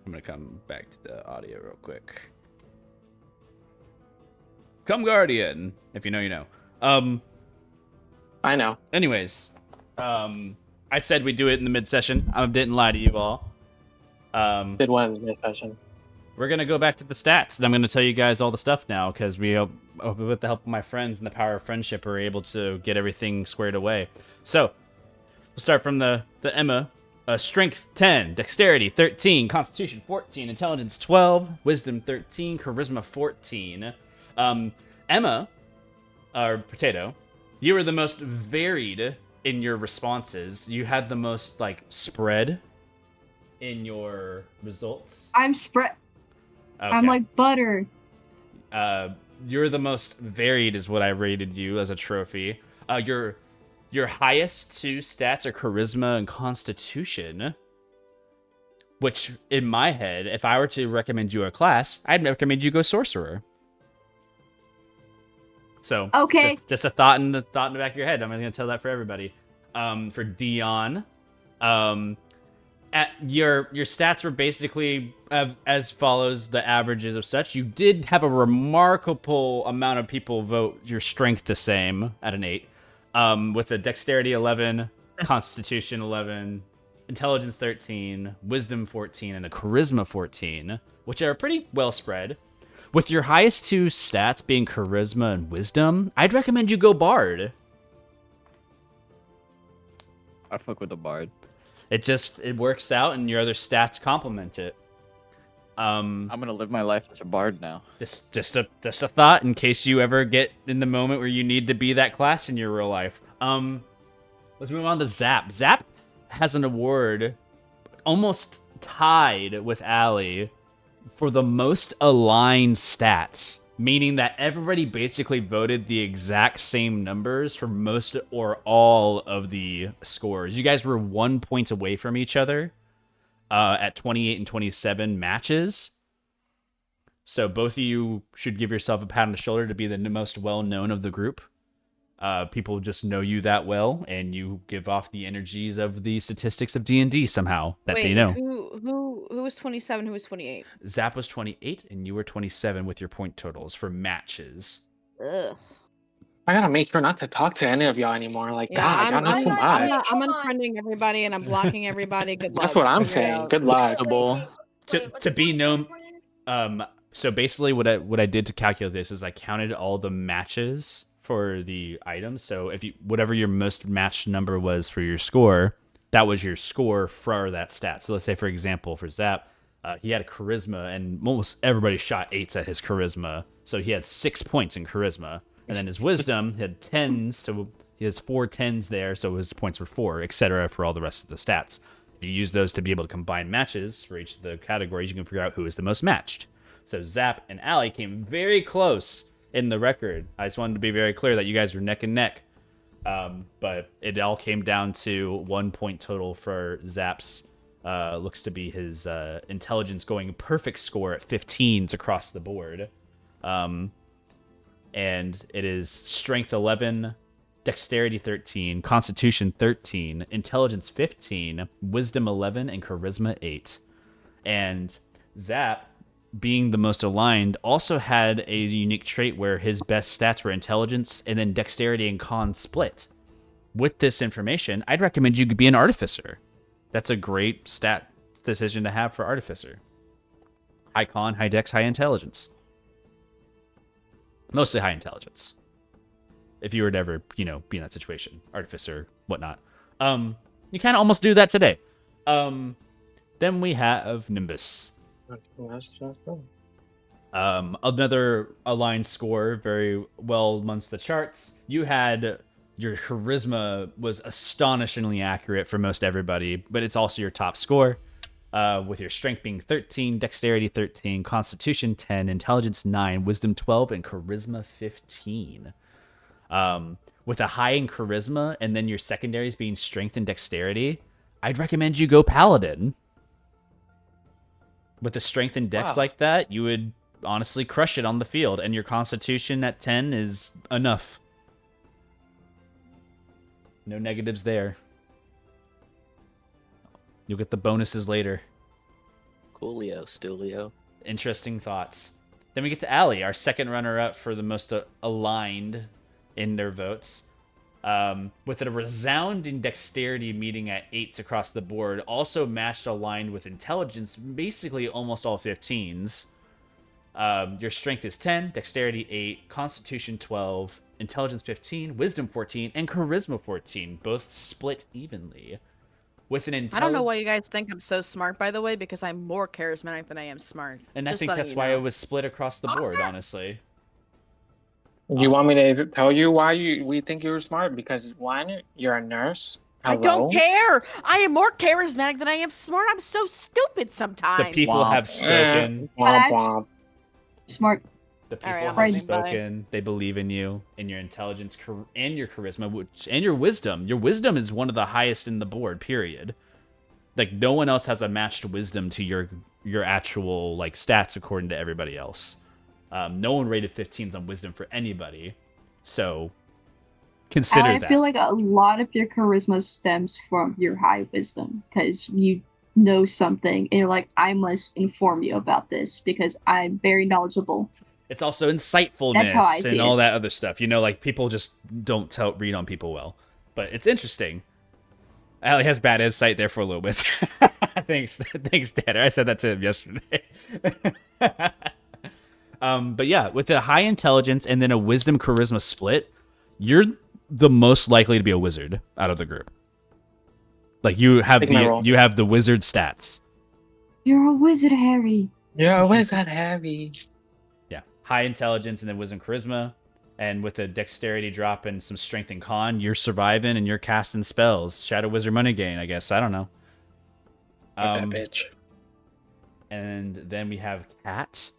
I'm gonna come back to the audio real quick. Come Guardian, if you know, you know. I know. Anyways, I said we'd do it in the mid-session. I didn't lie to you all. Did one in this session. We're gonna go back to the stats, and I'm gonna tell you guys all the stuff now because we, with the help of my friends and the power of friendship, are able to get everything squared away. So we'll start from the Emma. Strength 10, Dexterity 13, Constitution 14, Intelligence 12, Wisdom 13, Charisma 14. Emma, or Potato, you were the most varied in your responses. You had the most spread in your results. I'm spread. Okay. I'm like butter. You're the most varied is what I rated you as a trophy. Your highest two stats are Charisma and Constitution, which in my head, if I were to recommend you a class, I'd recommend you go Sorcerer. So Okay. just a thought in the back of your head. I'm going to tell that for everybody. For Dion, your stats were basically as follows, the averages of such. You did have a remarkable amount of people vote your strength the same at an 8, with a Dexterity 11, Constitution 11, Intelligence 13, Wisdom 14, and a Charisma 14, which are pretty well spread. With your highest two stats being Charisma and Wisdom, I'd recommend you go Bard. I fuck with the Bard. It works out, and your other stats complement it. I'm gonna live my life as a Bard now. Just a thought in case you ever get in the moment where you need to be that class in your real life. Let's move on to Zap. Zap has an award almost tied with Allie for the most aligned stats, meaning that everybody basically voted the exact same numbers for most or all of the scores. You guys were 1 point away from each other at 28 and 27 matches. So both of you should give yourself a pat on the shoulder to be the most well-known of the group. People just know you that well, and you give off the energies of the statistics of D&D somehow that they know. Who was 27? Who was 28? Zap was 28, and you were 27 with your point totals for matches. Ugh. I gotta make sure not to talk to any of y'all anymore. Like, Yeah, God, y'all know too much. I'm unfriending everybody and I'm blocking everybody. Good luck. That's what I'm Figure it saying. out. Good luck. To be known. So basically, what I did to calculate this is I counted all the matches for the items. So if whatever your most matched number was for your score, that was your score for that stat. So let's say, for example, for Zap, he had a charisma, and almost everybody shot 8s at his charisma. So he had 6 points in charisma. And then his wisdom had 10s, so he has 4 10s there, so his points were 4, etc. for all the rest of the stats. If you use those to be able to combine matches for each of the categories, you can figure out who is the most matched. So Zap and Allie came very close in the record. I just wanted to be very clear that you guys were neck and neck. But it all came down to 1 point total for Zap's. Looks to be his intelligence going perfect score at 15s across the board. And it is Strength 11, Dexterity 13, Constitution 13, Intelligence 15, Wisdom 11, and Charisma 8. And Zap, being the most aligned, also had a unique trait where his best stats were Intelligence and then Dexterity and Con split. With this information, I'd recommend you be an Artificer. That's a great stat decision to have for Artificer. High Con, high Dex, high Intelligence. Mostly high Intelligence. If you were to ever, be in that situation. Artificer, whatnot. You kind of almost do that today. Then we have Nimbus. Another aligned score, very well amongst the charts. You had your charisma was astonishingly accurate for most everybody, but it's also your top score. With your strength being 13, dexterity 13, constitution 10, intelligence 9, wisdom 12, and charisma 15. With a high in charisma and then your secondaries being strength and dexterity, I'd recommend you go paladin. With the strength and dex like that, you would honestly crush it on the field, and your constitution at 10 is enough. No negatives there. You'll get the bonuses later. Coolio, Stulio. Interesting thoughts. Then we get to Allie, our second runner-up for the most aligned in their votes. With a resounding dexterity meeting at 8s across the board, also matched aligned with intelligence, basically almost all 15s. Your strength is 10, dexterity 8, constitution 12, intelligence 15, wisdom 14, and charisma 14, both split evenly. With an I don't know why you guys think I'm so smart, by the way, because I'm more charismatic than I am smart. And Just I think letting that's you why know. it was split across the board, honestly. You want me to tell you why we think you're smart? Because one, you're a nurse. I don't Hello? care. I am more charismatic than I am smart. I'm so stupid sometimes. The people Womp. have spoken. Womp womp. Smart. The people All right, I'm have leaving. Bye. spoken. They believe in you, in your intelligence, and your charisma, and your wisdom. Your wisdom is one of the highest in the board, period. Like, no one else has a matched wisdom to your actual, like, stats according to everybody else. No one rated 15s on wisdom for anybody. So, consider I that. feel like a lot of your charisma stems from your high wisdom because you know something and you're like, I must inform you about this because I'm very knowledgeable. It's also insightfulness That's how I see and all it. that other stuff. You know, like, people just don't read on people well. But it's interesting. Allie has bad insight there for a little bit. Thanks, Dad. I said that to him yesterday. But yeah, with a high intelligence and then a wisdom charisma split, you're the most likely to be a wizard out of the group. Like, you have the wizard stats. You're a wizard, Harry. You're a wizard, Harry. Yeah, high intelligence and then wisdom charisma. And with a dexterity drop and some strength and con, you're surviving and you're casting spells. Shadow Wizard money gain, I guess. I don't know. Fuck that bitch. And then we have Kat.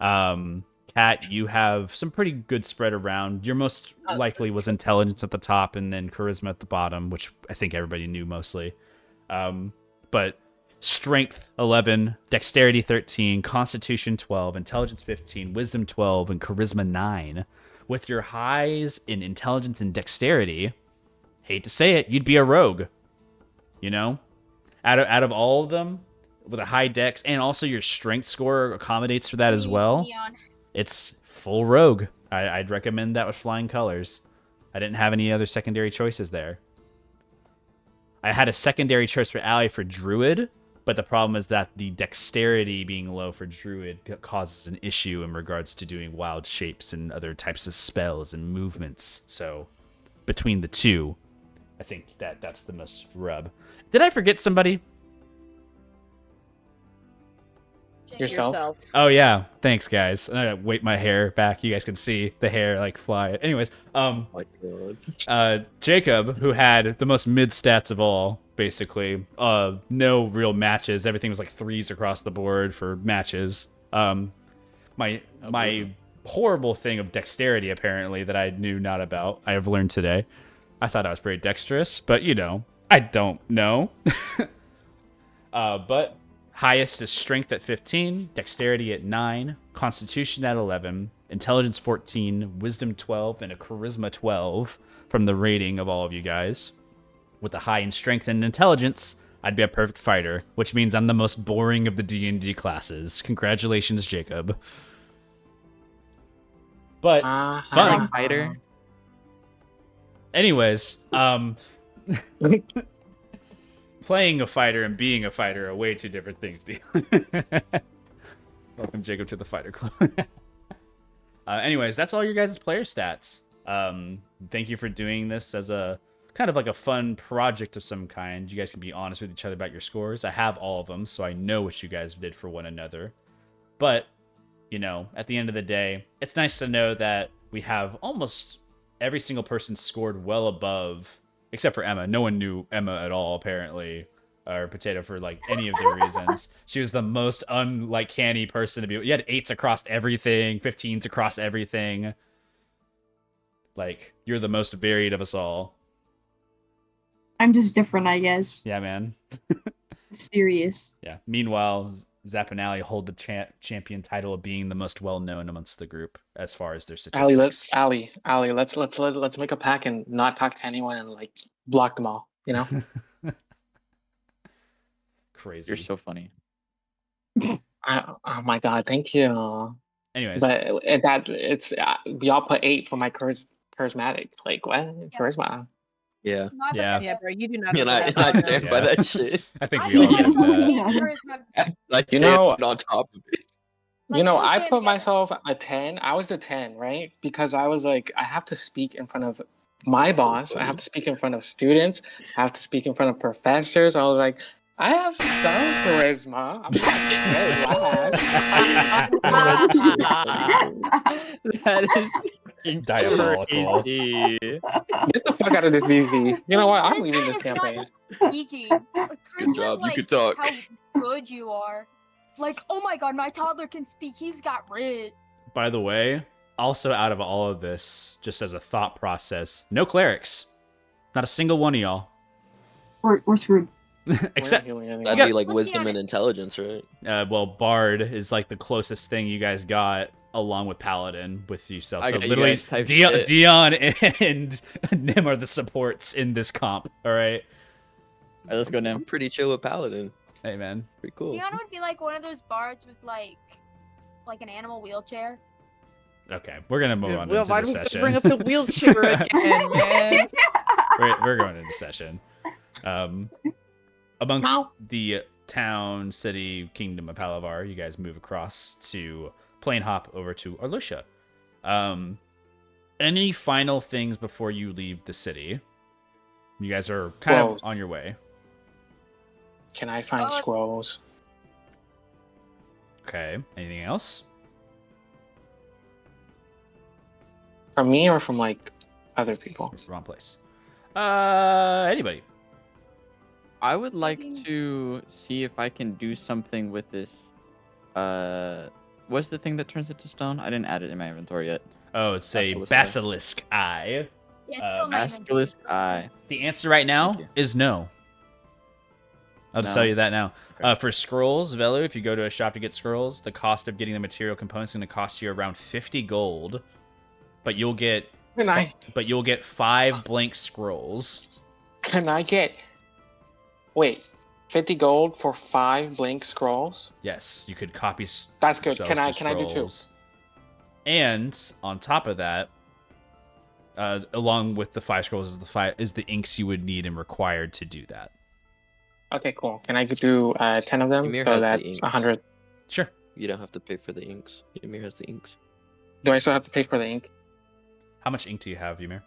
Kat, you have some pretty good spread around. Your most likely was intelligence at the top and then charisma at the bottom, which I think everybody knew mostly. But strength 11, dexterity 13, constitution 12, intelligence 15, wisdom 12, and charisma 9. With your highs in intelligence and dexterity, hate to say it, you'd be a rogue. You know? Out of all of them, with a high dex, and also your strength score accommodates for that as well. Neon. It's full rogue. I'd recommend that with flying colors. I didn't have any other secondary choices there. I had a secondary choice for Allie for druid, but the problem is that the dexterity being low for druid causes an issue in regards to doing wild shapes and other types of spells and movements. So between the two, I think that's the most rub. Did I forget somebody? Yourself? Oh yeah, thanks guys. I gotta wait my hair back. You guys can see the hair like fly. Anyways, Oh my god. Jacob, who had the most mid stats of all, basically. No real matches. Everything was like 3s across the board for matches. My horrible thing of dexterity, apparently, that I knew not about, I have learned today. I thought I was pretty dexterous, but you know, I don't know. But highest is strength at 15, dexterity at 9, constitution at 11, intelligence 14, wisdom 12, and a charisma 12 from the rating of all of you guys. With a high in strength and intelligence, I'd be a perfect fighter, which means I'm the most boring of the D&D classes. Congratulations, Jacob. But fun. Fighter. Anyways, playing a fighter and being a fighter are way two different things, dude. Welcome, Jacob, to the Fighter Club. Anyways, that's all your guys' player stats. Thank you for doing this as a kind of like a fun project of some kind. You guys can be honest with each other about your scores. I have all of them, so I know what you guys did for one another. But, you know, at the end of the day, it's nice to know that we have almost every single person scored well above, except for Emma. No one knew Emma at all, apparently, or Potato for like any of the reasons. She was the most uncanny person to be. You had 8s across everything, 15s across everything. Like, you're the most varied of us all. I'm just different, I guess. Yeah, man. Serious. Yeah. Meanwhile, Zap and Allie hold the champion title of being the most well-known amongst the group as far as their statistics. Allie, let's make a pack and not talk to anyone and like block them all. You know. Crazy. You're so funny. Oh my god, thank you. Anyways, But it's y'all put 8 for my charismatic. Like what? Charisma. Yeah. No, I put Yeah. that Yeah, there. bro, you do not And deserve I that. stand Yeah. by that shit. I think I we all think did that's that. eight charisma. I You stand know- on top of it. Like, I both band put together. myself a 10. I was the 10, right? Because I was like, I have to speak in front of my That's so boss. I funny. have to speak in front of students. I have to speak in front of professors. I was like, I have some charisma. I'm not dead last. That is fucking Diabolical. crazy. Get the fuck out of this VZ. You know what? I'm leaving this Charisma is not campaign. just speaking. Charisma job, is you like could talk. how good you are. Like, oh my god, my toddler can speak. He's got writ. By the way, also out of all of this, just as a thought process, no clerics. Not a single one of y'all. We're screwed. Except, That'd Yeah. be like Let's be wisdom and honest. intelligence, right? well, Bard is like the closest thing you guys got, along with Paladin, with yourself. I So got you literally, guys type shit. Dion and Nim are the supports in this comp. All right. All right, let's go, I'm Nim. pretty chill with Paladin. Hey, man. Pretty cool. Dion would be like one of those bards with like an animal wheelchair. Okay, we're gonna move on Well, into why the do we session. bring up the wheelchair again, man? we're going into session. Amongst the town, city, kingdom of Palavar, you guys move across to plane hop over to Arlusha. Any final things before you leave the city? You guys are kind of Scrolls. on your way. Can I find scrolls? Okay. Anything else? From me or from like other people? Wrong place. Anybody? I would like Maybe- to see if I can do something with this. What's the thing that turns it to stone? I didn't add it in my inventory yet. Oh, it's a Basilisk basilisk eye. Yeah, it's still my inventory. Basilisk eye. The answer right now Thank you. is no. I'll just No? tell you that now. Okay. For scrolls, Velu, if you go to a shop to get scrolls, the cost of getting the material components is going to cost you around 50 gold. But you'll get Can you'll get 5 blank scrolls. I get 50 gold for 5 blank scrolls? Yes, you could copy. That's good. those Can I to do 2? scrolls. And on top of that, along with the 5 scrolls is the inks you would need and required to do that. Okay, cool. Can I do 10 of them? Ymir So has the that's inks. 100. Sure. You don't have to pay for the inks. Ymir has the inks. Do I still have to pay for the ink? How much ink do you have, Ymir?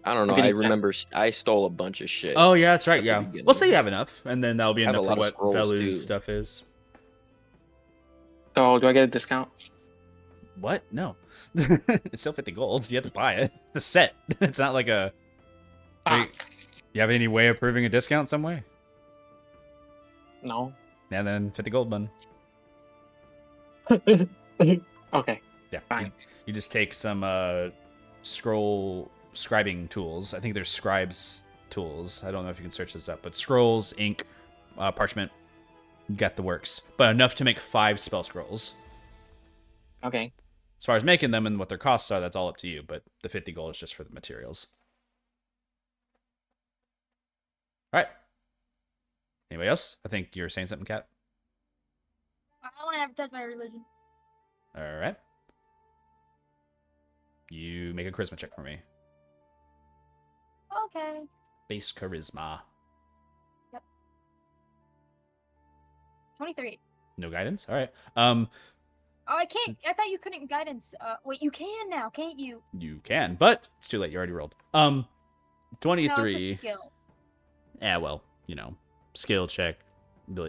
I don't know. I'm I getting that. remember I stole a bunch of shit. Oh yeah, that's right. at the Yeah, beginning. we'll say you have enough, and then that'll be I have a enough for lot of what scrolls, too. Velu's stuff is. So do I get a discount? What? No. It's still 50 gold. You have to buy it. It's a set. It's not like a. Wait, you have any way of proving a discount some way? No. And then 50 gold button. Okay. Yeah. Fine. You just take some scroll scribing tools. I think there's scribes tools. I don't know if you can search this up, but scrolls, ink, parchment. You got the works. But enough to make 5 spell scrolls. Okay. As far as making them and what their costs are, that's all up to you. But the 50 gold is just for the materials. All right. Anybody else? I think you were saying something, Kat. I don't want to advertise my religion. All right. You make a charisma check for me. Okay. Base charisma. 23. No guidance. All right. Oh, I can't. I thought you couldn't guidance. Wait, you can now, can't you? You can, but it's too late. You already rolled. 23. No, it's a skill. Yeah, well, skill check.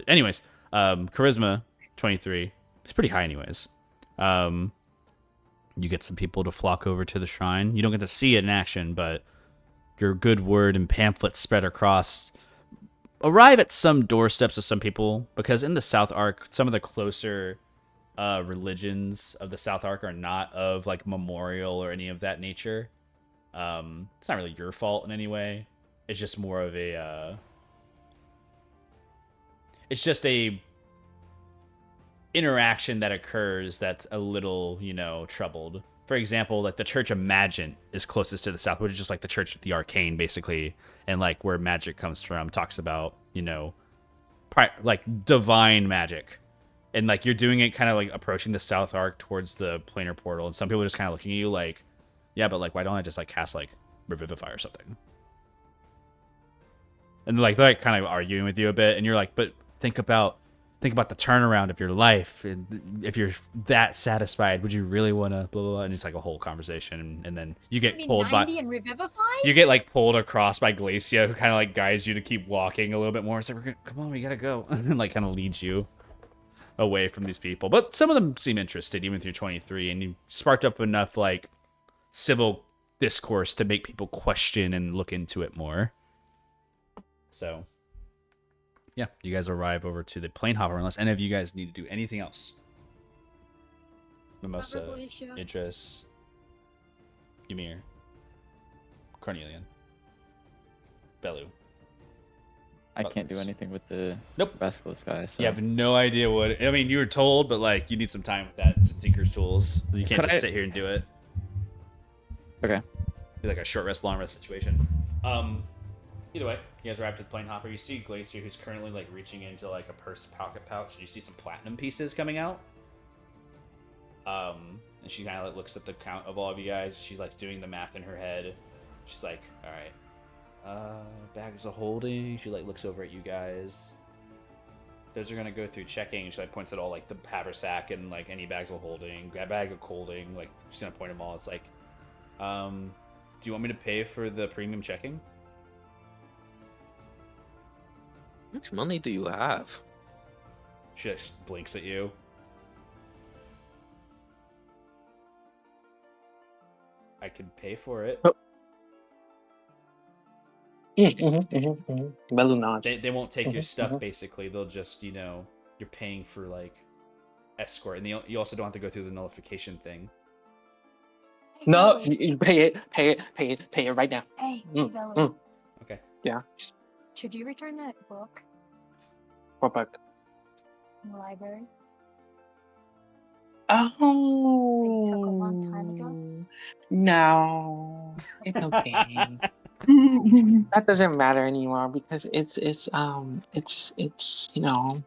Anyways, charisma 23. It's pretty high, anyways. You get some people to flock over to the shrine. You don't get to see it in action, but your good word and pamphlets spread across arrive at some doorsteps of some people, because in the South Arc, some of the closer religions of the South Arc are not of like memorial or any of that nature. It's not really your fault in any way. It's just more of a it's just a interaction that occurs that's a little, troubled. For example, like the Church of Magent is closest to the south, which is just like the Church of the Arcane, basically, and like where magic comes from. Talks about, like divine magic, and like you're doing it kind of like approaching the south arc towards the planar portal, and some people are just kind of looking at you like, yeah, but like why don't I just like cast like Revivify or something? And like they're like kind of arguing with you a bit, and you're like, but think about the turnaround of your life, and if you're that satisfied, would you really want to blah, blah, blah? And it's like a whole conversation, and then you get pulled 90 by and Revivify? you get like pulled across by Glacia, who kind of like guides you to keep walking a little bit more. It's like, come on, we gotta go, and like kind of leads you away from these people. But some of them seem interested, even if you're 23, and you sparked up enough like civil discourse to make people question and look into it more. So, yeah, you guys arrive over to the plane hopper unless any of you guys need to do anything else. Mimosa, Glacia. Idris, Ymir, Cornelian, Belu. I can't do anything with the Nope. basilisk guy. So. You have no idea what... I mean, you were told, but like you need some time with that, some Tinker's tools. You can't just sit here and do it. Okay. Be like a short rest, long rest situation. Either way, you guys arrive at the plane hopper. You see Glacier, who's currently like reaching into like a purse pocket pouch, and you see some platinum pieces coming out. And she kind of like looks at the count of all of you guys. She's like doing the math in her head. She's like, all right, bags of holding. She like looks over at you guys. Those are gonna go through checking. She like points at all like the haversack and like any bags of holding, bag of holding. Like she's gonna point them all. It's like, do you want me to pay for the premium checking? How much money do you have? She just blinks at you. I can pay for it. Oh. Belu nods. They won't take your stuff, basically. They'll just, you know, you're paying for, like, escort. And you also don't have to go through the nullification thing. Hey, No, Velu. you pay it right now. Hey, Mm, Velu. Okay. Yeah. Should you return that book What book? in the library? Oh. took a long time ago? No, it's okay. That doesn't matter anymore because it's you know,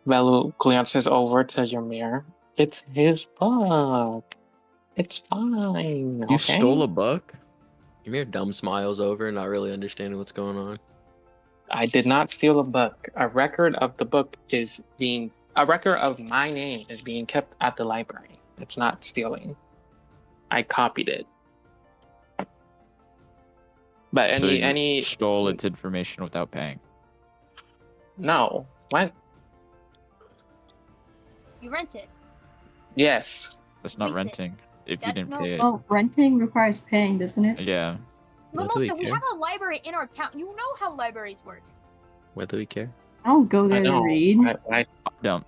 Velu glances over to Ymir. It's his book. It's fine. You okay? stole a book? Ymir dumb smiles over, not really understanding what's going on. I did not steal a book. A record of my name is being kept at the library. It's not stealing. I copied it. But So you any stole its information without paying. No. What? You rent it. Yes. That's not Lease it. renting if you That- didn't no. pay it. Oh, renting requires paying, doesn't it? Yeah. What do we Mimosa, we care? have a library in our town. You know how libraries work. Why do we care? I don't go I there to know. read. I Don't.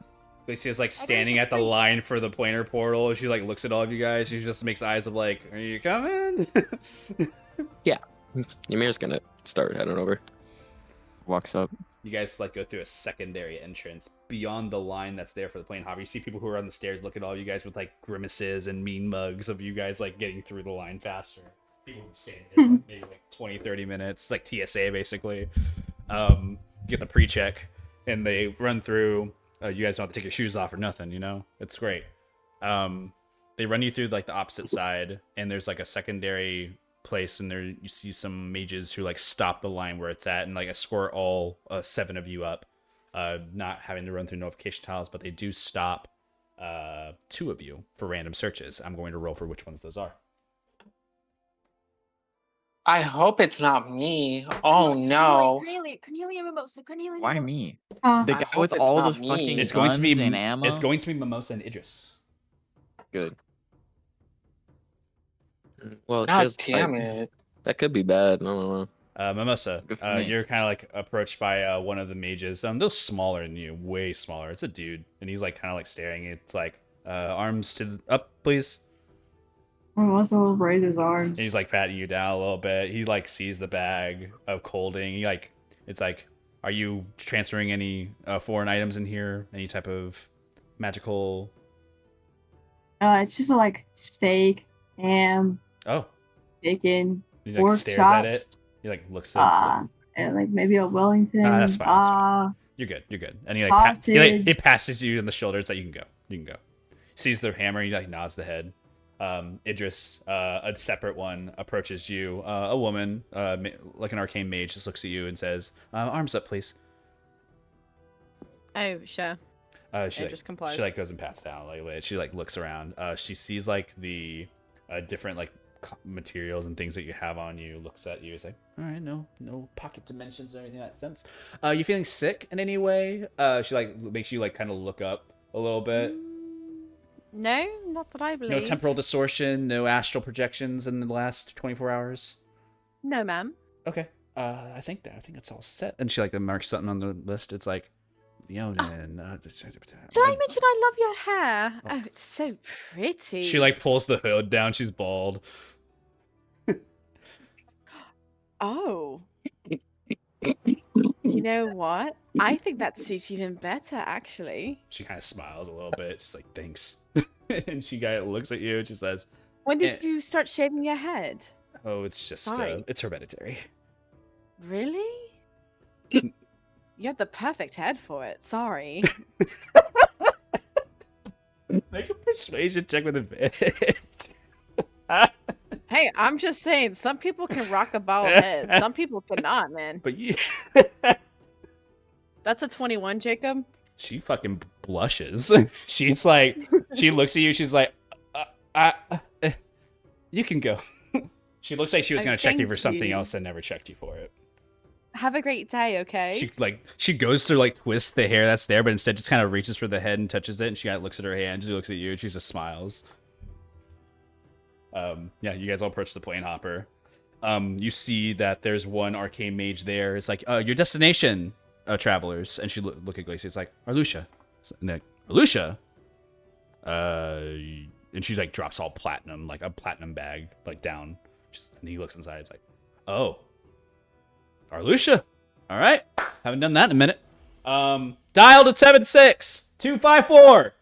Lucia's like standing at the line for the planar portal. She like looks at all of you guys. She just makes eyes of like, "Are you coming?" Ymir's gonna start heading over. Walks up. You guys like go through a secondary entrance beyond the line that's there for the plane hopper. You see people who are on the stairs look at all you guys with like grimaces and mean mugs of you guys like getting through the line faster. People would stand there like, maybe like 20-30 minutes, like TSA basically. You get the pre-check and they run through. You guys don't have to take your shoes off or nothing, you know? It's great. They run you through like the opposite side, and there's like a secondary place, and there you see some mages who like stop the line where it's at and like escort all 7 of you up, not having to run through notification tiles, but they do stop 2 of you for random searches. I'm going to roll for which ones those are. hope it's not me. Oh no. Cornelia Mimosa, Cornelia Why Mimosa. me? Uh, The I guy hope with it's all not the me. fucking It's going to be guns and ammo? It's going to be Mimosa and Idris. Good. Well, she God has, damn like, it. that could be bad. I don't know. Mimosa, Good for me. you're kind of like approached by one of the mages. They're smaller than you, way smaller. It's a dude, and he's like kind of like staring. It's like arms up, please. also raise his arms. And he's like patting you down a little bit. He like sees the bag of holding. He like, it's like, are you transferring any foreign items in here? Any type of magical? It's just like steak, ham, Oh, bacon, he like pork stares at it. chops. He like looks at. And like maybe a Wellington. That's fine, that's You're good. You're good. And he he Sausage. passes you in the shoulder. It's like, you can go. You can go. Sees the hammer. He like nods the head. Idris, a separate one, approaches you. A woman, like an arcane mage, just looks at you and says, "Arms up, please." Oh, sure. She Idris complies. She like goes and pats down. Like she like looks around. She sees like the different like materials and things that you have on you. Looks at you. Is like, all right, no pocket dimensions or anything in that sense. You feeling sick in any way? She like makes you like kind of look up a little bit. No, not that I believe. No temporal distortion, no astral projections in the last 24 hours. No, ma'am. Okay. I think that's all set. And she like marks something on the list. It's like Leonin. Did I mention I love your hair? Oh, it's so pretty. She like pulls the hood down. She's bald. Oh. You know what? I think that suits you even better, actually. She kind of smiles a little bit. She's like, thanks. And she kind of looks at you and she says, When did you start shaving your head? oh, it's just, Sorry. it's hereditary. Really? You have the perfect head for it. Sorry. Make a persuasion check with advantage. Hey, I'm just saying, some people can rock a bald head. Some people cannot, man. But you... That's a 21, Jacob. She fucking blushes. She's like, she looks at you. She's like, you can go. She looks like she was going to check you for something else and never checked you for it. Have a great day, okay? She goes to like twist the hair that's there, but instead just kind of reaches for the head and touches it. And she kind of looks at her hand. She looks at you and she just smiles. Yeah, you guys all approach the plane hopper. You see that there's one arcane mage there. It's like, your destination, travelers. And she look at Glacier. It's like, Arlusha. And they're like, Arlusha? And she like drops all platinum, like a platinum bag, like down. And he looks inside. It's like, oh, Arlusha. All right. Haven't done that in a minute. Dial to 76254.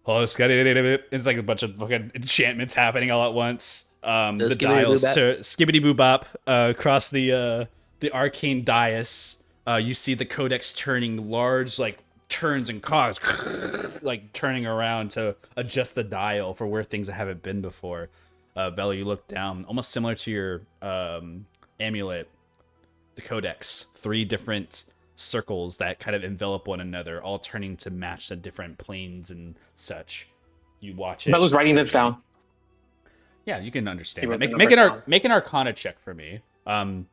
Oh, it's like a bunch of fucking enchantments happening all at once. The dials to skibbity boo bop across the arcane dais. You see the codex turning large, like turns and cogs, like turning around to adjust the dial for where things haven't been before. Vela, you look down, almost similar to your amulet. The codex, 3 different circles that kind of envelop one another, all turning to match the different planes and such. You watch it. Bella's writing this down. Yeah, you can understand. Make Make an Arcana check for me.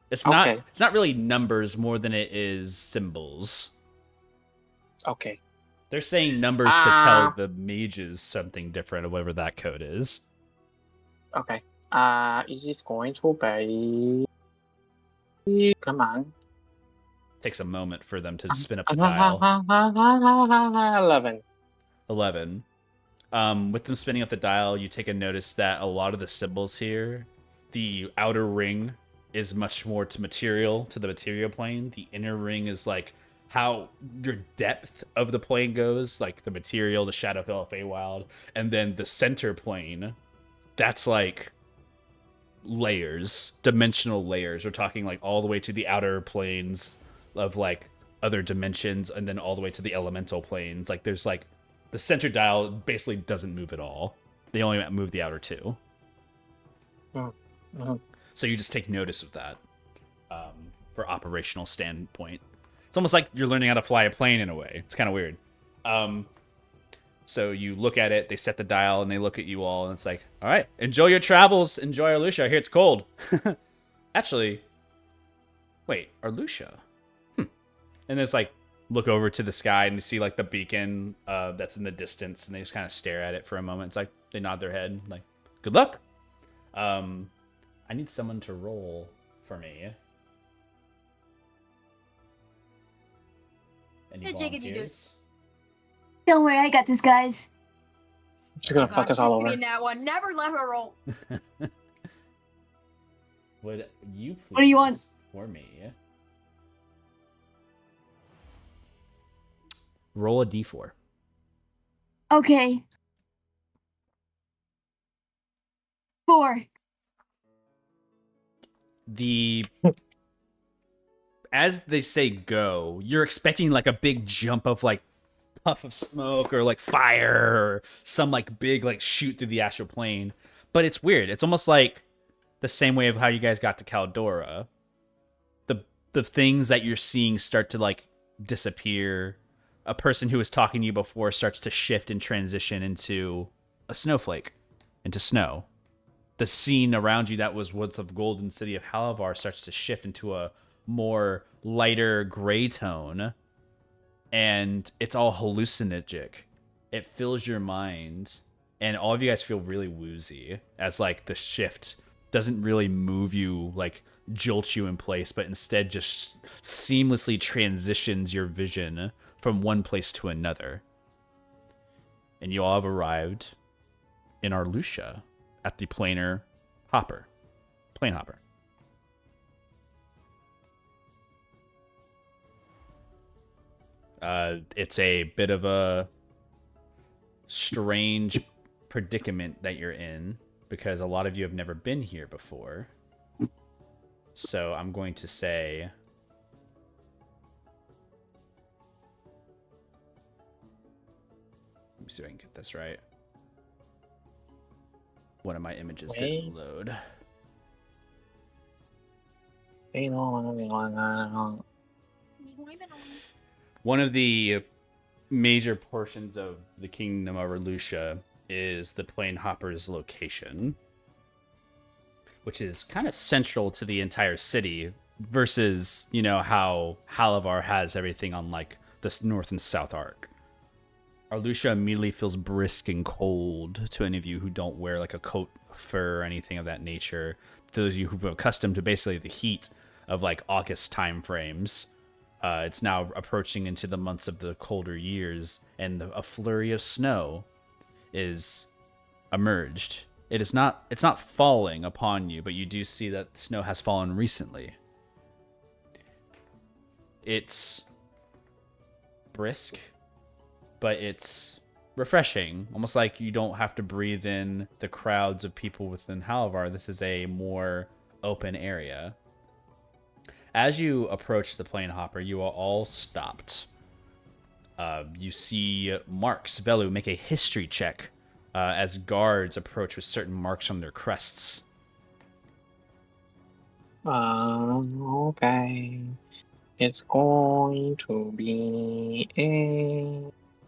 It's not really numbers more than it is symbols. Okay. They're saying numbers to tell the mages something different, or whatever that code is. Okay. Is this going to be? Come on. Takes a moment for them to spin up the dial. 11. 11. With them spinning up the dial, you take a notice that a lot of the symbols here, the outer ring is much more to the material plane. The inner ring is like how your depth of the plane goes, like the material, the Shadowfell, Feywild, and then the center plane, that's like layers, dimensional layers. We're talking like all the way to the outer planes of like other dimensions, and then all the way to the elemental planes. Like there's like the center dial basically doesn't move at all. They only move the outer 2. Mm-hmm. So you just take notice of that for operational standpoint. It's almost like you're learning how to fly a plane in a way. It's kind of weird. So you look at it, they set the dial, and they look at you all, and it's like, all right, enjoy your travels. Enjoy Arlusha. I hear it's cold. Actually, wait, Arlusha? And it's like, look over to the sky, and you see like the beacon that's in the distance, and they just kind of stare at it for a moment. It's like, they nod their head, like, good luck. I need someone to roll for me. Any Hey, Jacob, you do it. volunteers? Don't worry, I got this, guys. She's gonna fuck us all over. In that one, never let her roll. Would you please What do you want? for me roll a d4? Okay. 4. The as they say go, you're expecting like a big jump of like puff of smoke or like fire or some like big like shoot through the astral plane. But it's weird. It's almost like the same way of how you guys got to Caldora. The things that you're seeing start to like disappear. A person who was talking to you before starts to shift and transition into a snowflake, into snow. The scene around you that was once of golden city of Halavar starts to shift into a more lighter gray tone, and it's all hallucinogenic. It fills your mind, and all of you guys feel really woozy as like the shift doesn't really move you, like jolt you in place, but instead just seamlessly transitions your vision from one place to another. And you all have arrived in Arlucia at the plane hopper. It's a bit of a strange predicament that you're in because a lot of you have never been here before. So I'm going to say let me see if I can get this right. One of my images didn't load. One of the major portions of the Kingdom of Arlucia is the Plane Hopper's location, which is kind of central to the entire city versus, you know, how Halavar has everything on like this north and south arc. Arlucia immediately feels brisk and cold to any of you who don't wear like a coat of fur or anything of that nature. To those of you who've been accustomed to basically the heat of like August time frames. It's now approaching into the months of the colder years, and a flurry of snow is emerged. It's not falling upon you, but you do see that snow has fallen recently. It's brisk, but it's refreshing. Almost like you don't have to breathe in the crowds of people within Halavar. This is a more open area. As you approach the plane hopper, you are all stopped. You see Marks Velu make a history check as guards approach with certain marks on their crests. Okay. It's going to be a...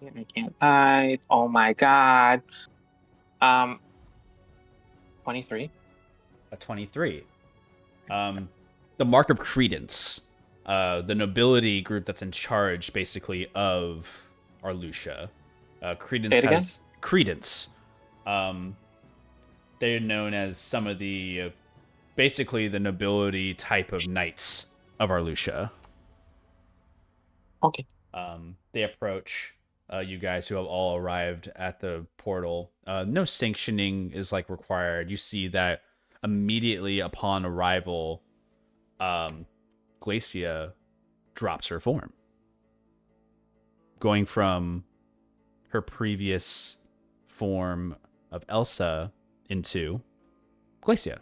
I can't type. Oh my god. 23. A 23. The mark of credence. The nobility group that's in charge, basically, of Arlucia. Credence has... Credence. They're known as some of the... basically the nobility type of knights of Arlucia. Okay. They approach you guys who have all arrived at the portal. No sanctioning is like required. You see that immediately upon arrival, Glacia drops her form, going from her previous form of Elsa into Glacia.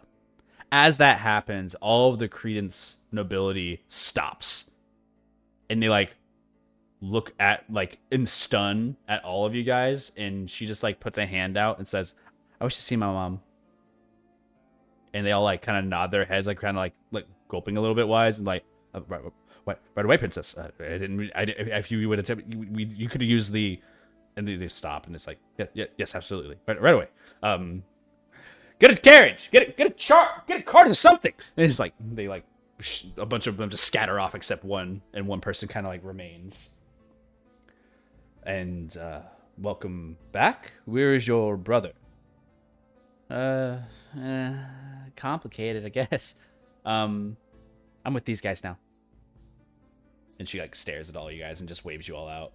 As that happens, all of the Credence nobility stops, and they like look at like in stun at all of you guys, and she just like puts a hand out and says, "I wish to see my mom." And they all like kind of nod their heads, like kind of like gulping a little bit wise, and like, right away, princess. If you would attempt, you could have used the, and they stop, and it's like, yes, absolutely, right away. Get a carriage, get a cart or something. And it's like they like a bunch of them just scatter off except one, and one person kind of like remains. And welcome back. Where is your brother? Complicated, I guess. I'm with these guys now. And she like stares at all you guys and just waves you all out.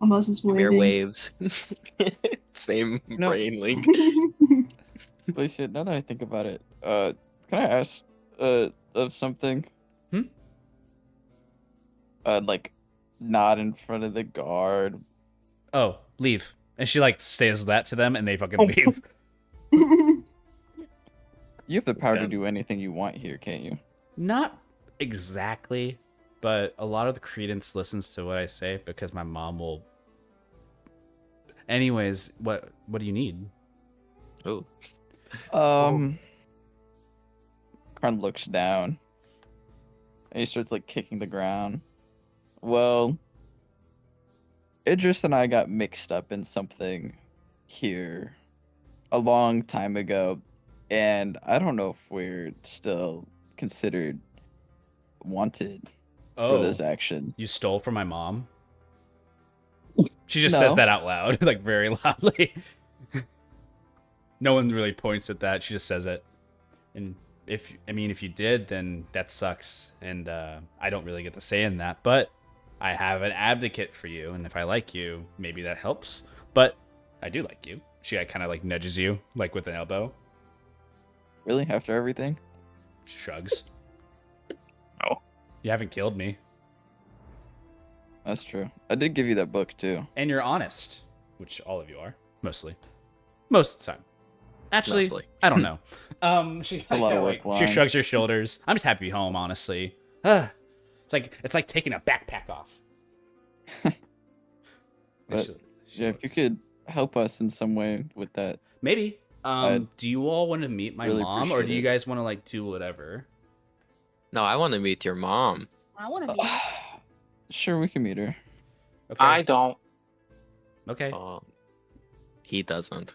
Almost as Mere waving. waves. Same brain link. But shit, now that I think about it, can I ask of something? Like not in front of the guard. Oh, leave. And she like says that to them and they fucking leave. You have the power to do anything you want here, can't you? Not exactly, but a lot of the credence listens to what I say because my mom will. Anyways, what do you need? Oh, Karn looks down and he starts like kicking the ground. Well, Idris and I got mixed up in something here a long time ago, and I don't know if we're still considered wanted for Oh, those actions. you stole from my mom? She just says No. that out loud, like very loudly. No one really points at that. She just says it. And if you did, then that sucks. And I don't really get to say in that. But I have an advocate for you, and if I like you, maybe that helps. But I do like you. She kind of like nudges you, like with an elbow. Really? After everything? Shrugs. Oh. You haven't killed me. That's true. I did give you that book too. And you're honest, which all of you are, mostly. Most of the time. Actually, Mostly. I don't know. She a lot of like, work she lying. shrugs her shoulders. I'm just happy to be home, honestly. It's like taking a backpack off. But She yeah, if you looks- could help us in some way with that. Maybe. I'd Do you all want to meet my really mom, or do appreciate you it. guys want to like do whatever? No, I want to meet your mom. I want to meet her. Sure, we can meet her. Okay. I don't. Okay. He doesn't.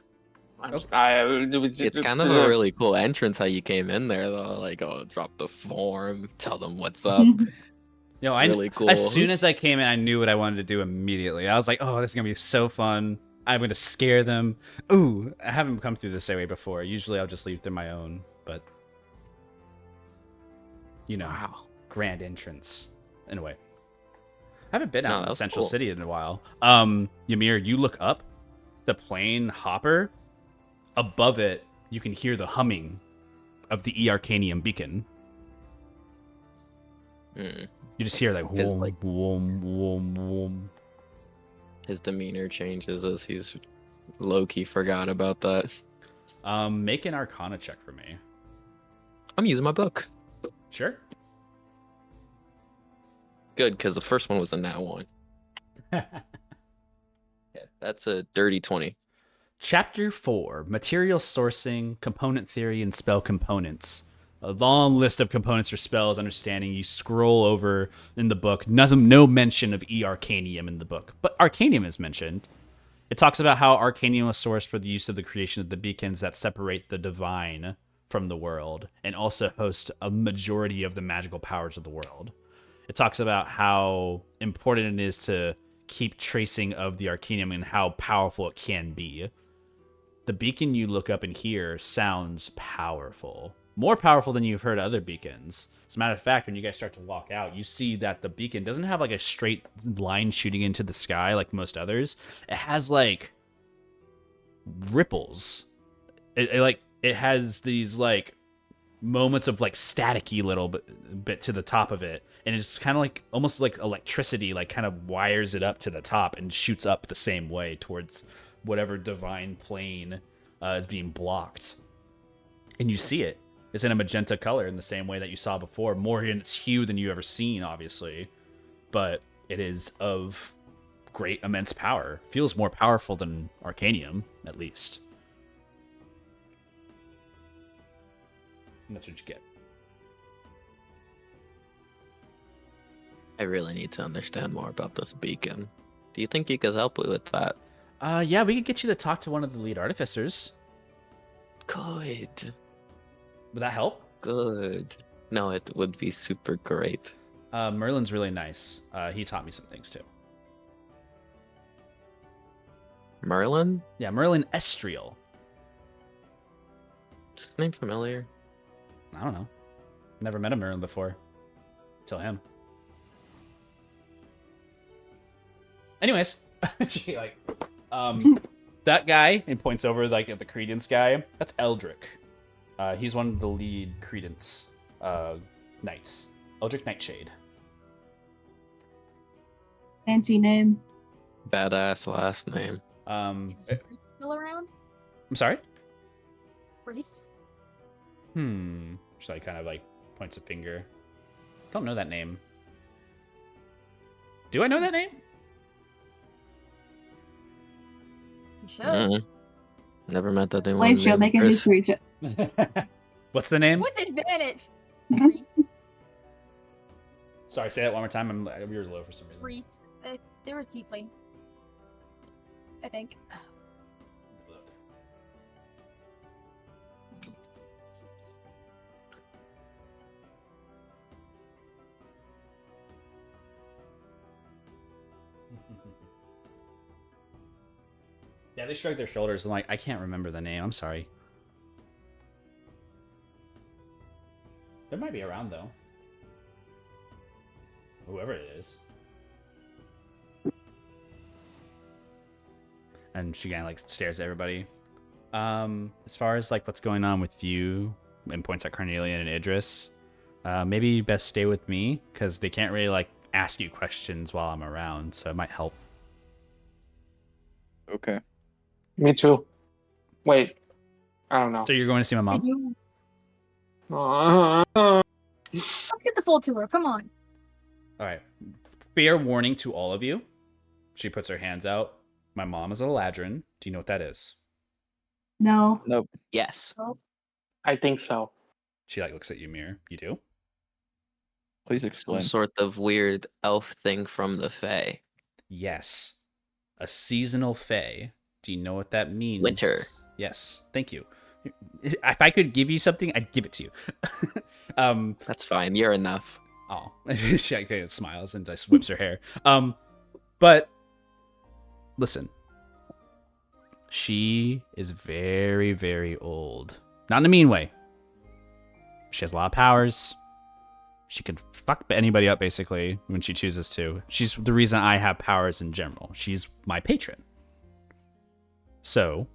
It's It's kind of a really cool entrance how you came in there, though. Like, drop the form, tell them what's up. No, Really cool. As soon as I came in, I knew what I wanted to do immediately. I was like, "Oh, this is gonna be so fun! I'm gonna scare them." Ooh, I haven't come through this way before. Usually, I'll just leave through my own, but Wow. grand entrance. Anyway, I haven't been out No, in the that's central cool. city in a while. Ymir, you look up, the plane hopper. Above it, you can hear the humming of the Arcanium beacon. Hmm. You just hear like It's whoom, like- whoom, whoom, whoom. His demeanor changes as he's low-key forgot about that. Make an Arcana check for me. I'm using my book. Sure. Good, because the first one was a nat 1. Yeah, that's a dirty 20. Chapter 4, Material Sourcing, Component Theory, and Spell Components. A long list of components for spells, understanding. You scroll over in the book. No mention of Arcanium in the book, but Arcanium is mentioned. It talks about how Arcanium was sourced for the use of the creation of the beacons that separate the divine from the world, and also host a majority of the magical powers of the world. It talks about how important it is to keep tracing of the Arcanium and how powerful it can be. The beacon you look up and hear sounds powerful. More powerful than you've heard other beacons. As a matter of fact, when you guys start to walk out, you see that the beacon doesn't have like a straight line shooting into the sky like most others. It has like ripples. It has these like moments of like staticky little bit to the top of it, and it's kind of like almost like electricity like kind of wires it up to the top and shoots up the same way towards whatever divine plane is being blocked. And you see it. It's in a magenta color in the same way that you saw before, more in its hue than you've ever seen, obviously, but it is of great immense power. Feels more powerful than Arcanium, at least. And that's what you get. I really need to understand more about this beacon. Do you think you could help me with that? Yeah, we could get you to talk to one of the lead artificers. Good. Would that help? Good. No, it would be super great. Merlin's really nice. He taught me some things too. Merlin? Yeah, Merlin Estriel. Is his name familiar? I don't know. Never met a Merlin before. Till him. Anyways, she like, that guy, and points over like at the Credence guy. That's Eldrick. He's one of the lead Credence knights. Eldrick Nightshade. Fancy name. Badass last name. Is Reese still around? I'm sorry. Reese? She like kind of like points a finger. Don't know that name. Do I know that name? You should. Never met that anyone. Blame show, named make a Chris. history check. What's the name? With advantage. Sorry, say that one more time. I'm you're low for some reason. Reese. They were tiefling. I think. Look. Yeah, they shrug their shoulders. I'm like, I can't remember the name. I'm sorry. There might be around though. Whoever it is. And she kind of like stares at everybody. As far as like what's going on with you, and points at Carnelian and Idris, maybe you best stay with me because they can't really like ask you questions while I'm around, so it might help. Okay. Me too. Wait. I don't know. So you're going to see my mom? Did you... Uh, Let's get the full tour. Come on. All right. Fair warning to all of you. She puts her hands out. My mom is a ladron. Do you know what that is? No. Nope. Yes. I think so. She like looks at you, Mir. You do? Please Some explain. sort of weird elf thing from the Fae. Yes. A seasonal fae. Do you know what that means? Winter. Yes. Thank you. If I could give you something, I'd give it to you. That's fine. You're enough. Oh, she like, kind of smiles and just whips her hair. But listen, she is very, very old. Not in a mean way. She has a lot of powers. She can fuck anybody up basically when she chooses to. She's the reason I have powers in general. She's my patron. So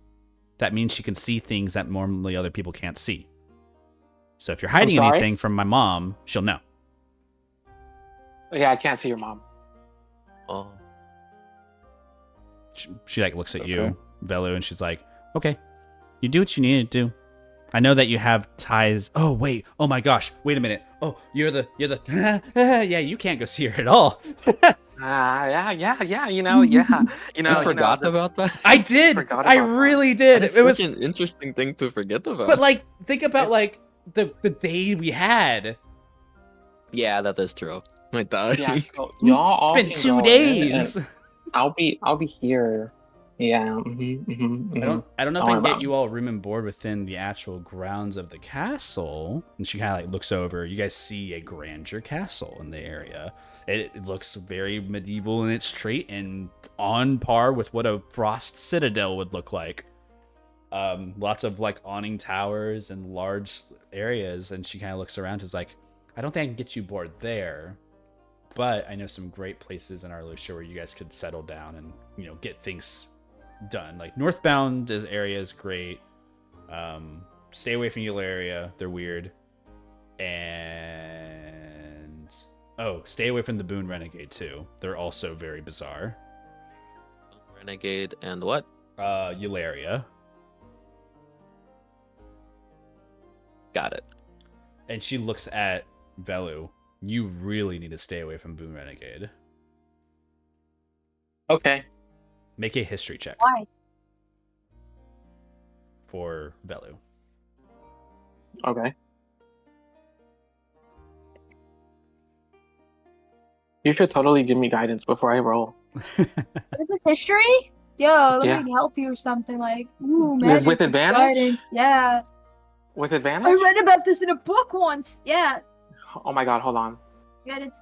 that means she can see things that normally other people can't see. So if you're hiding sorry? anything from my mom, she'll know. Yeah, I can't see your mom. Oh. She like looks at Okay. you, Velu, and she's like, "Okay, you do what you need to do. I know that you have ties. Oh wait, oh my gosh, wait a minute. Oh, you're the yeah. You can't go see her at all. Yeah. You know, yeah. You know, I forgot the- about that. I did. Forgot I about that. really did. That's It was, such an interesting thing to forget about. but like, think about like the day we had. yeah, that is true. My dog. Yeah, so y'all all It's been can 2 go in, days. and I'll be here. Yeah. I don't know if Don't I worry can get about you all room and board within the actual grounds of the castle. And she kind of like looks over. You guys see a grandeur castle in the area. It looks very medieval in its trait and on par with what a Frost Citadel would look like. Lots of like awning towers and large areas. And she kind of looks around. Is like, I don't think I can get you board there, but I know some great places in Arlucia where you guys could settle down and get things done. Like northbound area is great. Stay away from Eularia, they're weird. And stay away from the Boon Renegade too. They're also very bizarre. Renegade and what? Eularia. Got it. And she looks at Velu. You really need to stay away from Boon Renegade. Okay. Make a history check Why? for Velu. Okay. You should totally give me guidance before I roll. Is this history? Yo, let Yeah. me help you or something like. Ooh, With magic advantage? guidance. Yeah. With I advantage? read about this in a book once. Yeah. Oh my god, hold on. Guidance.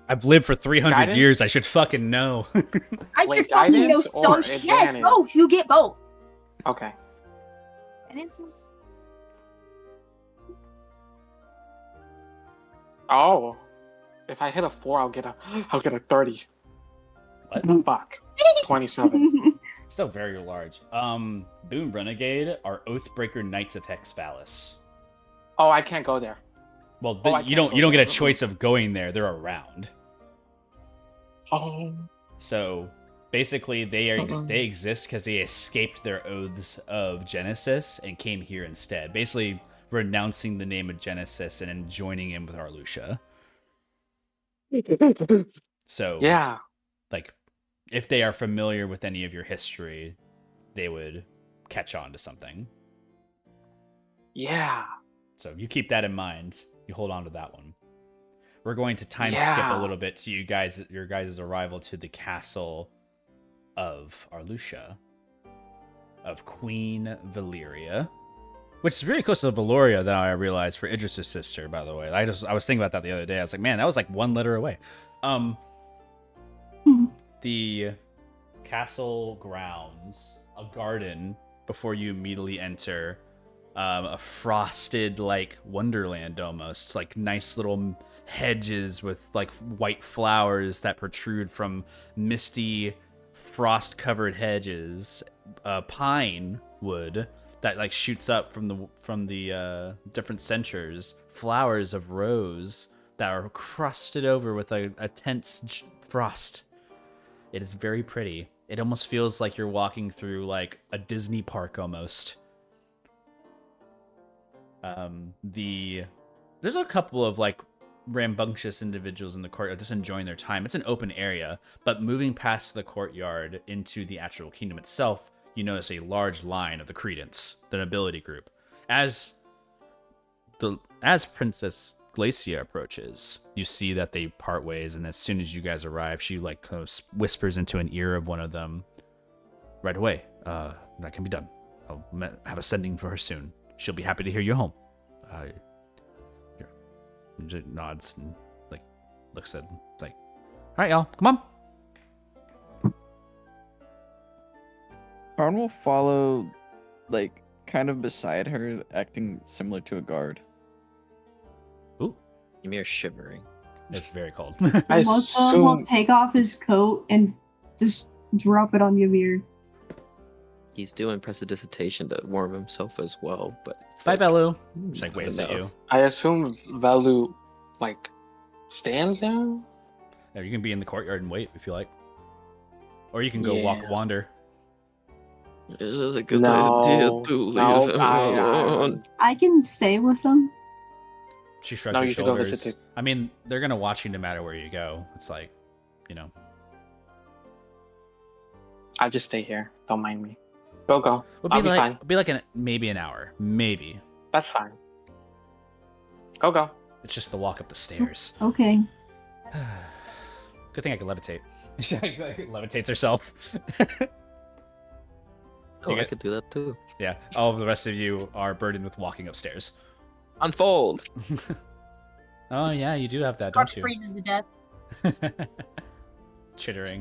I've lived for 300 Guidance? years. I should fucking know. I Wait, should fucking know guidance or some. Yes, advantage? both. You get both. Okay. Guidance is. Oh. If I hit a 4, I'll get a 30. What? Fuck. 27. Still very large. Boon Renegade are Oathbreaker Knights of Hexvalis. Oh, I can't go there. Well, Oh, I you can't don't get a go there. choice of going there. They're around. Oh. So basically, they Uh-uh. exist because they escaped their oaths of Genesis and came here instead. Basically, renouncing the name of Genesis and then joining in with Arlucia. So Yeah. like if they are familiar with any of your history, they would catch on to something. Yeah. So you keep that in mind. You hold on to that one. We're going to time skip a Yeah. little bit to your guys' arrival to the castle of Arlucia, of Queen Valyria, which is really close to Valoria than I realized for Idris' sister, by the way. I was thinking about that the other day. I was like, man, that was like one letter away. The castle grounds, a garden before you immediately enter, a frosted like wonderland almost, like nice little hedges with like white flowers that protrude from misty frost covered hedges, pine wood that like shoots up from the different centers, flowers of rose that are crusted over with a tense frost. It is very pretty. It almost feels like you're walking through like a Disney park almost. There's a couple of like rambunctious individuals in the courtyard just enjoying their time. It's an open area, but moving past the courtyard into the actual kingdom itself, you notice a large line of the Credence, the nobility group. As Princess Glacia approaches, you see that they part ways, and as soon as you guys arrive, she like kind of whispers into an ear of one of them. Right away. That can be done. I'll have a sending for her soon. She'll be happy to hear you home. Nods and like looks at. It's like, all right, y'all, come on. Karn will follow, like, kind of beside her, acting similar to a guard. Ooh, Ymir's shivering. it's very cold. I Melissa will assume. take off his coat and just drop it on Ymir. He's doing prestidigitation to warm himself as well, but it's Bye, like, Velu. She like not waves at enough. you. I assume Valu, like, stands there. Yeah, you can be in the courtyard and wait if you like, or you can go walk, Yeah. wander. This is a good idea No, to leave no, him alone. I can stay with them. She shrugs No, her you should go shoulders. visit I mean, they're gonna watch you no matter where you go. It's like, you know. I'll just stay here. Don't mind me. Go. It'll I'll be fine. It'll be like maybe an hour, maybe. That's fine. Go. It's just the walk up the stairs. Okay. Good thing I can levitate. She like, levitates herself. Oh, You I get- could do that too. Yeah, all of the rest of you are burdened with walking upstairs. Unfold. Oh yeah, you do have that, Rock don't you? freezes to death. Chittering.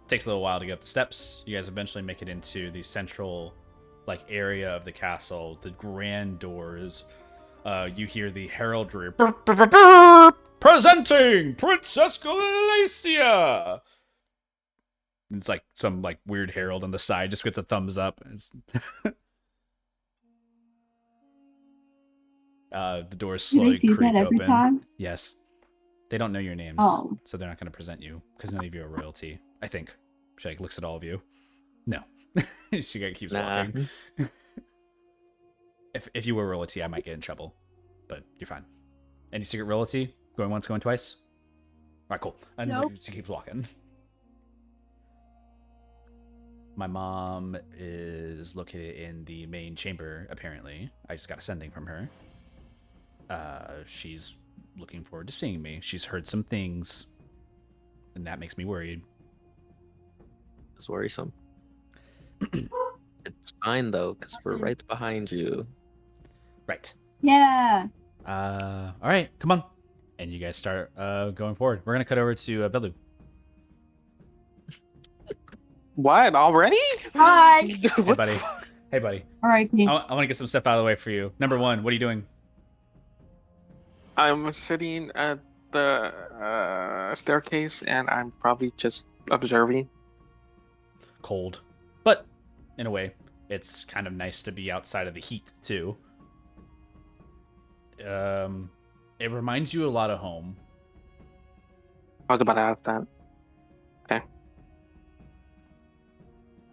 Takes a little while to get up the steps. You guys eventually make it into the central like area of the castle, the grand doors. You hear the heraldry. Presenting Princess Glacia. It's like some like weird herald on the side just gets a thumbs up. The doors Do they slowly do creak that every open. time? Yes. They don't know your names, Oh. so they're not going to present you because none of you are royalty. I think. She like looks at all of you. No, she like, keeps walking. If you were royalty, I might get in trouble, but you're fine. Any secret royalty? Going once, going twice. All right, cool. And Nope. she keeps walking. My mom is located in the main chamber. Apparently, I just got a sending from her. She's looking forward to seeing me. She's heard some things, and that makes me worried. It's worrisome. It's fine though, because we're Awesome. right behind you. Right. Yeah. All right, come on. And you guys start going forward. We're gonna cut over to Velu. What already? Hi. Hey, buddy. Hey, buddy. All right. King. I want to get some stuff out of the way for you. Number one, what are you doing? I'm sitting at the staircase, and I'm probably just observing. Cold, but in a way, it's kind of nice to be outside of the heat too. It reminds you a lot of home. I was about to ask that.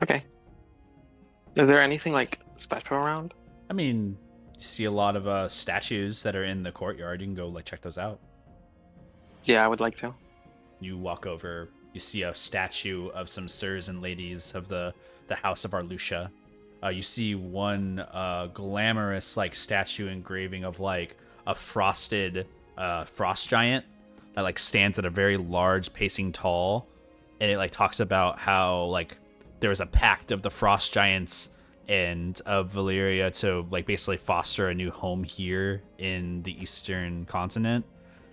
Okay. Is there anything like special around? I mean, You see a lot of statues that are in the courtyard. You can go like check those out. Yeah, I would like to. You walk over. You see a statue of some sirs and ladies of the House of Arlucia. You see one glamorous like statue engraving of like a frosted frost giant that like stands at a very large, pacing tall, and it like talks about how like there was a pact of the frost giants and of Valyria to like basically foster a new home here in the eastern continent.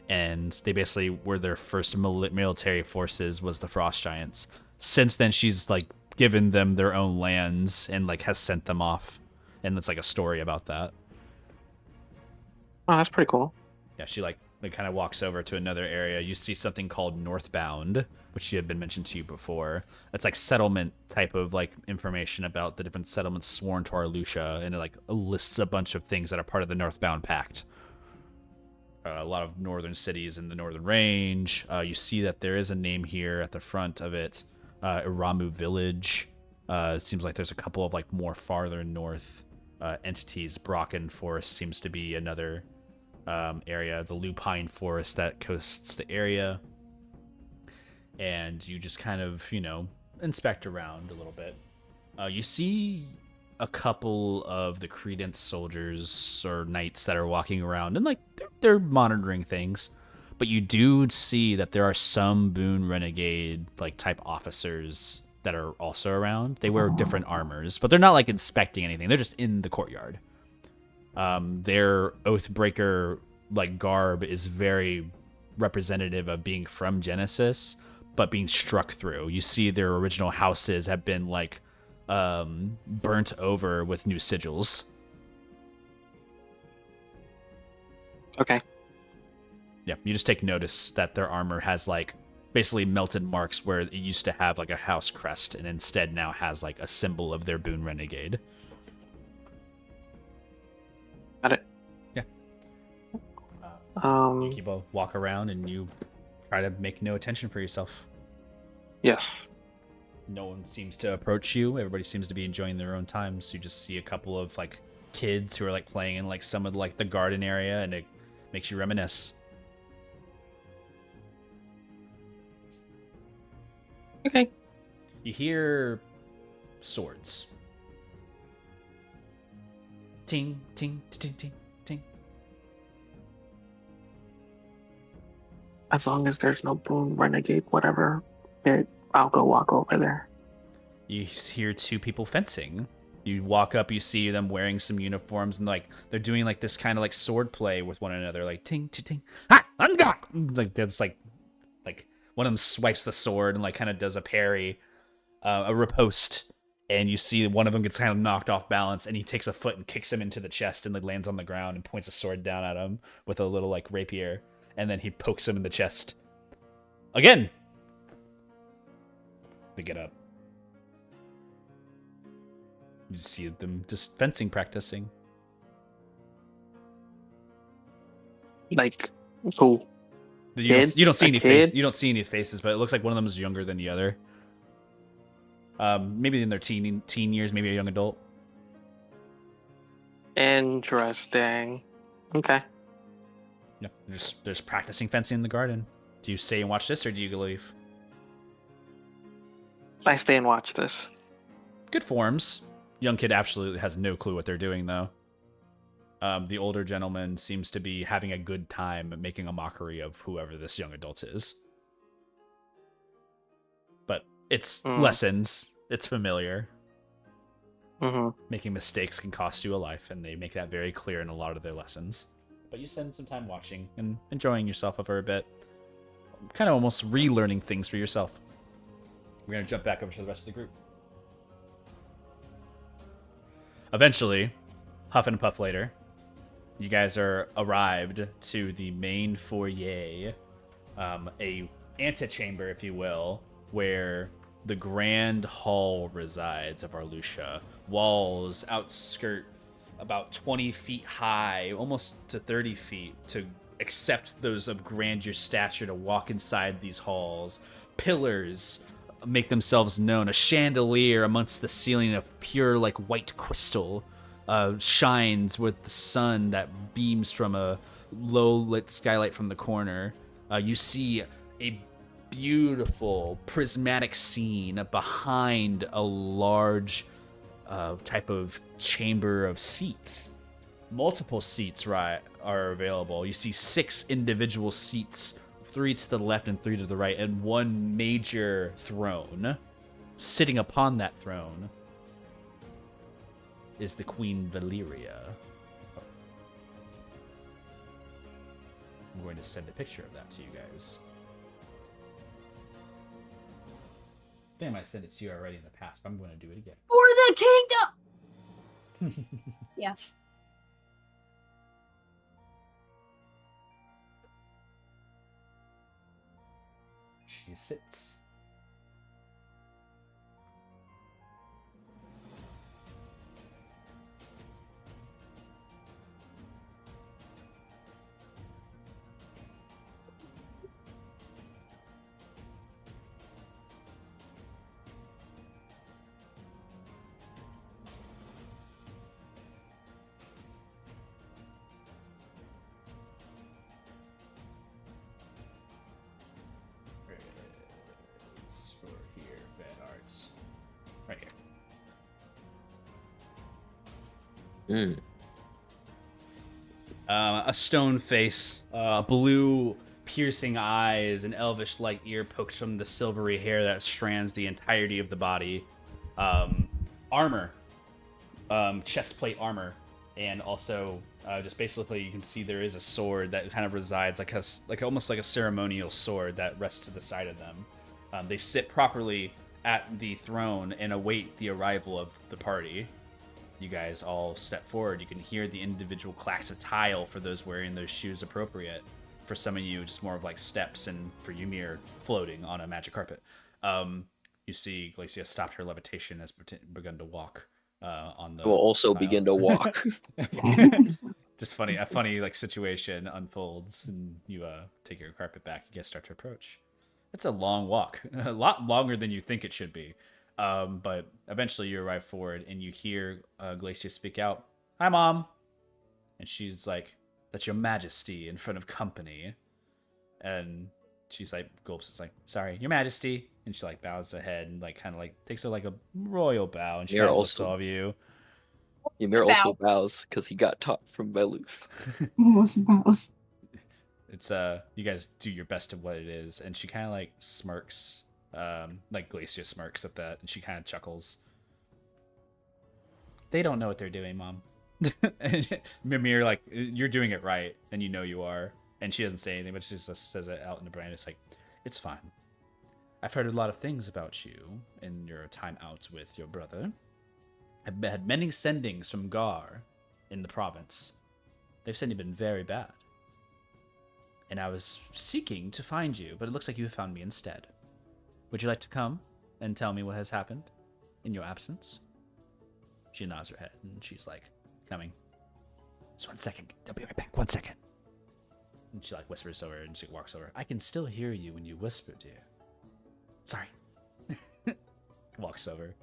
And they basically were their first military forces was the frost giants. Since then, she's like given them their own lands and like has sent them off, and it's like a story about that. Oh, that's pretty cool. Yeah, she like kind of walks over to another area. You see something called Northbound, which had been mentioned to you before. It's like settlement type of like information about the different settlements sworn to Arlucia, and it like lists a bunch of things that are part of the Northbound Pact. A lot of northern cities in the Northern Range. You see that there is a name here at the front of it, Iramu Village. It seems like there's a couple of like more farther north entities. Brocken Forest seems to be another area. The Lupine Forest that coasts the area. And you just kind of, inspect around a little bit. You see a couple of the Credence soldiers or knights that are walking around, and like they're monitoring things, but you do see that there are some Boon Renegade like type officers that are also around. They wear different armors, but they're not like inspecting anything. They're just in the courtyard. Their Oathbreaker like garb is very representative of being from Genesis, but being struck through. You see their original houses have been like burnt over with new sigils. Okay. Yeah, you just take notice that their armor has like basically melted marks where it used to have like a house crest, and instead now has like a symbol of their Boon Renegade. Got it. Yeah. You keep a walk around and you try to make no attention for yourself. Yes. No one seems to approach you. Everybody seems to be enjoying their own time. So you just see a couple of like kids who are like playing in like some of like the garden area, and it makes you reminisce. Okay. You hear swords. Ting, ting, ting, ting, ting. As long as there's no Boon Renegade, whatever, I'll go walk over there. You hear two people fencing. You walk up, you see them wearing some uniforms, and like they're doing like this kind of like sword play with one another, like ting, ting, ting. Ha! Anga! Like that's like one of them swipes the sword and like kind of does a parry, a riposte, and you see one of them gets kind of knocked off balance, and he takes a foot and kicks him into the chest, and like lands on the ground and points a sword down at him with a little like rapier, and then he pokes him in the chest again. They get up. You see them just fencing practicing. Like, cool. You don't see A any kid? face. You don't see any faces, but it looks like one of them is younger than the other. Maybe in their teen years, maybe a young adult. Interesting. Okay. No, they're just practicing fencing in the garden. Do you stay and watch this, or do you leave? I stay and watch this. Good forms. Young kid absolutely has no clue what they're doing, though. The older gentleman seems to be having a good time making a mockery of whoever this young adult is. But it's lessons. It's familiar. Mm-hmm. Making mistakes can cost you a life, and they make that very clear in a lot of their lessons. But you spend some time watching and enjoying yourself for a bit. Kind of almost relearning things for yourself. We're going to jump back over to the rest of the group. Eventually, huff and puff later, you guys are arrived to the main foyer, a antechamber, if you will, where the grand hall resides of Arlucia. Walls outskirt about 20 feet high, almost to 30 feet, to accept those of grandeur stature to walk inside these halls. Pillars make themselves known. A chandelier amongst the ceiling of pure like white crystal shines with the sun that beams from a low lit skylight from the corner. You see a beautiful prismatic scene behind a large type of chamber of seats. Multiple seats are available. You see 6 individual seats, 3 to the left and 3 to the right, and 1 major throne. Sitting upon that throne is the Queen Valyria. I'm going to send a picture of that to you guys. I think I might send it to you already in the past, but I'm going to do it again. For the kingdom! Yeah. She sits. For here, fan arts. Right here. A stone face, blue piercing eyes, an elvish light ear poked from the silvery hair that strands the entirety of the body. Armor, chest plate armor, and also just basically you can see there is a sword that kind of resides like almost like a ceremonial sword that rests to the side of them. They sit properly at the throne and await the arrival of the party. You guys all step forward. You can hear the individual clacks of tile for those wearing those shoes appropriate. For some of you, just more of like steps, and for you, mere floating on a magic carpet. You see Glacia stopped her levitation and has begun to walk on the. Will also tile. begin to walk. Just a funny like situation unfolds, and you take your carpet back. You guys start to approach. It's a long walk, a lot longer than you think it should be. But eventually you arrive forward and you hear Glacia speak out, "Hi, Mom." And she's like, "That's your Majesty," in front of company. And she's like, gulps, it's like, "Sorry, your Majesty." And she like bows her head and like kind of like takes her like a royal bow, and she kind of looks all of you. Ymir also bows because he got taught from Beluf. Almost bows. It's you guys do your best at what it is, and she kind of like smirks, like Glacia smirks at that, and she kind of chuckles. "They don't know what they're doing, Mom." And Mimir, like, "You're doing it right, and you know you are." And she doesn't say anything, but she just says it out in the brain. It's like, "It's fine. I've heard a lot of things about you in your time out with your brother. I've had many sendings from Gar in the province. They've said you've been very bad. And I was seeking to find you, but it looks like you have found me instead. Would you like to come and tell me what has happened in your absence?" She nods her head, and she's like, "Coming. Just 1 second. I'll be right back. 1 second." And she like whispers over, and she walks over. "I can still hear you when you whisper, dear. Sorry." Walks over.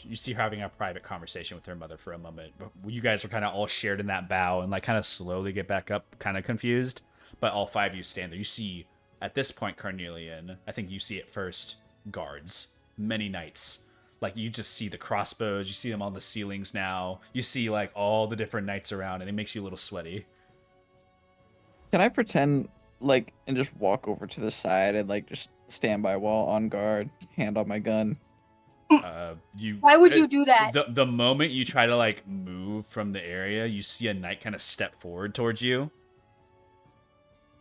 You see her having a private conversation with her mother for a moment. But you guys are kind of all shared in that bow and like kind of slowly get back up, kind of confused. But all 5 of you stand there. You see, at this point, Carnelian, I think you see it first, guards. Many knights. Like, you just see the crossbows. You see them on the ceilings now. You see, like, all the different knights around, and it makes you a little sweaty. Can I pretend, like, and just walk over to the side and, like, just stand by wall on guard, hand on my gun? Why would you do that? The moment you try to like move from the area, you see a knight kind of step forward towards you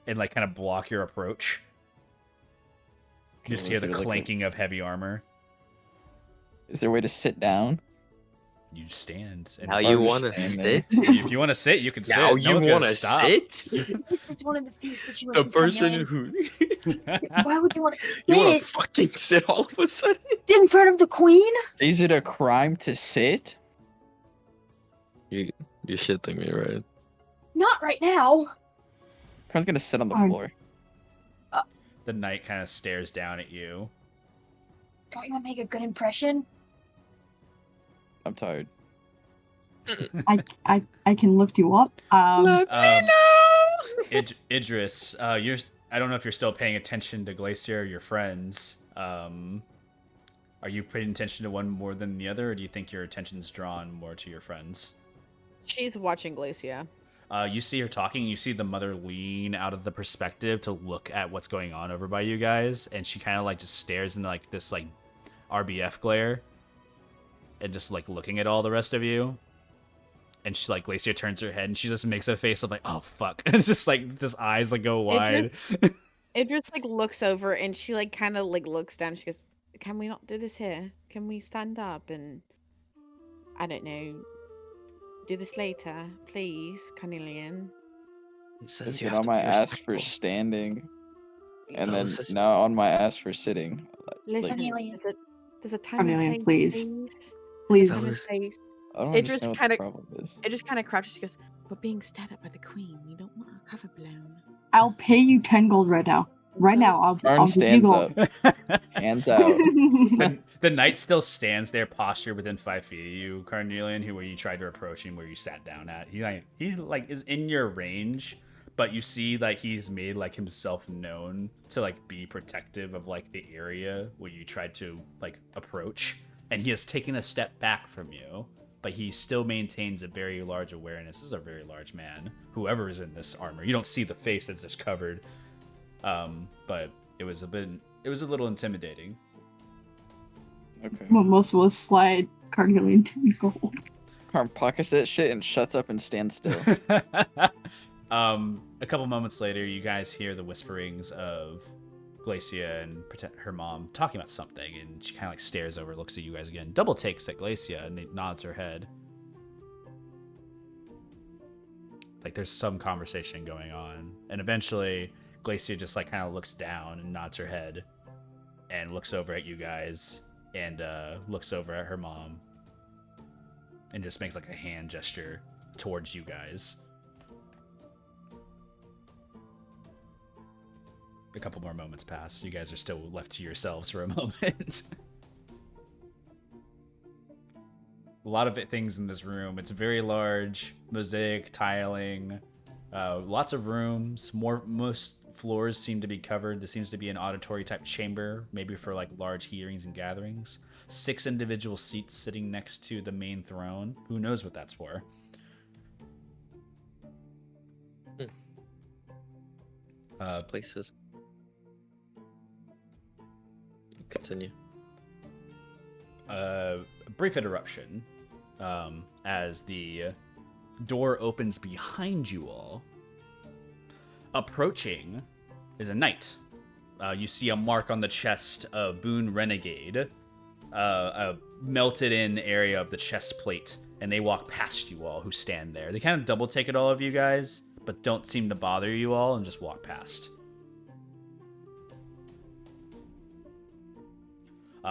and like kind of block your approach. You just hear the clanking of heavy armor. Is there a way to sit down? You stand. And Now you want to sit? If you want to sit, you can sit. Now you want to sit? This is one of the few situations. The person who Why would you want to you want to sit fucking sit all of a sudden? in front of the queen? Is it a crime to sit? You shitting me, right? Not right now. Karn's gonna sit on the floor. The knight kind of stares down at you. Don't you want to make a good impression? I'm tired. I can lift you up. Let me know. Idris, you're. I don't know if you're still paying attention to Glacier or your friends. Are you paying attention to one more than the other, or do you think your attention's drawn more to your friends? She's watching Glacia. You see her talking. You see the mother lean out of the perspective to look at what's going on over by you guys, and she kind of like just stares into like this like RBF glare, and just like looking at all the rest of you. And she like Glacia turns her head, and she just makes a face of like, "Oh fuck!" It's just like just eyes like go wide. Idris like looks over and she like kind of like looks down. She goes, "Can we not do this here? Can we stand up and I don't know, do this later, please, Carnelian?" Who says Just you been have on to my be ass for respectful? standing, and No, then this is- now on my ass for sitting. Listen, Carnelian. there's a time and Carnelian, place, please. There's a Please. time and Fellas. place. I don't Idris understand what kinda- the problem is. It just kind of crouches. She goes, "We're being stared at by the queen. We don't want our cover blown." I'll pay you 10 gold right now. Right now, I'll Karn give you stands gold. up, hands out. The knight still stands there, postured within 5 feet of you, Carnelian, where you tried to approach him, where you sat down at. He is in your range, but you see like he's made like himself known to like be protective of like the area where you tried to like approach, and he has taken a step back from you, but he still maintains a very large awareness. This is a very large man, whoever is in this armor. You don't see the face that's just covered, but it was a little intimidating. Okay. Well, most will slide Carnelian 10 gold. Karn pockets that shit and shuts up and stands still. A couple moments later, you guys hear the whisperings of Glacia and her mom talking about something, and she kind of like stares over, looks at you guys again, double takes at Glacia, and nods her head. Like there's some conversation going on, and eventually Glacia just like kind of looks down and nods her head, and looks over at you guys, and looks over at her mom, and just makes like a hand gesture towards you guys. A couple more moments pass. You guys are still left to yourselves for a moment. A lot of things in this room. It's very large, mosaic tiling, lots of rooms. Most floors seem to be covered. This seems to be an auditory type chamber, maybe for like large hearings and gatherings. 6 individual seats sitting next to the main throne. Who knows what that's for? Places. Continue. Brief interruption as the door opens behind you all. Approaching is a knight. You see a mark on the chest of Boon Renegade, a melted in area of the chest plate, and they walk past you all who stand there. They kind of double take at all of you guys, but don't seem to bother you all and just walk past.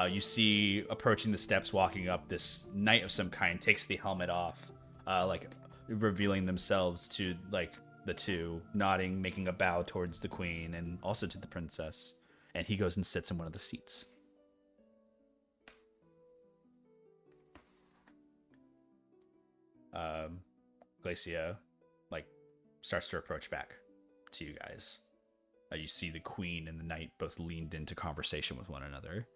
You see approaching the steps, walking up, this knight of some kind takes the helmet off, like revealing themselves to like the two, nodding, making a bow towards the queen and also to the princess. And he goes and sits in one of the seats. Glacia like starts to approach back to you guys. You see the queen and the knight both leaned into conversation with one another.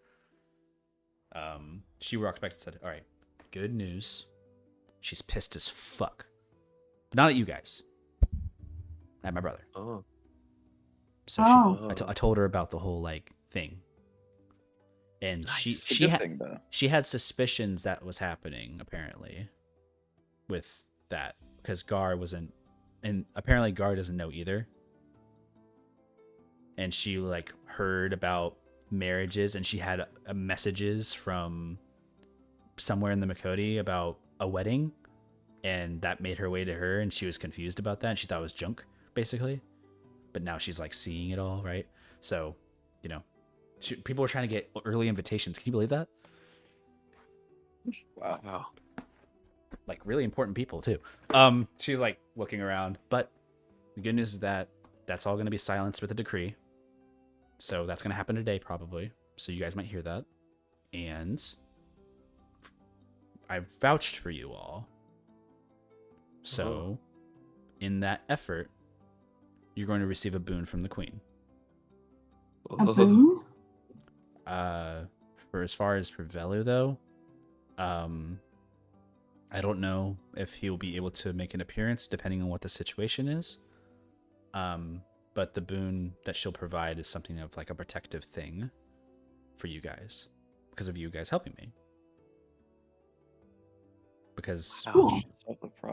She walked back and said, "All right, good news. She's pissed as fuck, but not at you guys. At my brother." Oh. So I told her about the whole like thing, and Nice. It's a good thing, though. she had suspicions that was happening apparently with that, because Gar wasn't, and apparently Gar doesn't know either. And she like heard about marriages, and she had messages from somewhere in the Makoti about a wedding, and that made her way to her, and she was confused about that, and she thought it was junk basically. But now she's like seeing it all, right? So, you know, people were trying to get early invitations. Can you believe that? Wow. Like really important people too. She's like looking around, but the good news is that that's all going to be silenced with a decree. So that's going to happen today probably. So you guys might hear that. And I've vouched for you all. So, in that effort, you're going to receive a boon from the queen. A boon? For as far as for Velu, though, I don't know if he'll be able to make an appearance depending on what the situation is. But the boon that she'll provide is something of like a protective thing for you guys because of you guys helping me. Because Cool.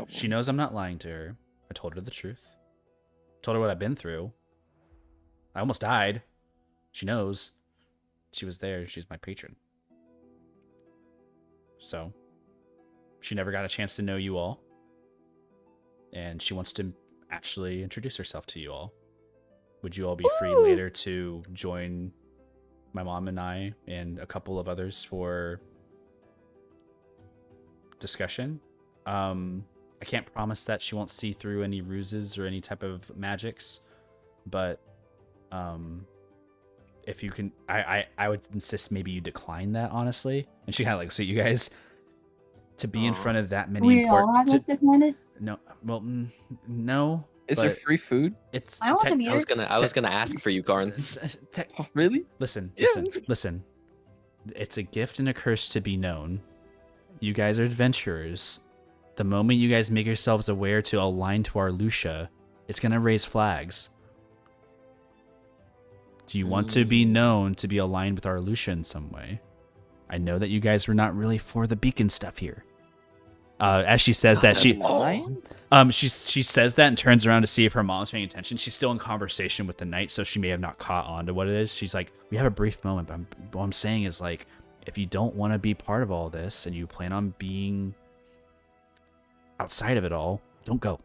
she knows I'm not lying to her. I told her the truth. Told her what I've been through. I almost died. She knows. She was there. She's my patron. So, she never got a chance to know you all. And she wants to actually introduce herself to you all. Would you all be free later to join my mom and I and a couple of others for discussion? I can't promise that she won't see through any ruses or any type of magics, but if you can, I would insist maybe you decline that, honestly. And she kind of like, so you guys to be in front of that many We all have to decline it? No, well, no. Is there but free food? It's I want to meet I her. was gonna ask for you, Garn. Really? Listen. Yeah. It's a gift and a curse to be known. You guys are adventurers. The moment you guys make yourselves aware to align to our Lucia, it's gonna raise flags. Do you want to be known to be aligned with our Lucia in some way? I know that you guys were not really for the beacon stuff here. As she says that, she says that and turns around to see if her mom's paying attention. She's still in conversation with the knight, so she may have not caught on to what it is. She's like, we have a brief moment, but what I'm saying is, like, if you don't want to be part of all this and you plan on being outside of it all, don't go.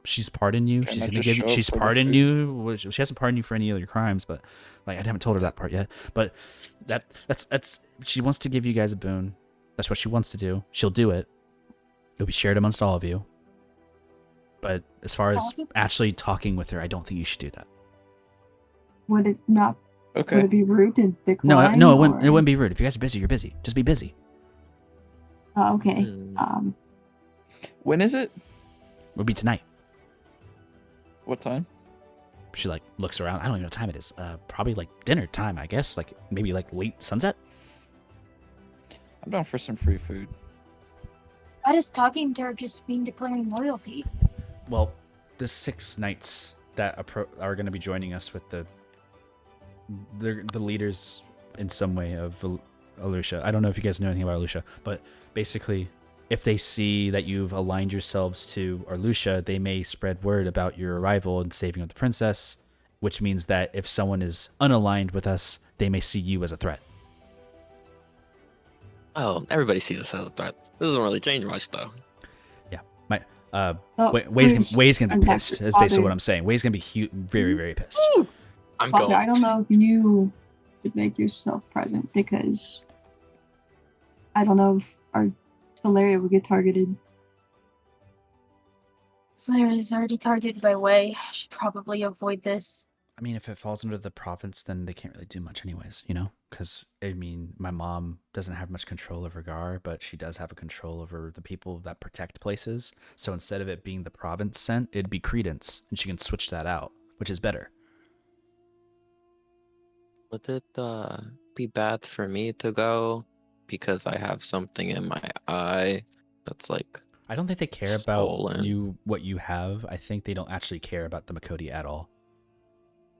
She's pardoned you. Can She's I gonna just give you. show up She's for the pardoned food? you. Well, she hasn't pardoned you for any of your crimes, but like I haven't told her that part yet. But that's she wants to give you guys a boon. That's what she wants to do. She'll do it. It'll be shared amongst all of you. But as far as Awesome. actually talking with her, I don't think you should do that. Would it not? Would Okay. it be rude to No, decline? no, it wouldn't. It or- wouldn't be rude. If you guys are busy, you're busy. Just be busy. Oh, okay. Hmm. When is it? It'll be tonight. What time? She like looks around. I don't even know what time it is. Probably like dinner time, I guess. Like maybe like late sunset. I'm down for some free food. Why does talking to her just mean declaring loyalty? Well, the 6 knights that are going to be joining us with the leaders in some way of Alusha. I don't know if you guys know anything about Alusha, but basically, if they see that you've aligned yourselves to Arlusha, they may spread word about your arrival and saving of the princess, which means that if someone is unaligned with us, they may see you as a threat. Oh, everybody sees us as a threat. This doesn't really change much, though. Way's gonna be I'm back pissed. to That's basically Father. what I'm saying. Way's gonna be very, very pissed. I'm Father, going. I don't know if you should make yourself present because I don't know if our Teleria would get targeted. Slayer is already targeted by Way. I should probably avoid this. I mean, if it falls under the province, then they can't really do much anyways, you know? Because, I mean, my mom doesn't have much control over Gar, but she does have a control over the people that protect places. So instead of it being the province sent, it'd be Credence, and she can switch that out, which is better. Would it be bad for me to go because I have something in my eye that's like I don't think they care about swollen? what you have. I think they don't actually care about the Makoti at all.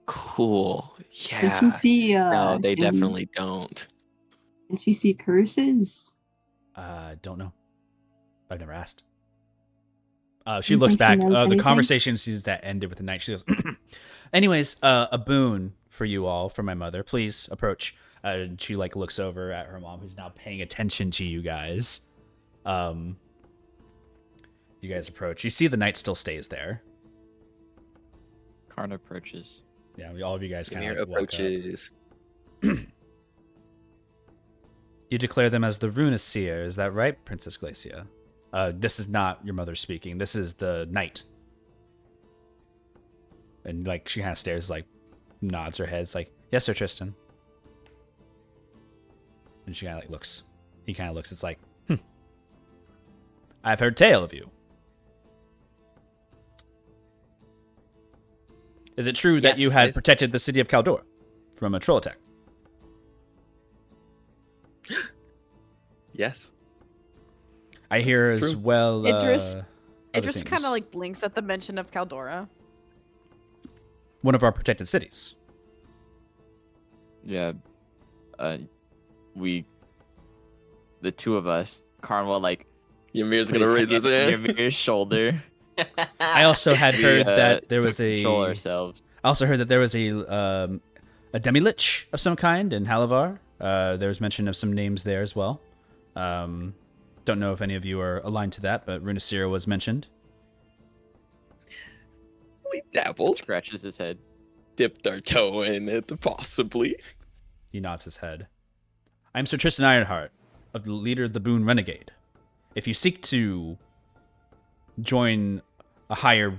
Cool. Did Yeah. you see? No, they any- definitely don't. Did you see curses? Don't know. I've never asked. She You looks think she back. knows The anything? conversation sees that ended with the night. She goes, anyways, a boon for you all, for my mother. Please approach. She like looks over at her mom, who's now paying attention to you guys. You guys approach. You see the knight still stays there. Karn approaches. Yeah, all of you guys kind Ymir of like walk up. approaches. You declare them as the Runiseer, is that right, Princess Glacia? This is not your mother speaking. This is the knight. And like she kind of stares, like nods her head. It's like, yes, Sir Tristan. And she kind of like looks. He kind of looks. It's like, I've heard tale of you. Is it true that Yes, you had I- protected the city of Caldor from a troll attack? Yes. I hear It's as true. well. Idris other kind things. of like blinks at the mention of Caldora. One of our protected cities. Yeah. The two of us, Carnwell, like, Ymir's put gonna raise hand his hand. on Ymir's shoulder. I also had We, heard that there to was control a. ourselves. I also heard that there was a demi-lich of some kind in Halavar. There was mention of some names there as well. Don't know if any of you are aligned to that, but Runiseer was mentioned. We dabbled, Scratches his head. dipped our toe in it, possibly. He nods his head. I am Sir Tristan Ironheart, of the leader of the Boon Renegade. If you seek to join a higher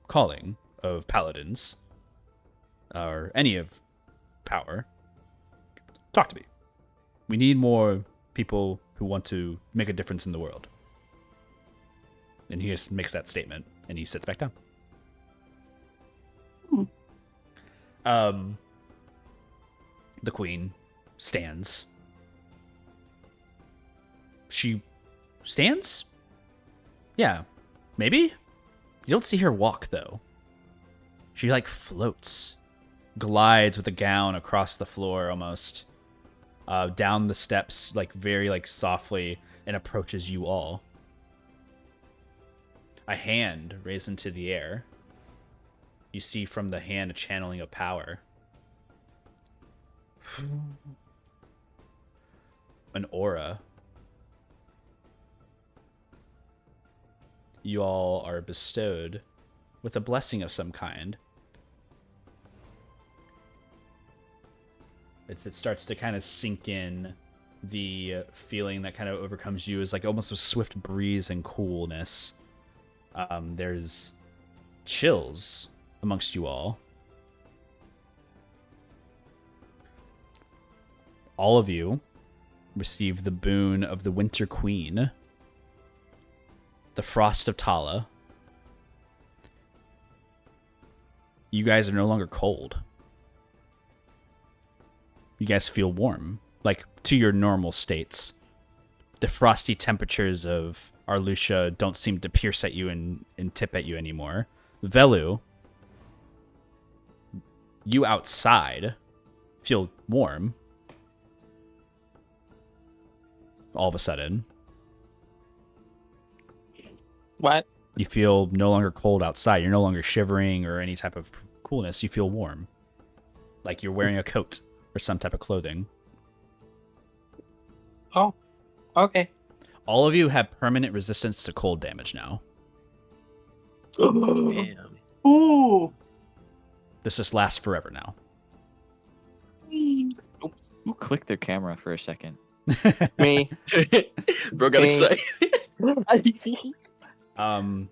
calling of paladins, or any of power, talk to me. We need more people who want to make a difference in the world. And he just makes that statement, and he sits back down. The queen stands. She stands? Yeah, maybe? You don't see her walk, though. She, like, floats. Glides with a gown across the floor, almost. Down the steps, like, very, like, softly, and approaches you all. A hand raised into the air. You see from the hand a channeling of power. An aura. You all are bestowed with a blessing of some kind. It starts to kind of sink in. The feeling that kind of overcomes you is like almost a swift breeze and coolness. There's chills amongst you all. All of you receive the boon of the Winter Queen, the Frost of Tala. You guys are no longer cold. You guys feel warm, like to your normal states. The frosty temperatures of Arlucia don't seem to pierce at you and tip at you anymore. Velu, you outside feel warm. All of a sudden. What? You feel no longer cold outside. You're no longer shivering or any type of coolness. You feel warm. Like you're wearing a coat or some type of clothing. Oh, okay. All of you have permanent resistance to cold damage now. Damn. Ooh. This just lasts forever now. Who clicked their camera for a second? Me. Bro got Me. excited.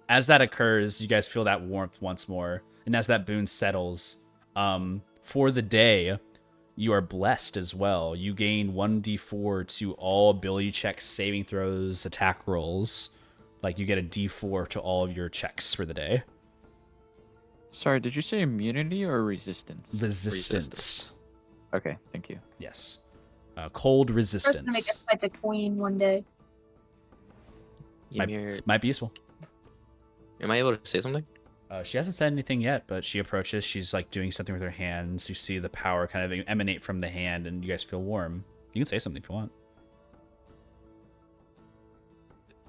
As that occurs, you guys feel that warmth once more. And as that boon settles, for the day, you are blessed as well. You gain 1d4 to all ability checks, saving throws, attack rolls. Like you get a d4 to all of your checks for the day. Sorry, did you say immunity or resistance? Resistance. Okay, thank you. Yes. Cold First to resistance. make us fight the queen one day. Ymir, Might be useful. am I able to say something? She hasn't said anything yet, but she approaches. She's like doing something with her hands. You see the power kind of emanate from the hand, and you guys feel warm. You can say something if you want.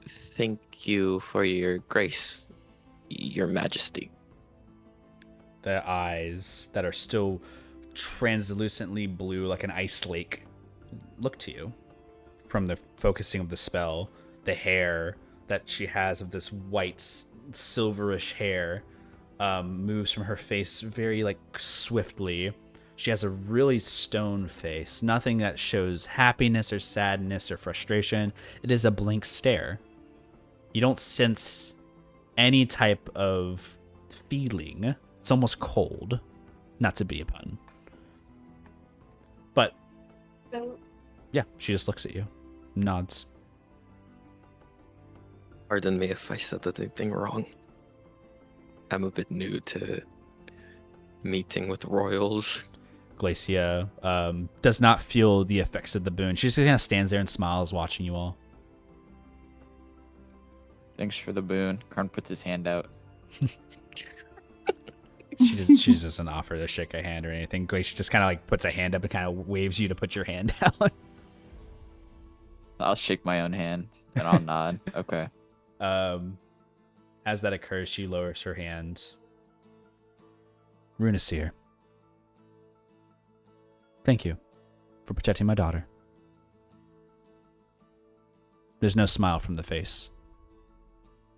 Thank you for your grace, your majesty. The eyes that are still translucently blue, like an ice lake, look to you from the focusing of the spell. The hair that she has of this white, silverish hair moves from her face very like swiftly. She has a really stone face, nothing that shows happiness or sadness or frustration. It is a blank stare. You don't sense any type of feeling. It's almost cold, not to be a pun. But yeah, she just looks at you. Nods. Pardon me if I said anything wrong. I'm a bit new to meeting with royals. Glacia does not feel the effects of the boon. She just kind of stands there and smiles, watching you all. Thanks for the boon. Karn puts his hand out. She just doesn't offer to shake a hand or anything. Glacia just kind of like puts a hand up and kind of waves you to put your hand down. I'll shake my own hand and I'll nod. Okay. As that occurs, she lowers her hand. Runiseer, thank you for protecting my daughter. There's no smile from the face.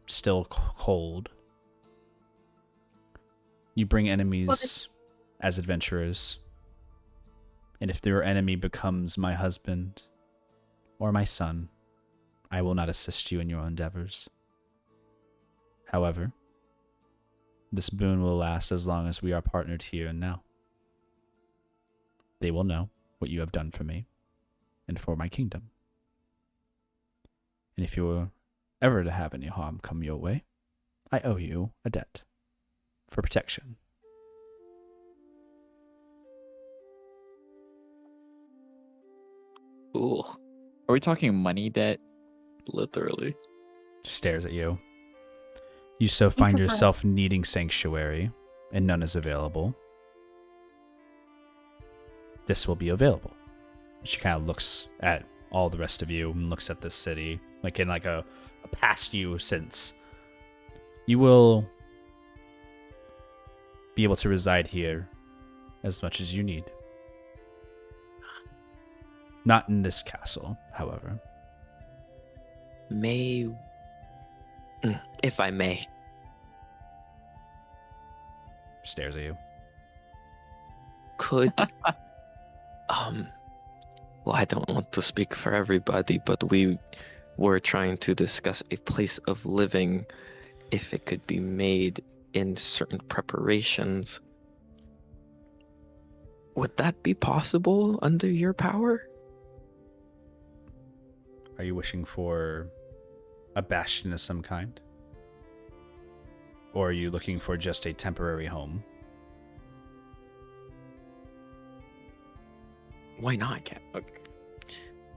Still cold. You bring enemies as adventurers. And if their enemy becomes my husband or my son, I will not assist you in your endeavors. However, this boon will last as long as we are partnered here and now. They will know what you have done for me and for my kingdom. And if you were ever to have any harm come your way, I owe you a debt for protection. Cool. Are we talking money debt? Literally. Stares at you. You so find prefer- yourself needing sanctuary, and none is available. This will be available. She kind of looks at all the rest of you and looks at this city, like in like a past you sense. You will be able to reside here as much as you need. Not in this castle, however. If I may. Stares at you. Could well, I don't want to speak for everybody, but we were trying to discuss a place of living, if it could be made in certain preparations. Would that be possible under your power? Are you wishing for a bastion of some kind? Or are you looking for just a temporary home? Why not, Cap?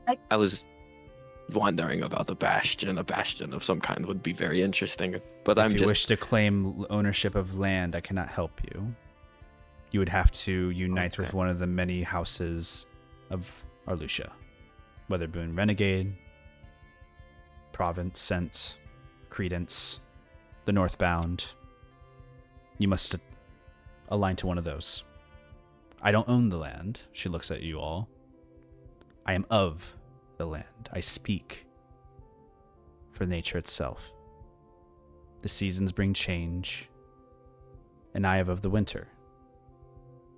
I- I was wondering about the bastion. A bastion of some kind would be very interesting. But If I'm you just wish to claim ownership of land, I cannot help you. You would have to unite with Okay. one of the many houses of Arlucia. Whether Boone Renegade, Province, Scent, Credence, the Northbound. You must align to one of those. I don't own the land. She looks at you all. I am of the land. I speak for nature itself. The seasons bring change, and I am of the winter.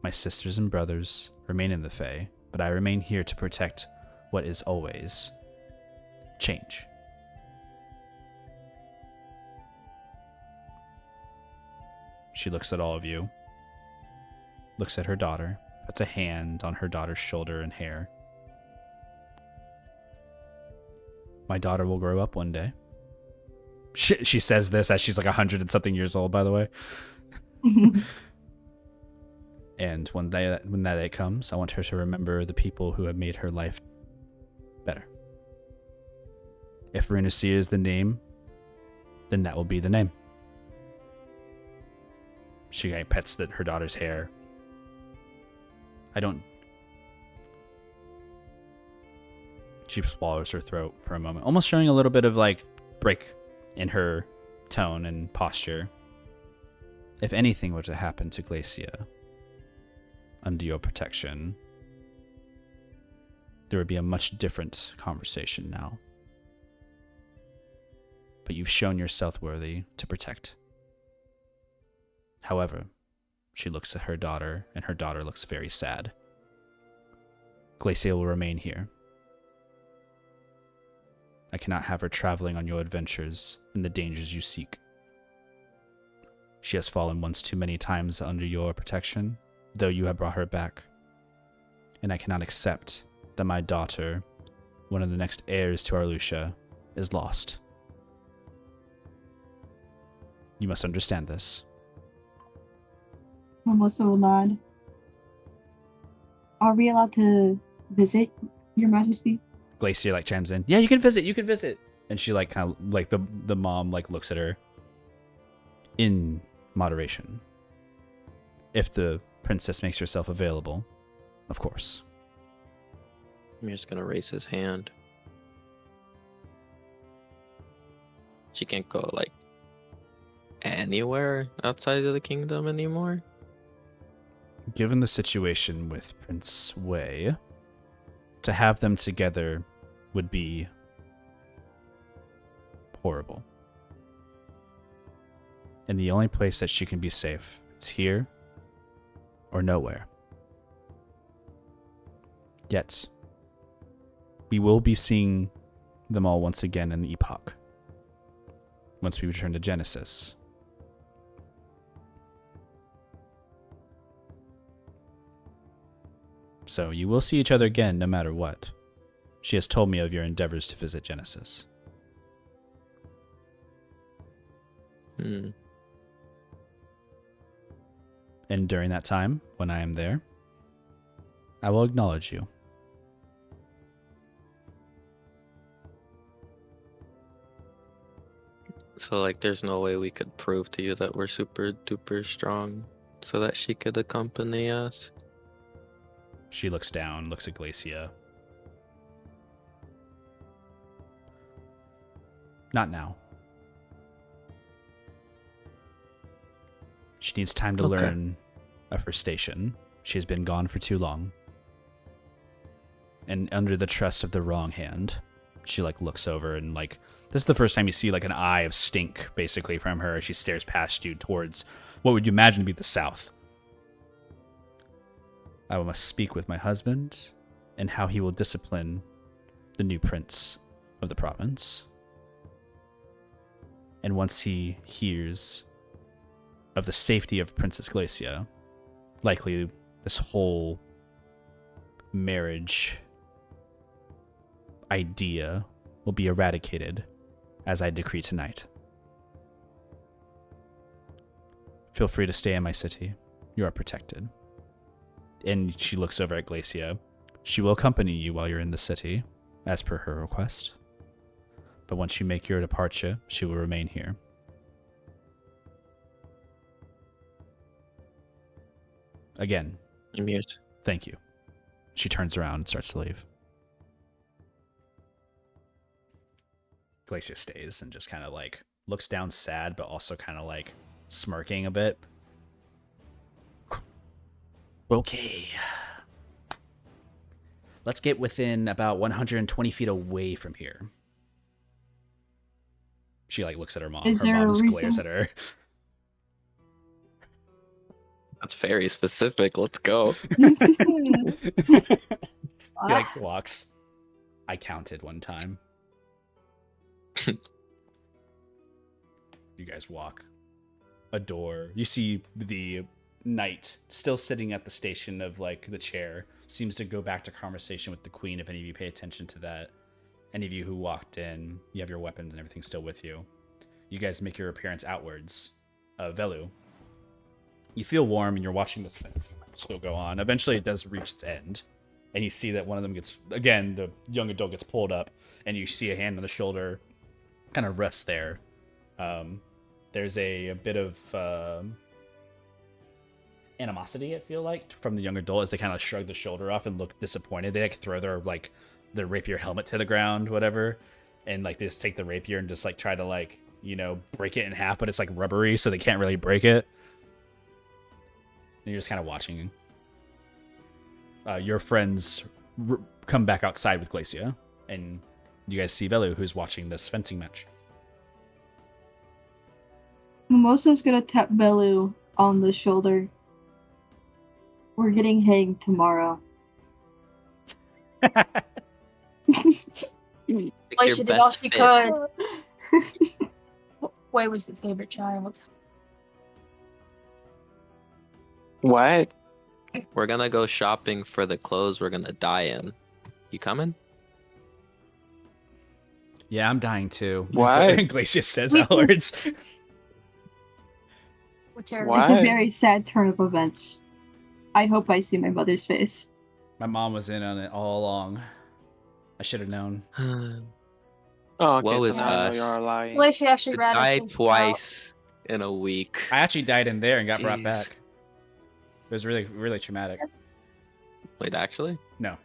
My sisters and brothers remain in the Fae, but I remain here to protect what is always change. She looks at all of you, looks at her daughter, puts a hand on her daughter's shoulder and hair. My daughter will grow up one day. She says this as she's like 100 and something years old, by the way. And when that day comes, I want her to remember the people who have made her life better. If Runiseer is the name, then that will be the name. She pets her daughter's hair. She swallows her throat for a moment, almost showing a little bit of like break in her tone and posture. If anything were to happen to Glacia under your protection, there would be a much different conversation now. But you've shown yourself worthy to protect. However, she looks at her daughter, and her daughter looks very sad. Glacia will remain here. I cannot have her traveling on your adventures and the dangers you seek. She has fallen once too many times under your protection, though you have brought her back. And I cannot accept that my daughter one of the next heirs to Arlusha, is lost. You must understand this. Mimosa will nod. Are we allowed to visit, Your Majesty? Glacier like chimes in. Yeah, you can visit. You can visit. And she like kind of like the mom like looks at her. In moderation. If the princess makes herself available, of course. Mir's gonna raise his hand. She can't go like anywhere outside of the kingdom anymore. Given the situation with Prince Wei, to have them together would be horrible. And the only place that she can be safe is here or nowhere. Yet, we will be seeing them all once again in the Epoch. Once we return to Genesis. So you will see each other again no matter what. She has told me of your endeavors to visit Genesis. And during that time, when I am there, I will acknowledge you. So like there's no way we could prove to you that we're super duper strong so that she could accompany us? She looks down, looks at Glacia. Not now. She needs time to learn of her station. She has been gone for too long. And under the trust of the wrong hand, she like looks over and like, this is the first time you see like an eye of stink basically from her as she stares past you towards what would you imagine to be the south. I must speak with my husband and how he will discipline the new prince of the province. And once he hears of the safety of Princess Glacia, likely this whole marriage idea will be eradicated as I decree tonight. Feel free to stay in my city. You are protected. And she looks over at Glacia. She will accompany you while you're in the city, as per her request. But once you make your departure, she will remain here. Again, Ymir's. thank you. She turns around and starts to leave. Glacia stays and just kind of like looks down sad, but also kind of like smirking a bit. Okay. Let's get within about 120 feet away from here. She like looks at her mom. Is Her there a mom just glares reason? at her. That's very specific. Let's go. He like walks. I counted one time. You guys walk. A door. You see the knight still sitting at the station of like the chair. Seems to go back to conversation with the queen. If any of you pay attention to that. Any of you who walked in, you have your weapons and everything still with you. You guys make your appearance outwards. Velu. You feel warm and you're watching this fence still go on. Eventually it does reach its end. And you see that one of them gets, again, the young adult gets pulled up. And you see a hand on the shoulder kind of rests there. There's a bit of animosity, I feel like, from the young adult as they kind of shrug the shoulder off and look disappointed. They like throw their rapier helmet to the ground, whatever. And like they just take the rapier and just like try to like, you know, break it in half, but it's like rubbery, so they can't really break it. And you're just kind of watching. Your friends come back outside with Glacia, and you guys see Velu, who's watching this fencing match. Mimosa's gonna tap Belu on the shoulder. We're getting hanged tomorrow. Like she did all she could. Wei was the favorite child. What? We're gonna go shopping for the clothes we're gonna die in. You coming? Yeah, I'm dying too. What? Glacius says We can- outwards. Whichever. What? It's a very sad turn of events. I hope I see my mother's face. My mom was in on it all along. I should have known. Oh, okay, Woe so is now I know us. you're lying. Well, she actually To rather die sleep it out. twice in a week. I actually died in there and got brought Jeez. back. It was really, really traumatic. Wait, actually? No,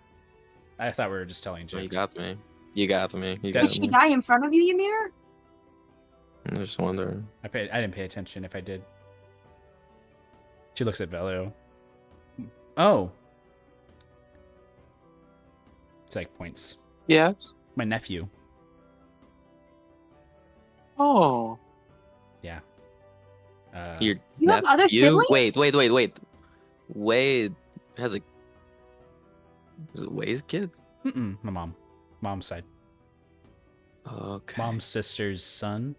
I thought we were just telling Oh, jokes. you got me. You got me. You Did got Did she me. die in front of you, Ymir? I was just wondering. I didn't pay attention. If I did, she looks at Velo. Oh, it's like points. Yes. My nephew. Oh. Yeah. Your You have other nephew? siblings? Wait. Wade has a. Is it Wade's kid? My mom. Mom's side. Okay. Mom's sister's son.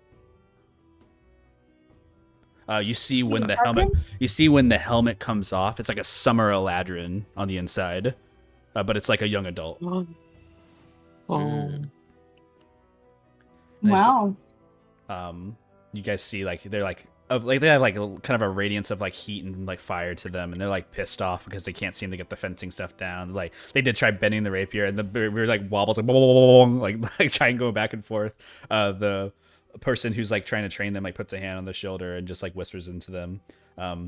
You see when have a the helmet. cousin? You see when the helmet comes off. It's like a summer Eladrin on the inside, but it's like a young adult. Oh. Mm. Wow. You guys see like they're like they have like kind of a radiance of like heat and like fire to them, and they're like pissed off because they can't seem to get the fencing stuff down. Like they did try bending the rapier, and we were like wobbles like trying going back and forth. The person who's like trying to train them like puts a hand on the shoulder and just like whispers into them.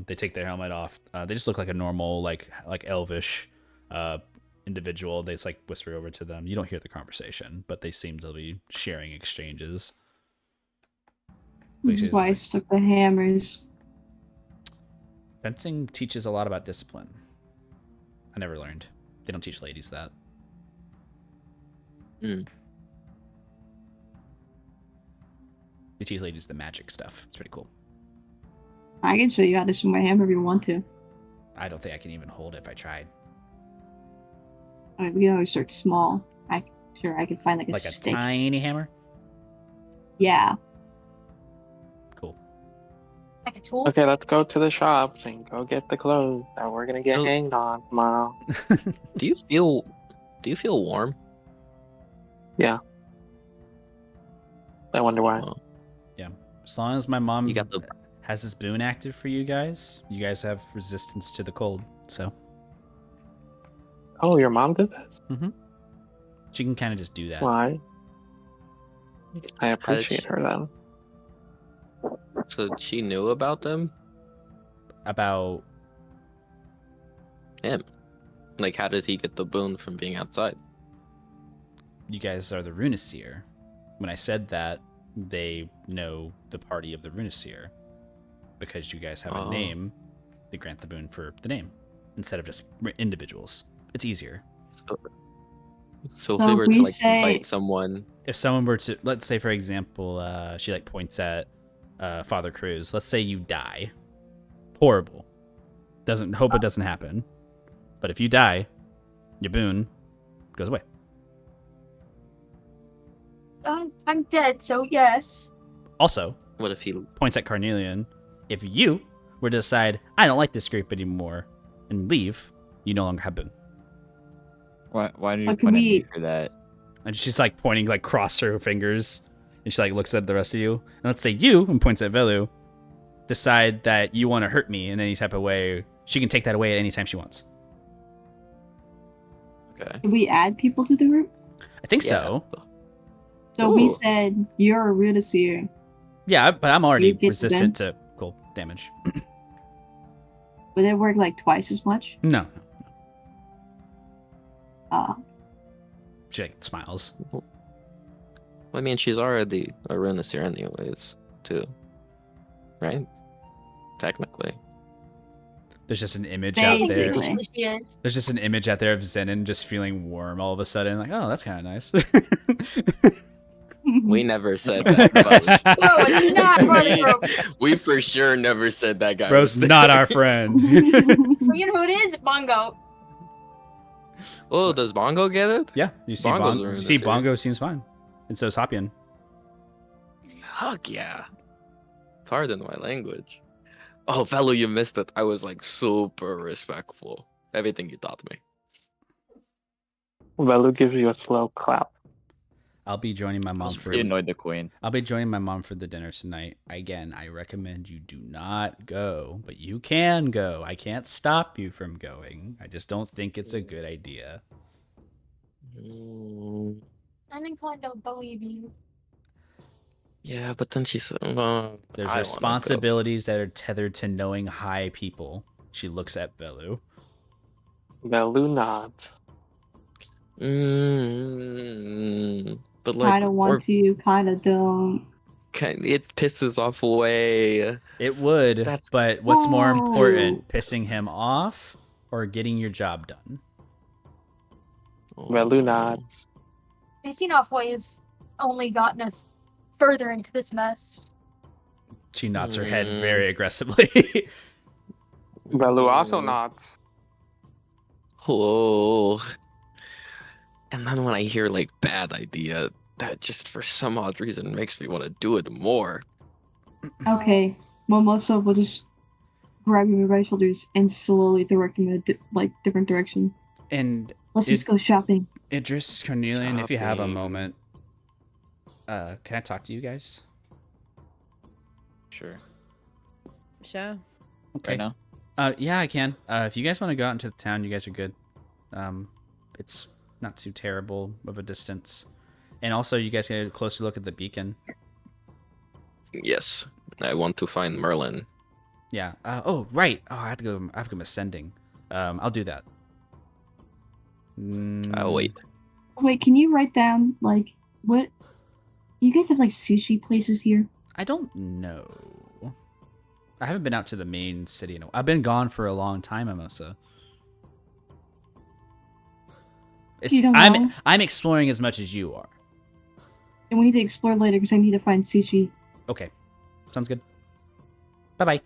They take their helmet off. They just look like a normal like elvish individual. They just like whisper over to them. You don't hear the conversation, but they seem to be sharing exchanges. This is why I stuck the hammers. Fencing teaches a lot about discipline. I never learned. They don't teach ladies that. Mm. They teach ladies the magic stuff. It's pretty cool. I can show you how to swing my hammer if you want to. I don't think I can even hold it if I tried. I mean, we can always start small. I'm sure I can find like a Like a stick. tiny hammer? Yeah. Cool. Like a tool? Okay, let's go to the shops and go get the clothes that we're gonna get Oh. hanged on tomorrow. Do you feel warm? Yeah. I wonder why. Oh. As long as my mom You got the- has this boon active for you guys have resistance to the cold. So Oh, your mom did this? she can kind of just do that. Why? I appreciate she- her then. So she knew about them? About Him. Like, how did he get the boon from being outside? you guys are the Runiseer. When I said that, they know the party of the Runiseer. Because you guys have a Oh. name, they grant the boon for the name instead of just individuals. It's easier. So if So we were we to like say- invite someone, If someone were to, let's say for example, she like points at Father Cruz. Let's say you die. Horrible. Hope it doesn't happen. But if you die, your boon goes away. I'm dead, so yes. Also, what if he? points at Carnelian. If you were to decide, I don't like this group anymore, and leave, you no longer have boon. Why do you But point at we- me for that? And she's like pointing like cross her fingers, and she like looks at the rest of you. And let's say you, and points at Velu, decide that you want to hurt me in any type of way. She can take that away at any time she wants. Okay. Did we add people to the group? I think so. So we Ooh. said you're a Runiseer. Yeah, but I'm already You get resistant to cold damage. Would it work like twice as much? No. She like smiles. I mean, she's already a Runiseer anyways, too. Right? Technically. There's just an image out there. Basically. She is. There's just an image out there of Zenon just feeling warm all of a sudden. Like, oh, that's kind of nice. We never said that. Buzz. No, it's not part of the group. We for sure never said that guy. Bro's was not there. our friend. Well, you know who it is? Bongo. Oh, does Bongo get it? Yeah, you see Bongo's Bongo. a You see Runiseer. Bongo seems fine, and so is Hopian. Fuck yeah. Pardon my language. Oh, fellow, you missed it. I was like super respectful. Everything you taught me. Velu gives you a slow clap. I'll be joining my mom was for. He annoyed the queen. I'll be joining my mom for the dinner tonight. Again, I recommend you do not go, but you can go. I can't stop you from going. I just don't think it's a good idea. Mm, I'm inclined to believe you. yeah, but then she said, There's I wanna go. responsibilities that are tethered to knowing high people. She looks at Velu. Velu nods. But like, Kind of want to, kind of don't. it pisses off way. It would, That's but what's more Oh. important, pissing him off or getting your job done? Velu nods. Pissing off way has only gotten us further into this mess. She nods her head very aggressively. Velu also nods. Oh. And then when I hear like bad idea, that just for some odd reason makes me want to do it more. Okay, Mimosa will just grab him by the shoulders and slowly direct him in a different direction. And Let's just go shopping. Idris, Cornelian, if you have a Shopping. moment, can I talk to you guys? Sure. Sure. Okay. Right now? Yeah, I can. If you guys want to go out into the town, you guys are good. It's not too terrible of a distance. And also, you guys get a closer look at the beacon. Yes, I want to find Merlin. Yeah. Oh, right. Oh, I have to go. I have to go ascending. I'll do that. I'll wait. Wait, can you write down like what? You guys have like sushi places here? I don't know. I haven't been out to the main city in a while. I've been gone for a long time, Mimosa. You don't know? I'm exploring as much as you are. And we need to explore later because I need to find sushi. Okay. Sounds good. Bye-bye.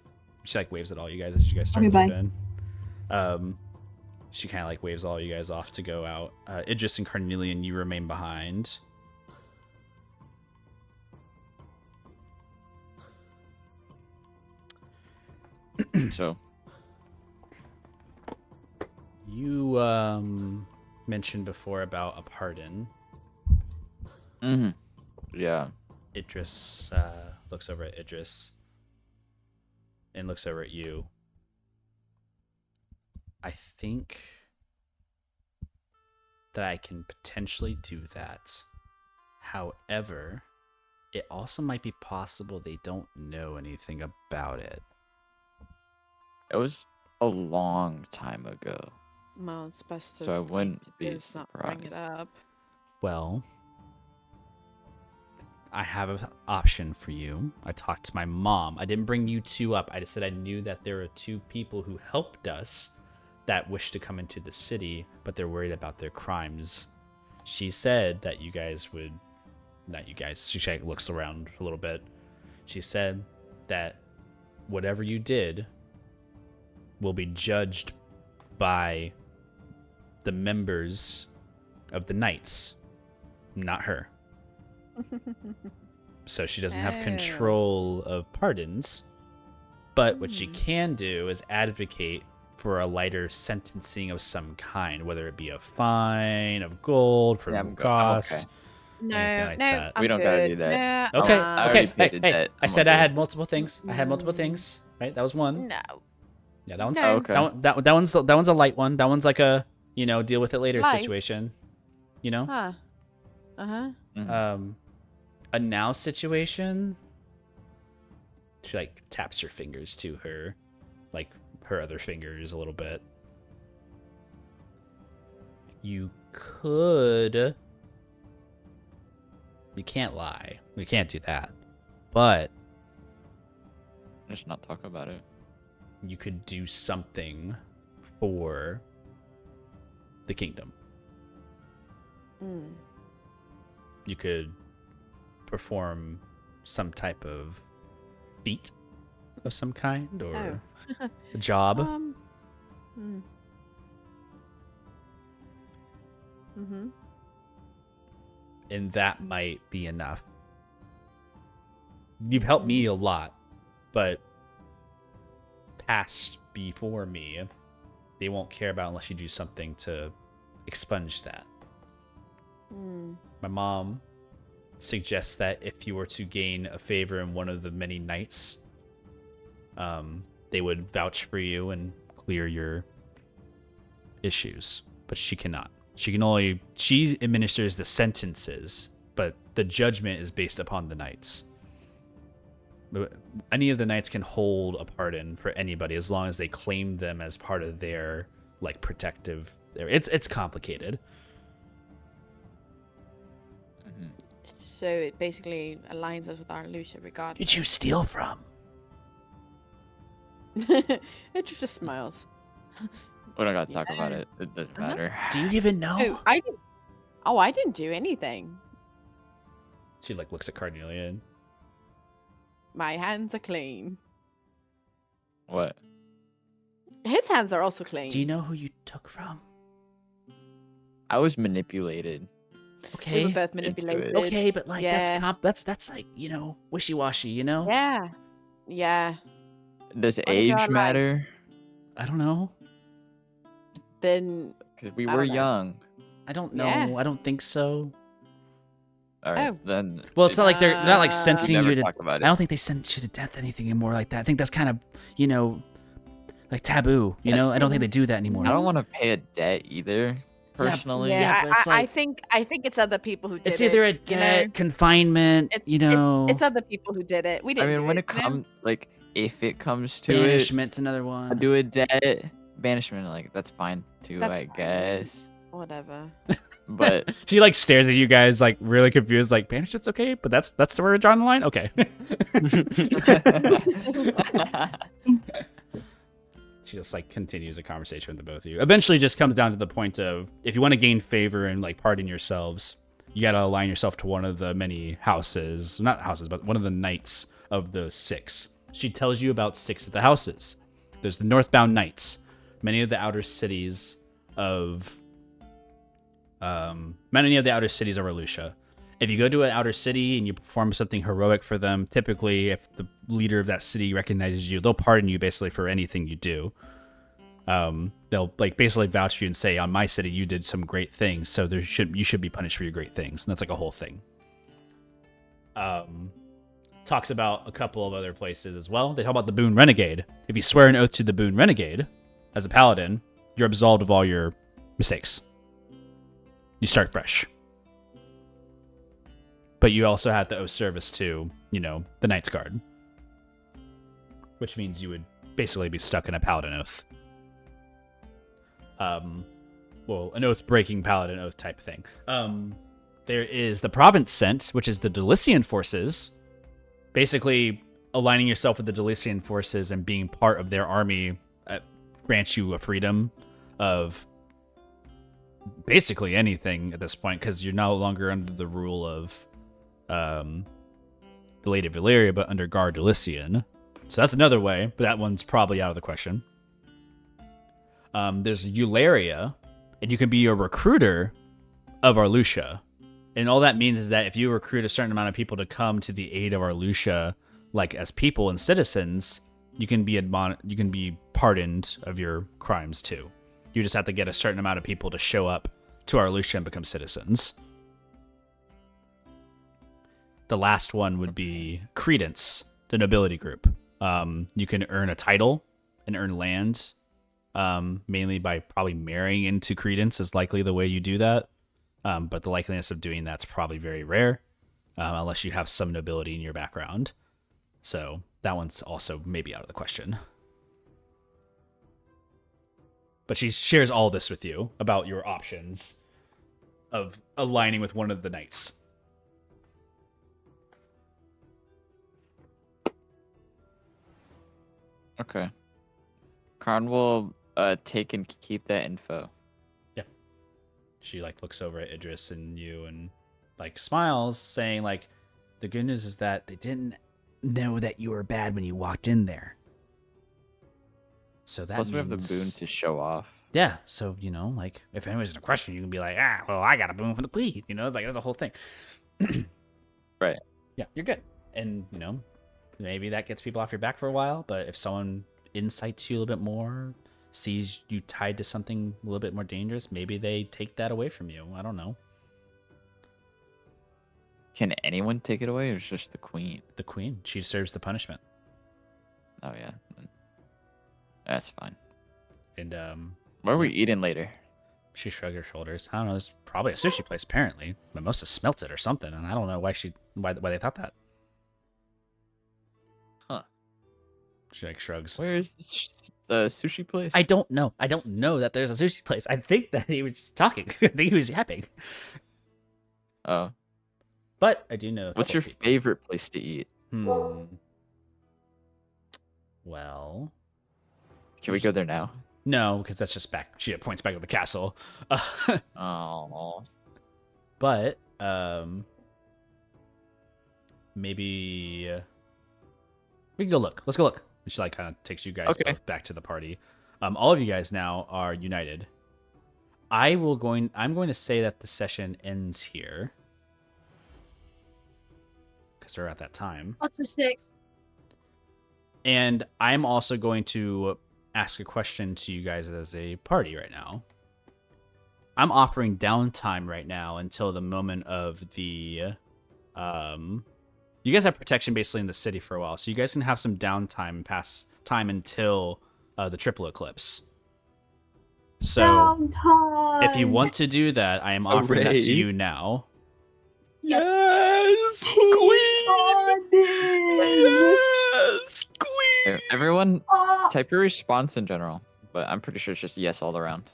She like waves at all you guys as you guys start Okay, bye. moving. She kind of like waves all you guys off to go out. Idris and Carnelian, you remain behind. So You mentioned before about a pardon. Mm-hmm. Yeah. Idris looks over at Idris and looks over at you. I think that I can potentially do that. However, it also might be possible they don't know anything about it. It was a long time ago. Well, it's best to So I wouldn't be just not bring it surprised. up. Well, I have an option for you. I talked to my mom. I didn't bring you two up. I just said I knew that there are two people who helped us that wish to come into the city, but they're worried about their crimes. She said that you guys would... Not you guys. She looks around a little bit. She said that whatever you did will be judged by the members of the Knights, not her. So she doesn't have control of pardons, but what she can do is advocate for a lighter sentencing of some kind, whether it be a fine of gold for cost. Okay. Anything like No, that. I'm We don't gotta good. do that. No, Okay, I already okay. paid the Hey, debt. I I'm said I okay. had multiple things. I had multiple things, right? That was one. No. Yeah, that one's No. Okay. that one's a light one. That one's like a, deal with it later Light? situation. You know? Huh. Uh-huh. Mhm. A now situation. She like taps her fingers to her, like her other fingers a little bit. You could. You can't lie. We can't do that. But Just not talk about it. you could do something for the kingdom. Mm. You could perform some type of feat of some kind or a job. Mm-hmm. And that might be enough. You've helped me a lot, but past before me, they won't care about unless you do something to expunge that. Mm. My mom suggests that if you were to gain a favor in one of the many knights, they would vouch for you and clear your issues. But she cannot. She administers the sentences, but the judgment is based upon the knights. But any of the knights can hold a pardon for anybody as long as they claim them as part of their like protective. It's complicated. So it basically aligns us with our Lucia regardless. Did you steal from? It just smiles. We don't gotta talk about it. It doesn't matter. Do you even know? Oh, I didn't. Oh, I didn't do anything. She like looks at Carnelia. And, My hands are clean. What? His hands are also clean. do you know who you took from? I was manipulated. We Okay. were both it. manipulated. Okay, but like Yeah. that's like, wishy-washy, Yeah. Yeah. Does What did age y'all like? matter? I don't know. Then Because we I were don't know. young. I don't know. Yeah. I don't think so. All right, Oh. then. Well, it's not like they're not like We we sentencing never you to. talk about I it. don't think they sentence you to death anything anymore like that. I think that's kind of, like taboo. Yes, I don't think they do that anymore. I don't want to pay a debt either, personally. Yeah, but it's I like- think it's other people who did It's it. either a you debt, know? confinement, It's Oh. it's other people who did it. We I didn't. mean, do when it, it you know? comes, like, if it comes to it, Banishment's another I one. do a debt. Banishment, like, that's fine too, That's I fine. guess. Whatever. But She like stares at you guys like really confused, like banishment's okay, but that's where we're drawing the line. Okay. She just like continues a conversation with the both of you. Eventually, just comes down to the point of if you want to gain favor and like pardon yourselves, you got to align yourself to one of the many houses, not houses, but one of the knights of the 6. She tells you about 6 of the houses. There's the Northbound Knights, many of the outer cities of Lucia. If you go to an outer city and you perform something heroic for them, typically if the leader of that city recognizes you, they'll pardon you basically for anything you do. They'll like basically vouch for you and say, on my city you did some great things, so you should be punished for your great things. And that's like a whole thing. Talks about a couple of other places as well. They talk about the Boon Renegade. If you swear an oath to the Boon Renegade as a paladin, you're absolved of all your mistakes. You start fresh. But you also have to owe service to, the Knight's Guard. Which means you would basically be stuck in a paladin oath. Well, an oath-breaking paladin oath type thing. There is the Province Sent, which is the Delician forces. Basically, aligning yourself with the Delician forces and being part of their army grants you a freedom of basically anything at this point, because you're no longer under the rule of the Lady of Valyria, but under Guard Delician. So that's another way, but that one's probably out of the question. There's Eularia, and you can be a recruiter of Arlucia. And all that means is that if you recruit a certain amount of people to come to the aid of Arlucia, like as people and citizens, you can be pardoned of your crimes too. You just have to get a certain amount of people to show up to Arlucia and become citizens. The last one would be Credence, the nobility group. You can earn a title and earn land, mainly by probably marrying into Credence is likely the way you do that. But the likeliness of doing that's probably very rare, unless you have some nobility in your background. So that one's also maybe out of the question. But she shares all this with you about your options of aligning with one of the knights. Okay. Karn will take and keep that info. Yeah. She like looks over at Idris and you and like smiles, saying like, the good news is that they didn't know that you were bad when you walked in there. So that Plus, means we have the boon to show off. yeah. So like if anybody's gonna question you, can be like, well, I got a boon from the queen. It's like that's a whole thing. Right. Yeah, you're good. And maybe that gets people off your back for a while. But if someone insights you a little bit more, sees you tied to something a little bit more dangerous, maybe they take that away from you. I don't know. Can anyone take it away, or is it just the queen? The queen. She serves the punishment. Oh yeah, that's fine. And What are we yeah. eating later? She shrugged her shoulders. I don't know. There's probably a sushi place apparently. Mimosa smelt it or something, and I don't know why they thought that. Huh? She like shrugs. Where is the sushi place? I don't know. I don't know that there's a sushi place. I think that he was just talking. I think he was yapping. Oh, But I do know. what's your favorite place to eat? Well, Can we go there now? no, because that's just back. She points back at the castle. Oh, But maybe we can go look. Let's go look. And she like kind of takes you guys both back to the party. All of you guys now are united. I'm going to say that the session ends here because we're at that time. What's the 6th? And I'm also going to ask a question to you guys as a party right now. I'm offering downtime right now until the moment of the you guys have protection basically in the city for a while, so you guys can have some downtime pass time until the triple eclipse. So Downtime. if you want to do that, I am offering that to Hooray. you now. Yes, Team queen. bonding. Yes, queen. everyone, Oh. type your response in general. But I'm pretty sure it's just yes all around.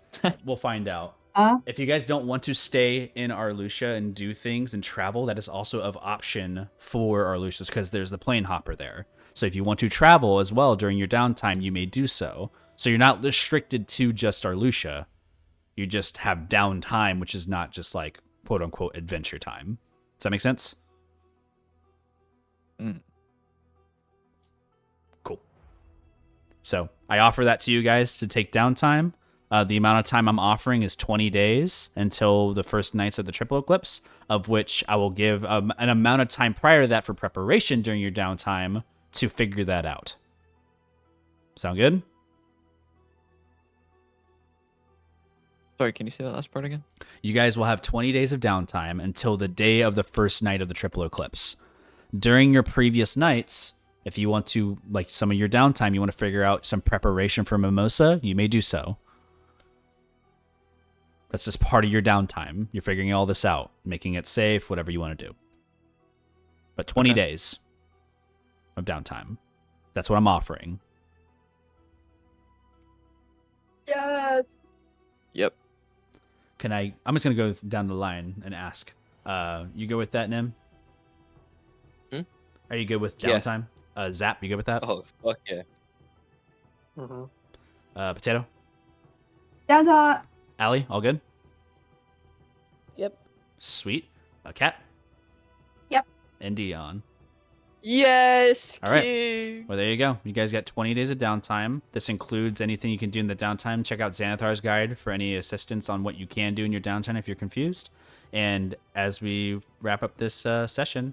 We'll find out. Huh? If you guys don't want to stay in Arlucia and do things and travel, that is also of option for Arlucia's because there's the plane hopper there. So if you want to travel as well during your downtime, you may do so. So you're not restricted to just Arlucia. You just have downtime, which is not just like quote unquote adventure time. Does that make sense? Cool. So I offer that to you guys to take downtime. The amount of time I'm offering is 20 days until the first nights of the triple eclipse, of which I will give an amount of time prior to that for preparation during your downtime to figure that out. Sound good? Sorry, can you say that last part again? You guys will have 20 days of downtime until the day of the first night of the triple eclipse. During your previous nights, if you want to, like some of your downtime, you want to figure out some preparation for Mimosa, you may do so. That's just part of your downtime. You're figuring all this out, making it safe, whatever you want to do. But 20 days of downtime. That's what I'm offering. Yes. Yep. I'm just going to go down the line and ask. You go with that, Nim? Are you good with Yeah. downtime? Zap, you good with that? Oh, fuck yeah. Potato? Downtime. Allie, all good? Yep. Sweet. Cat? Yep. And Dion. Yes, All right. king. Well, there you go. You guys got 20 days of downtime. This includes anything you can do in the downtime. Check out Xanathar's guide for any assistance on what you can do in your downtime if you're confused. And as we wrap up this session,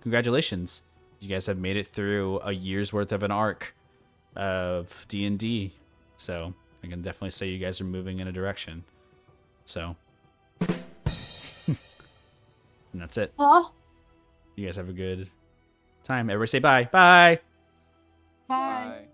congratulations. You guys have made it through a year's worth of an arc of D&D. So I can definitely say you guys are moving in a direction. So, and that's it. Oh. You guys have a good time. Everybody say bye. Bye. Bye. Bye.